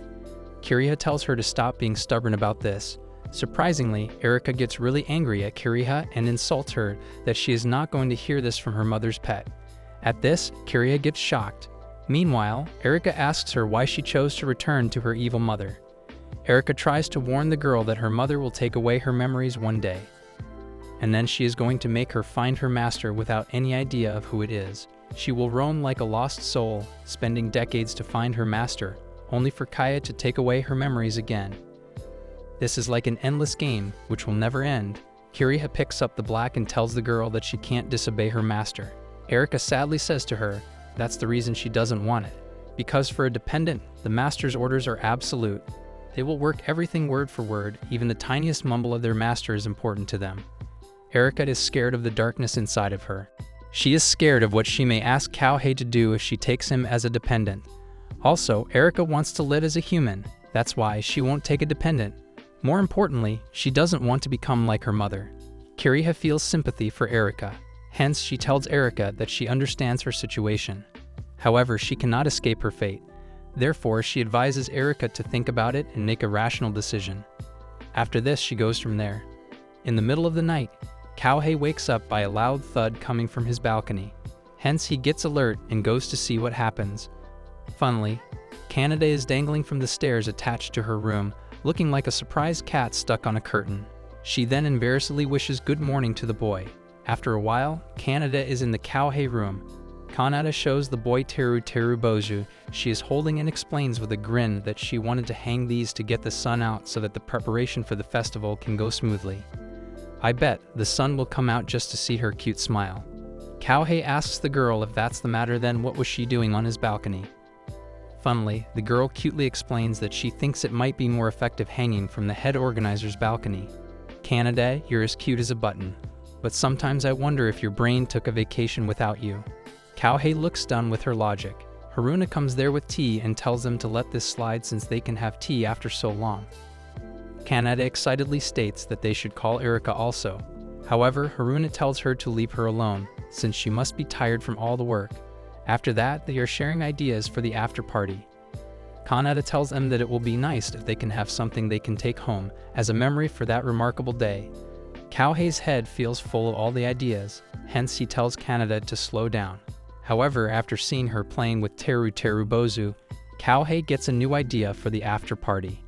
Kiriha tells her to stop being stubborn about this. Surprisingly, Erika gets really angry at Kiriha and insults her that she is not going to hear this from her mother's pet. At this, Kiriha gets shocked. Meanwhile, Erika asks her why she chose to return to her evil mother. Erika tries to warn the girl that her mother will take away her memories one day, and then she is going to make her find her master without any idea of who it is. She will roam like a lost soul, spending decades to find her master, only for Kaya to take away her memories again. This is like an endless game, which will never end. Kiriha picks up the black and tells the girl that she can't disobey her master. Erika sadly says to her, that's the reason she doesn't want it. Because for a dependent, the master's orders are absolute. They will work everything word for word, even the tiniest mumble of their master is important to them. Erika is scared of the darkness inside of her. She is scared of what she may ask Kouhei to do if she takes him as a dependent. Also, Erika wants to live as a human. That's why she won't take a dependent. More importantly, she doesn't want to become like her mother. Kiriha feels sympathy for Erika. Hence, she tells Erika that she understands her situation. However, she cannot escape her fate. Therefore, she advises Erika to think about it and make a rational decision. After this, she goes from there. In the middle of the night, Kouhei wakes up by a loud thud coming from his balcony. Hence, he gets alert and goes to see what happens. Funnily, Canada is dangling from the stairs attached to her room, looking like a surprised cat stuck on a curtain. She then embarrassedly wishes good morning to the boy. After a while, Canada is in the Kouhei room. Kanada shows the boy Teru Bozu she is holding and explains with a grin that she wanted to hang these to get the sun out so that the preparation for the festival can go smoothly. I bet the sun will come out just to see her cute smile. Kouhei asks the girl if that's the matter, then what was she doing on his balcony? Funnily, the girl cutely explains that she thinks it might be more effective hanging from the head organizer's balcony. Canada, you're as cute as a button. But sometimes I wonder if your brain took a vacation without you. Kouhei looks done with her logic. Haruna comes there with tea and tells them to let this slide since they can have tea after so long. Canada excitedly states that they should call Erika also. However, Haruna tells her to leave her alone, since she must be tired from all the work. After that, they are sharing ideas for the after party. Kanada tells them that it will be nice if they can have something they can take home as a memory for that remarkable day. Kouhei's head feels full of all the ideas, hence he tells Canada to slow down. However, after seeing her playing with Teru Bozu, Kouhei gets a new idea for the after party.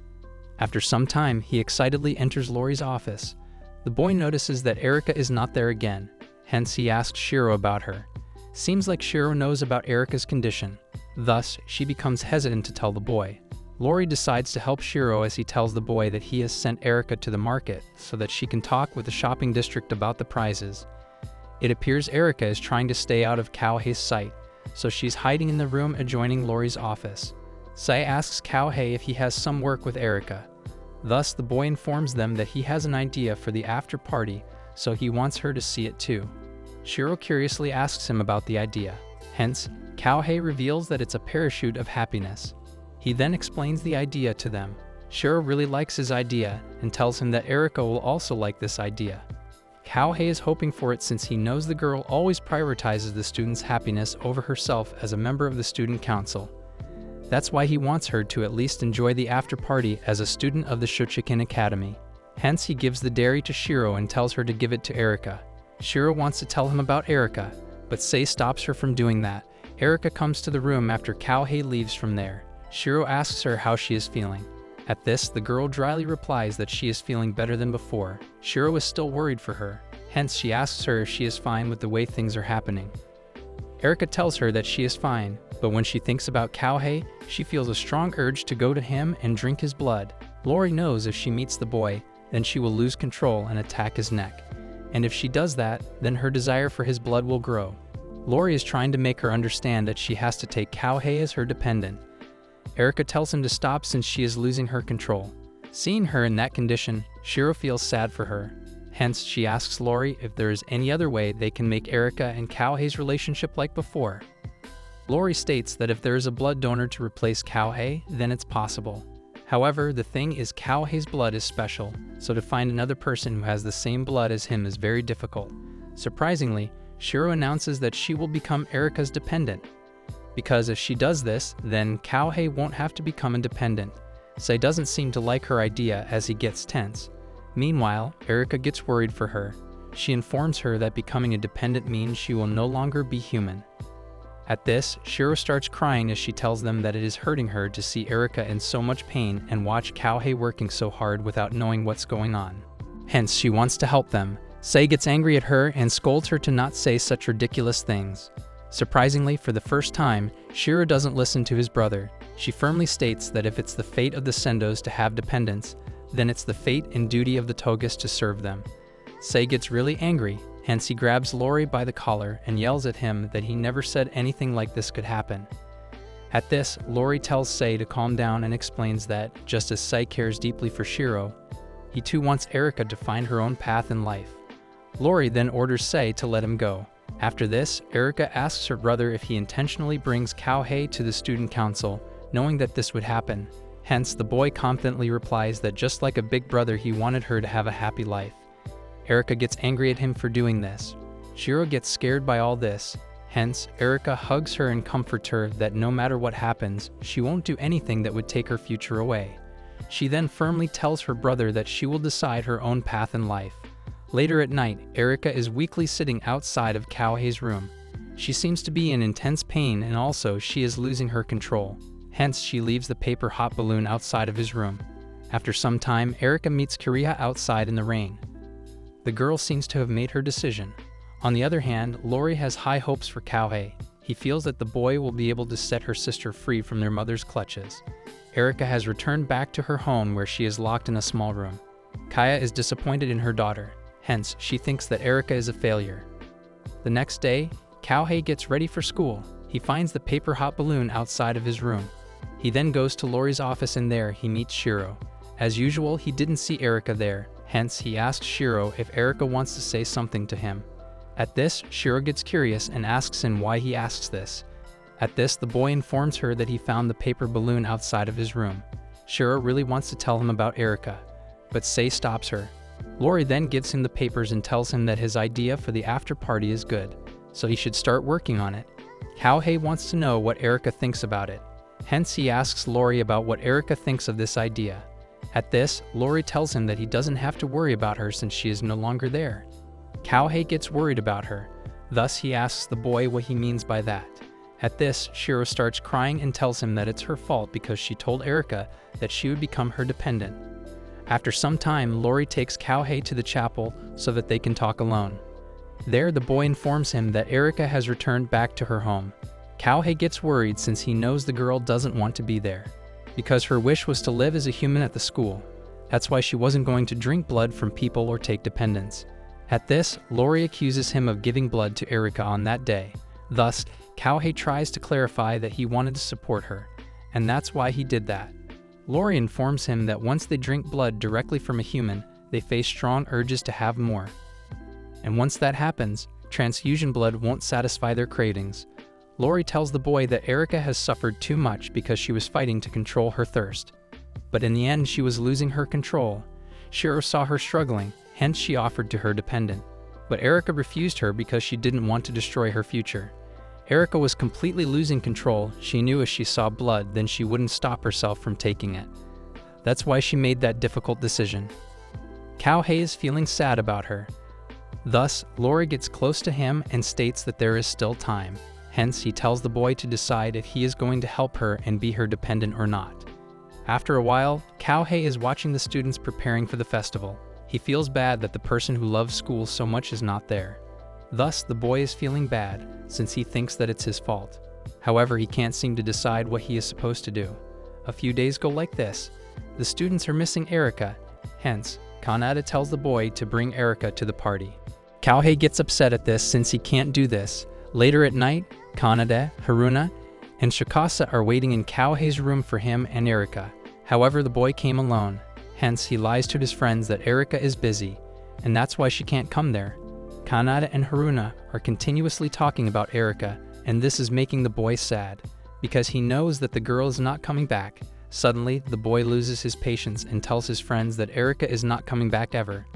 After some time, he excitedly enters Lori's office. The boy notices that Erika is not there again, hence he asks Shiro about her. Seems like Shiro knows about Erika's condition. Thus, she becomes hesitant to tell the boy. Lori decides to help Shiro as he tells the boy that he has sent Erika to the market so that she can talk with the shopping district about the prizes. It appears Erika is trying to stay out of Kouhei's sight, so she's hiding in the room adjoining Lori's office. Sai asks Kouhei if he has some work with Erika. Thus, the boy informs them that he has an idea for the after party, so he wants her to see it too. Shiro curiously asks him about the idea. Hence, Kouhei reveals that it's a parachute of happiness. He then explains the idea to them. Shiro really likes his idea and tells him that Erika will also like this idea. Kouhei is hoping for it since he knows the girl always prioritizes the student's happiness over herself as a member of the student council. That's why he wants her to at least enjoy the after party as a student of the Shochiken Academy. Hence, he gives the dairy to Shiro and tells her to give it to Erika. Shiro wants to tell him about Erika, but Sei stops her from doing that. Erika comes to the room after Kouhei leaves from there. Shiro asks her how she is feeling. At this, the girl dryly replies that she is feeling better than before. Shiro is still worried for her. Hence, she asks her if she is fine with the way things are happening. Erika tells her that she is fine, but when she thinks about Kouhei, she feels a strong urge to go to him and drink his blood. Lori knows if she meets the boy, then she will lose control and attack his neck. And if she does that, then her desire for his blood will grow. Lori is trying to make her understand that she has to take Kouhei as her dependent. Erika tells him to stop since she is losing her control. Seeing her in that condition, Shiro feels sad for her. Hence, she asks Lori if there is any other way they can make Erika and Kouhei's relationship like before. Lori states that if there is a blood donor to replace Kouhei, then it's possible. However, the thing is Kouhei's blood is special, so to find another person who has the same blood as him is very difficult. Surprisingly, Shiro announces that she will become Erika's dependent. because if she does this, then Kyohei won't have to become independent. Sei doesn't seem to like her idea as he gets tense. Meanwhile, Erika gets worried for her. She informs her that becoming independent means she will no longer be human. At this, Shiro starts crying as she tells them that it is hurting her to see Erika in so much pain and watch Kyohei working so hard without knowing what's going on. Hence, she wants to help them. Sei gets angry at her and scolds her to not say such ridiculous things. Surprisingly, for the first time, Shiro doesn't listen to his brother. She firmly states that if it's the fate of the Sendos to have dependents, then it's the fate and duty of the Togas to serve them. Sei gets really angry, hence he grabs Lori by the collar and yells at him that he never said anything like this could happen. At this, Lori tells Sei to calm down and explains that, just as Sei cares deeply for Shiro, he too wants Erika to find her own path in life. Lori then orders Sei to let him go. After this, Erika asks her brother if he intentionally brings Kyohei to the student council, knowing that this would happen. Hence, the boy confidently replies that just like a big brother, he wanted her to have a happy life. Erika gets angry at him for doing this. Shiro gets scared by all this. Hence, Erika hugs her and comforts her that no matter what happens, she won't do anything that would take her future away. She then firmly tells her brother that she will decide her own path in life. Later at night, Erika is weakly sitting outside of Kyohei's room. She seems to be in intense pain and also she is losing her control. Hence, she leaves the paper hot balloon outside of his room. After some time, Erika meets Kiriha outside in the rain. The girl seems to have made her decision. On the other hand, Lori has high hopes for Kyohei. He feels that the boy will be able to set her sister free from their mother's clutches. Erika has returned back to her home where she is locked in a small room. Kaya is disappointed in her daughter. Hence, she thinks that Erika is a failure. The next day, Kyohei gets ready for school. He finds the paper hot balloon outside of his room. He then goes to Lori's office and there he meets Shiro. As usual, he didn't see Erika there. Hence, he asks Shiro if Erika wants to say something to him. At this, Shiro gets curious and asks him why he asks this. At this, the boy informs her that he found the paper balloon outside of his room. Shiro really wants to tell him about Erika, but Sei stops her. Lori then gives him the papers and tells him that his idea for the after party is good, so he should start working on it. Kyohei wants to know what Erika thinks about it. Hence, he asks Lori about what Erika thinks of this idea. At this, Lori tells him that he doesn't have to worry about her since she is no longer there. Kyohei gets worried about her. Thus, he asks the boy what he means by that. At this, Shiro starts crying and tells him that it's her fault because she told Erika that she would become her dependent. After some time, Lori takes Kyohei to the chapel so that they can talk alone. There, the boy informs him that Erika has returned back to her home. Kyohei gets worried since he knows the girl doesn't want to be there, because her wish was to live as a human at the school. That's why she wasn't going to drink blood from people or take dependents. At this, Lori accuses him of giving blood to Erika on that day. Thus, Kyohei tries to clarify that he wanted to support her, and that's why he did that. Lori informs him that once they drink blood directly from a human, they face strong urges to have more. And once that happens, transfusion blood won't satisfy their cravings. Lori tells the boy that Erika has suffered too much because she was fighting to control her thirst. But in the end, she was losing her control. Shiro saw her struggling, hence she offered to her dependent. But Erika refused her because she didn't want to destroy her future. Erika was completely losing control. She knew if she saw blood, then she wouldn't stop herself from taking it. That's why she made that difficult decision. Kyohei is feeling sad about her. Thus, Lori gets close to him and states that there is still time. Hence, he tells the boy to decide if he is going to help her and be her dependent or not. After a while, Kyohei is watching the students preparing for the festival. He feels bad that the person who loves school so much is not there. Thus, the boy is feeling bad, since he thinks that it's his fault. However, he can't seem to decide what he is supposed to do. A few days go like this. The students are missing Erika. Hence, Kanada tells the boy to bring Erika to the party. Kyohei gets upset at this since he can't do this. Later at night, Kanada, Haruna, and Shikasa are waiting in Kyohei's room for him and Erika. However, the boy came alone. Hence, he lies to his friends that Erika is busy, and that's why she can't come there. Kanada and Haruna are continuously talking about Erika, and this is making the boy sad, because he knows that the girl is not coming back. Suddenly, the boy loses his patience and tells his friends that Erika is not coming back ever.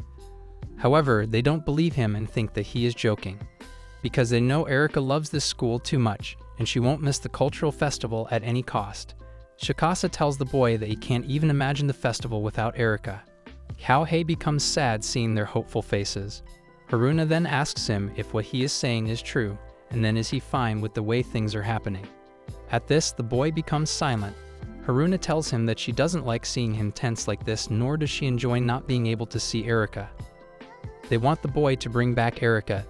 However, they don't believe him and think that he is joking, because they know Erika loves this school too much. and she won't miss the cultural festival at any cost. Shikasa tells the boy that he can't even imagine the festival without Erika. Kouhei becomes sad seeing their hopeful faces. Haruna then asks him if what he is saying is true, and then is he fine with the way things are happening. At this, the boy becomes silent. Haruna tells him that she doesn't like seeing him tense like this, nor does she enjoy not being able to see Erika. They want the boy to bring back Erika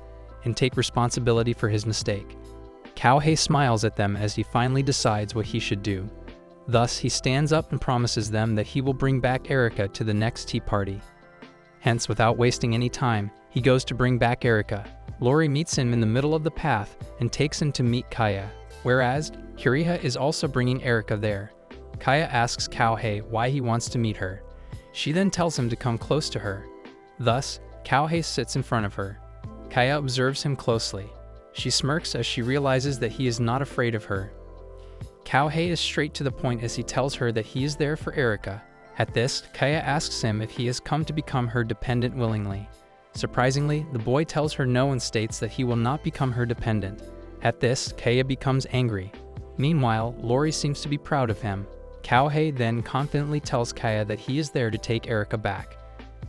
and take responsibility for his mistake. Kouhei smiles at them as he finally decides what he should do. Thus, he stands up and promises them that he will bring back Erika to the next tea party. Hence, without wasting any time, he goes to bring back Erika. Lori meets him in the middle of the path and takes him to meet Kaya, whereas Kiriha is also bringing Erika there. Kaya asks Kouhei why he wants to meet her. She then tells him to come close to her. Thus, Kouhei sits in front of her. Kaya observes him closely. She smirks as she realizes that he is not afraid of her. Kouhei is straight to the point as he tells her that he is there for Erika. At this, Kaya asks him if he has come to become her dependent willingly. Surprisingly, the boy tells her no and states that he will not become her dependent. At this, Kaya becomes angry. Meanwhile, Lori seems to be proud of him. Kouhei then confidently tells Kaya that he is there to take Erika back.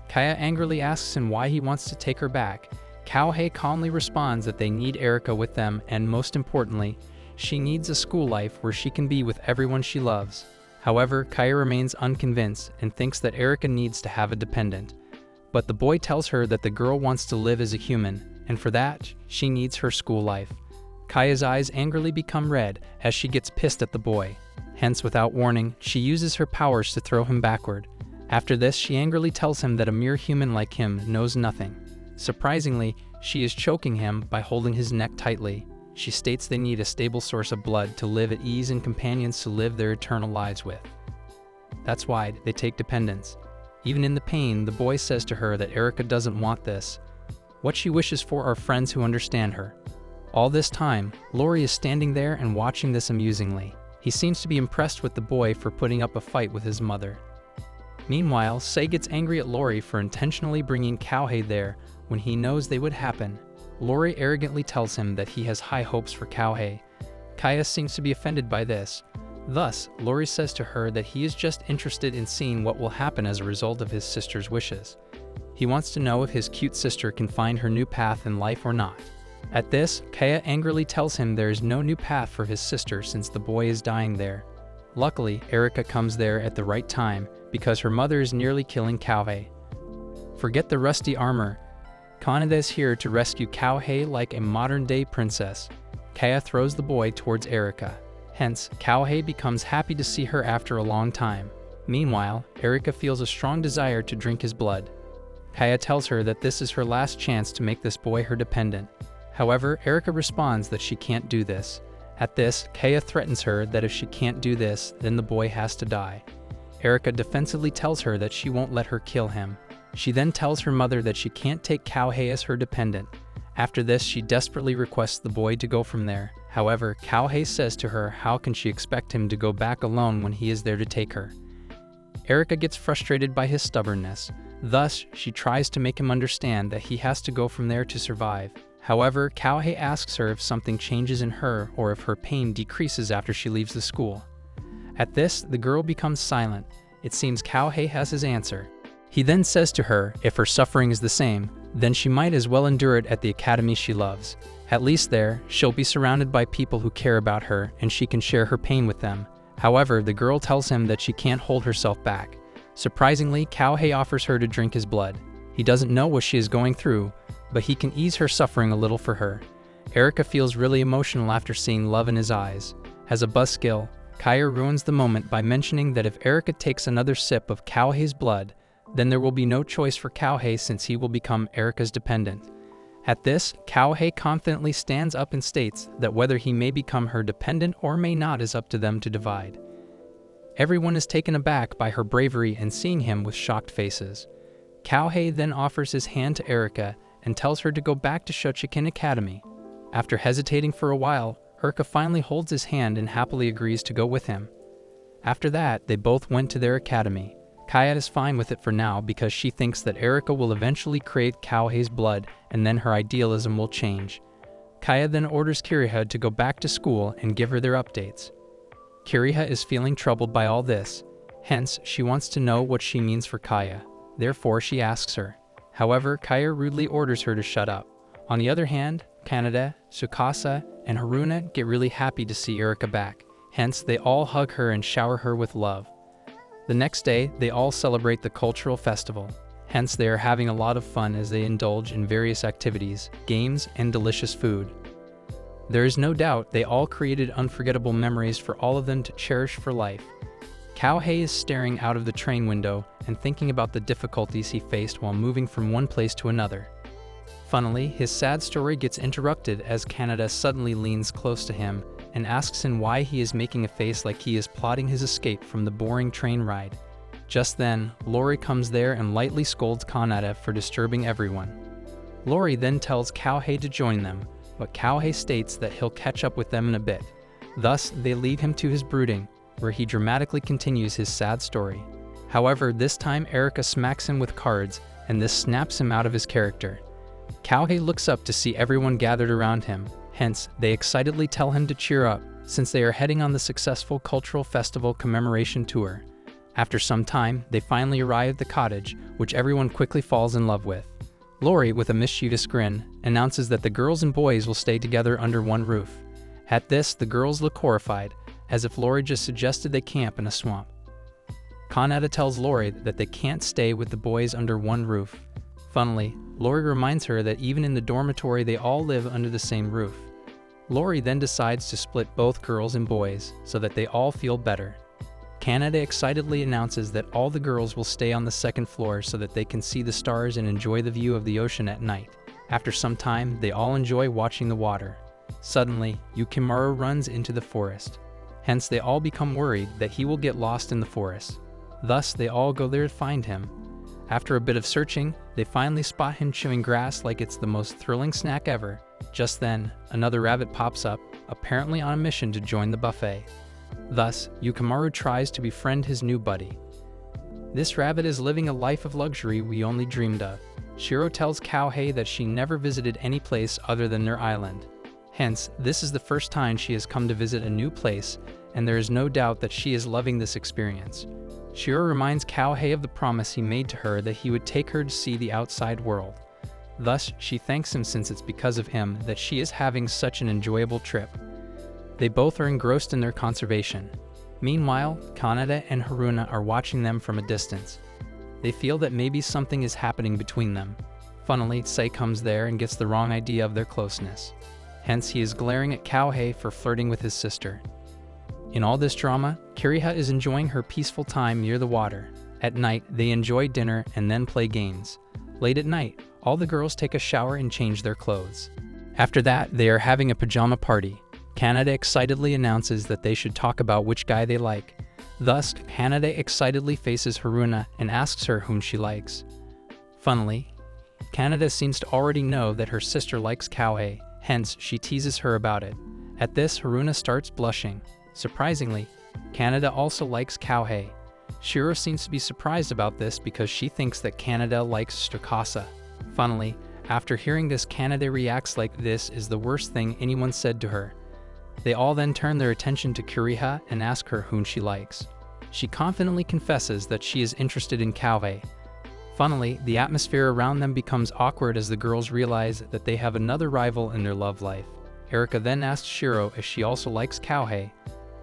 Kaya angrily asks him why he wants to take her back. Kouhei calmly responds that they need Erika with them, and most importantly, she needs a school life where she can be with everyone she loves. However, Kaya remains unconvinced and thinks that Erika needs to have a dependent. But the boy tells her that the girl wants to live as a human, and for that, she needs her school life. Kaya's eyes angrily become red as she gets pissed at the boy. Hence, without warning, she uses her powers to throw him backward. After this, she angrily tells him that a mere human like him knows nothing. Surprisingly, she is choking him by holding his neck tightly. She states they need a stable source of blood to live at ease and companions to live their eternal lives with. That's why they take dependence. Even in the pain, the boy says to her that Erika doesn't want this. What she wishes for are friends who understand her. All this time, Lori is standing there and watching this amusingly. He seems to be impressed with the boy for putting up a fight with his mother. Meanwhile, Sei gets angry at Lori for intentionally bringing Kouhei there when he knows they would happen. Lori arrogantly tells him that he has high hopes for Kouhei. Kaya seems to be offended by this. Thus, Lori says to her that he is just interested in seeing what will happen as a result of his sister's wishes. He wants to know if his cute sister can find her new path in life or not. At this, Kaya angrily tells him there is no new path for his sister since the boy is dying there. Luckily, Erika comes there at the right time because her mother is nearly killing Kouhei. Forget the rusty armor. Kaneda is here to rescue Kouhei like a modern-day princess. Kaya throws the boy towards Erika. Hence, Kouhei becomes happy to see her after a long time. Meanwhile, Erika feels a strong desire to drink his blood. Kaya tells her that this is her last chance to make this boy her dependent. However, Erika responds that she can't do this. At this, Kaya threatens her that if she can't do this, then the boy has to die. Erika defensively tells her that she won't let her kill him. She then tells her mother that she can't take Kouhei as her dependent. After this, she desperately requests the boy to go from there. However, Kouhei says to her how can she expect him to go back alone when he is there to take her. Erika gets frustrated by his stubbornness. Thus, she tries to make him understand that he has to go from there to survive. However, Kouhei asks her if something changes in her or if her pain decreases after she leaves the school. At this, the girl becomes silent. It seems Kouhei has his answer. He then says to her if her suffering is the same, then she might as well endure it at the academy she loves. At least there, she'll be surrounded by people who care about her and she can share her pain with them. However, the girl tells him that she can't hold herself back. Surprisingly, Kouhei offers her to drink his blood. He doesn't know what she is going through, but he can ease her suffering a little for her. Erika feels really emotional after seeing love in his eyes. As a buzzkill, Kaya ruins the moment by mentioning that if Erika takes another sip of Kouhei's blood, then there will be no choice for Kouhei since he will become Erika's dependent. At this, Kouhei confidently stands up and states that whether he may become her dependent or may not is up to them to divide. Everyone is taken aback by her bravery and seeing him with shocked faces. Kouhei then offers his hand to Erika and tells her to go back to Shochiken Academy. After hesitating for a while, Erika finally holds his hand and happily agrees to go with him. After that, they both went to their academy. Kaya is fine with it for now because she thinks that Erika will eventually create Kouhei's blood and then her idealism will change. Kaya then orders Kiriha to go back to school and give her their updates. Kiriha is feeling troubled by all this, hence she wants to know what she means for Kaya. Therefore she asks her. However, Kaya rudely orders her to shut up. On the other hand, Kaneda, Tsukasa, and Haruna get really happy to see Erika back, hence they all hug her and shower her with love. The next day, they all celebrate the cultural festival. Hence, they are having a lot of fun as they indulge in various activities, games, and delicious food. There is no doubt they all created unforgettable memories for all of them to cherish for life. Kouhei is staring out of the train window and thinking about the difficulties he faced while moving from one place to another. Funnily, his sad story gets interrupted as Kaneda suddenly leans close to him and asks him why he is making a face like he is plotting his escape from the boring train ride. Just then, Lori comes there and lightly scolds Kaneda for disturbing everyone. Lori then tells Kouhei to join them, but Kouhei states that he'll catch up with them in a bit. Thus, they leave him to his brooding, where he dramatically continues his sad story. However, this time Erika smacks him with cards, and this snaps him out of his character. Kouhei looks up to see everyone gathered around him, hence they excitedly tell him to cheer up, since they are heading on the successful cultural festival commemoration tour. After some time, they finally arrive at the cottage, which everyone quickly falls in love with. Lori, with a mischievous grin, announces that the girls and boys will stay together under one roof. At this, the girls look horrified, as if Lori just suggested they camp in a swamp. Kaneda tells Lori that they can't stay with the boys under one roof. Funnily, Lori reminds her that even in the dormitory they all live under the same roof. Lori then decides to split both girls and boys so that they all feel better. Kaneda excitedly announces that all the girls will stay on the second floor so that they can see the stars and enjoy the view of the ocean at night. After some time, they all enjoy watching the water. Suddenly, Yukimaru runs into the forest. Hence, they all become worried that he will get lost in the forest. Thus, they all go there to find him. After a bit of searching, they finally spot him chewing grass like it's the most thrilling snack ever. Just then, another rabbit pops up, apparently on a mission to join the buffet. Thus, Yukimaru tries to befriend his new buddy. This rabbit is living a life of luxury we only dreamed of. Shiro tells Kouhei that she never visited any place other than their island. Hence, this is the first time she has come to visit a new place, and there is no doubt that she is loving this experience. Shiro reminds Kouhei of the promise he made to her that he would take her to see the outside world. Thus, she thanks him since it's because of him that she is having such an enjoyable trip. They both are engrossed in their conservation. Meanwhile, Kaneda and Haruna are watching them from a distance. They feel that maybe something is happening between them. Funnily, Sei comes there and gets the wrong idea of their closeness. Hence, he is glaring at Kouhei for flirting with his sister. In all this drama, Kiriha is enjoying her peaceful time near the water. At night, they enjoy dinner and then play games. Late at night, all the girls take a shower and change their clothes. After that, they are having a pajama party. Kaneda excitedly announces that they should talk about which guy they like. Thus, Kaneda excitedly faces Haruna and asks her whom she likes. Funnily, Kaneda seems to already know that her sister likes Kouhei, hence she teases her about it. At this, Haruna starts blushing. Surprisingly, Kaneda also likes Kouhei. Shiro seems to be surprised about this because she thinks that Kaneda likes Tsukasa. Funnily, after hearing this, Kaneda reacts like this is the worst thing anyone said to her. They all then turn their attention to Kiriha and ask her whom she likes. She confidently confesses that she is interested in Kouhei. Funnily, the atmosphere around them becomes awkward as the girls realize that they have another rival in their love life. Erika then asks Shiro if she also likes Kouhei.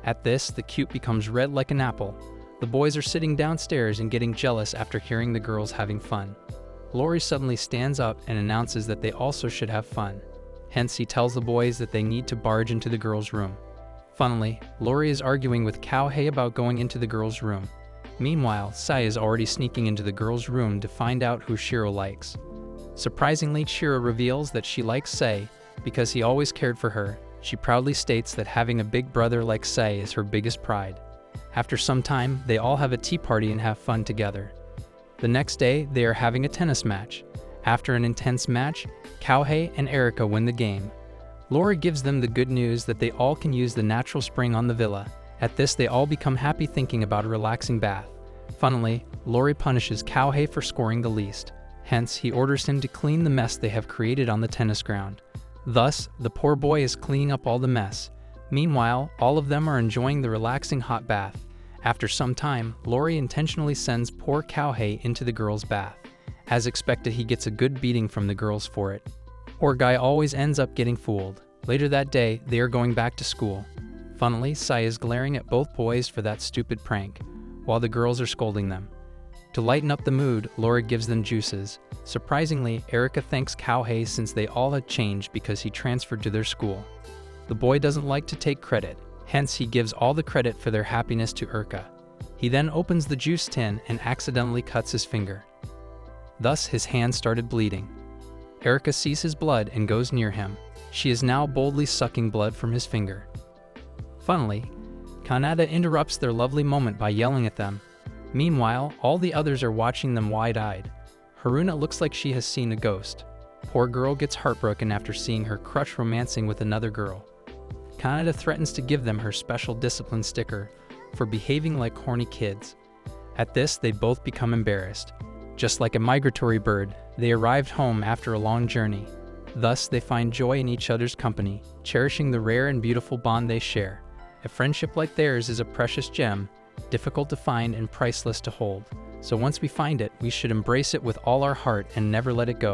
At this, the cute becomes red like an apple. The boys are sitting downstairs and getting jealous after hearing the girls having fun. Lori suddenly stands up and announces that they also should have fun. Hence, he tells the boys that they need to barge into the girls' room. Funnily, Lori is arguing with Kouhei about going into the girls' room. Meanwhile, Sai is already sneaking into the girls' room to find out who Shiro likes. Surprisingly, Shiro reveals that she likes Sei because he always cared for her. She proudly states that having a big brother like Sei is her biggest pride. After some time, they all have a tea party and have fun together. The next day, they are having a tennis match. After an intense match, Kouhei and Erika win the game. Lori gives them the good news that they all can use the natural spring on the villa. At this, they all become happy thinking about a relaxing bath. Funnily, Lori punishes Kouhei for scoring the least. Hence, he orders him to clean the mess they have created on the tennis ground. Thus, the poor boy is cleaning up all the mess. Meanwhile, all of them are enjoying the relaxing hot bath. After some time, Lori intentionally sends poor Cowhey into the girl's bath. As expected, he gets a good beating from the girls for it. Poor guy always ends up getting fooled. Later that day, they are going back to school. Funnily, Sai is glaring at both boys for that stupid prank, while the girls are scolding them. To lighten up the mood, Lori gives them juices. Surprisingly, Erica thanks Cowhey since they all had changed because he transferred to their school. The boy doesn't like to take credit, hence he gives all the credit for their happiness to Erica. He then opens the juice tin and accidentally cuts his finger. Thus, his hand started bleeding. Erica sees his blood and goes near him. She is now boldly sucking blood from his finger. Funnily, Kanata interrupts their lovely moment by yelling at them. Meanwhile, all the others are watching them wide-eyed. Haruna looks like she has seen a ghost. Poor girl gets heartbroken after seeing her crush romancing with another girl. Kanata threatens to give them her special discipline sticker for behaving like horny kids. At this, they both become embarrassed. Just like a migratory bird, they arrived home after a long journey. Thus, they find joy in each other's company, cherishing the rare and beautiful bond they share. A friendship like theirs is a precious gem, difficult to find and priceless to hold. So once we find it, we should embrace it with all our heart and never let it go.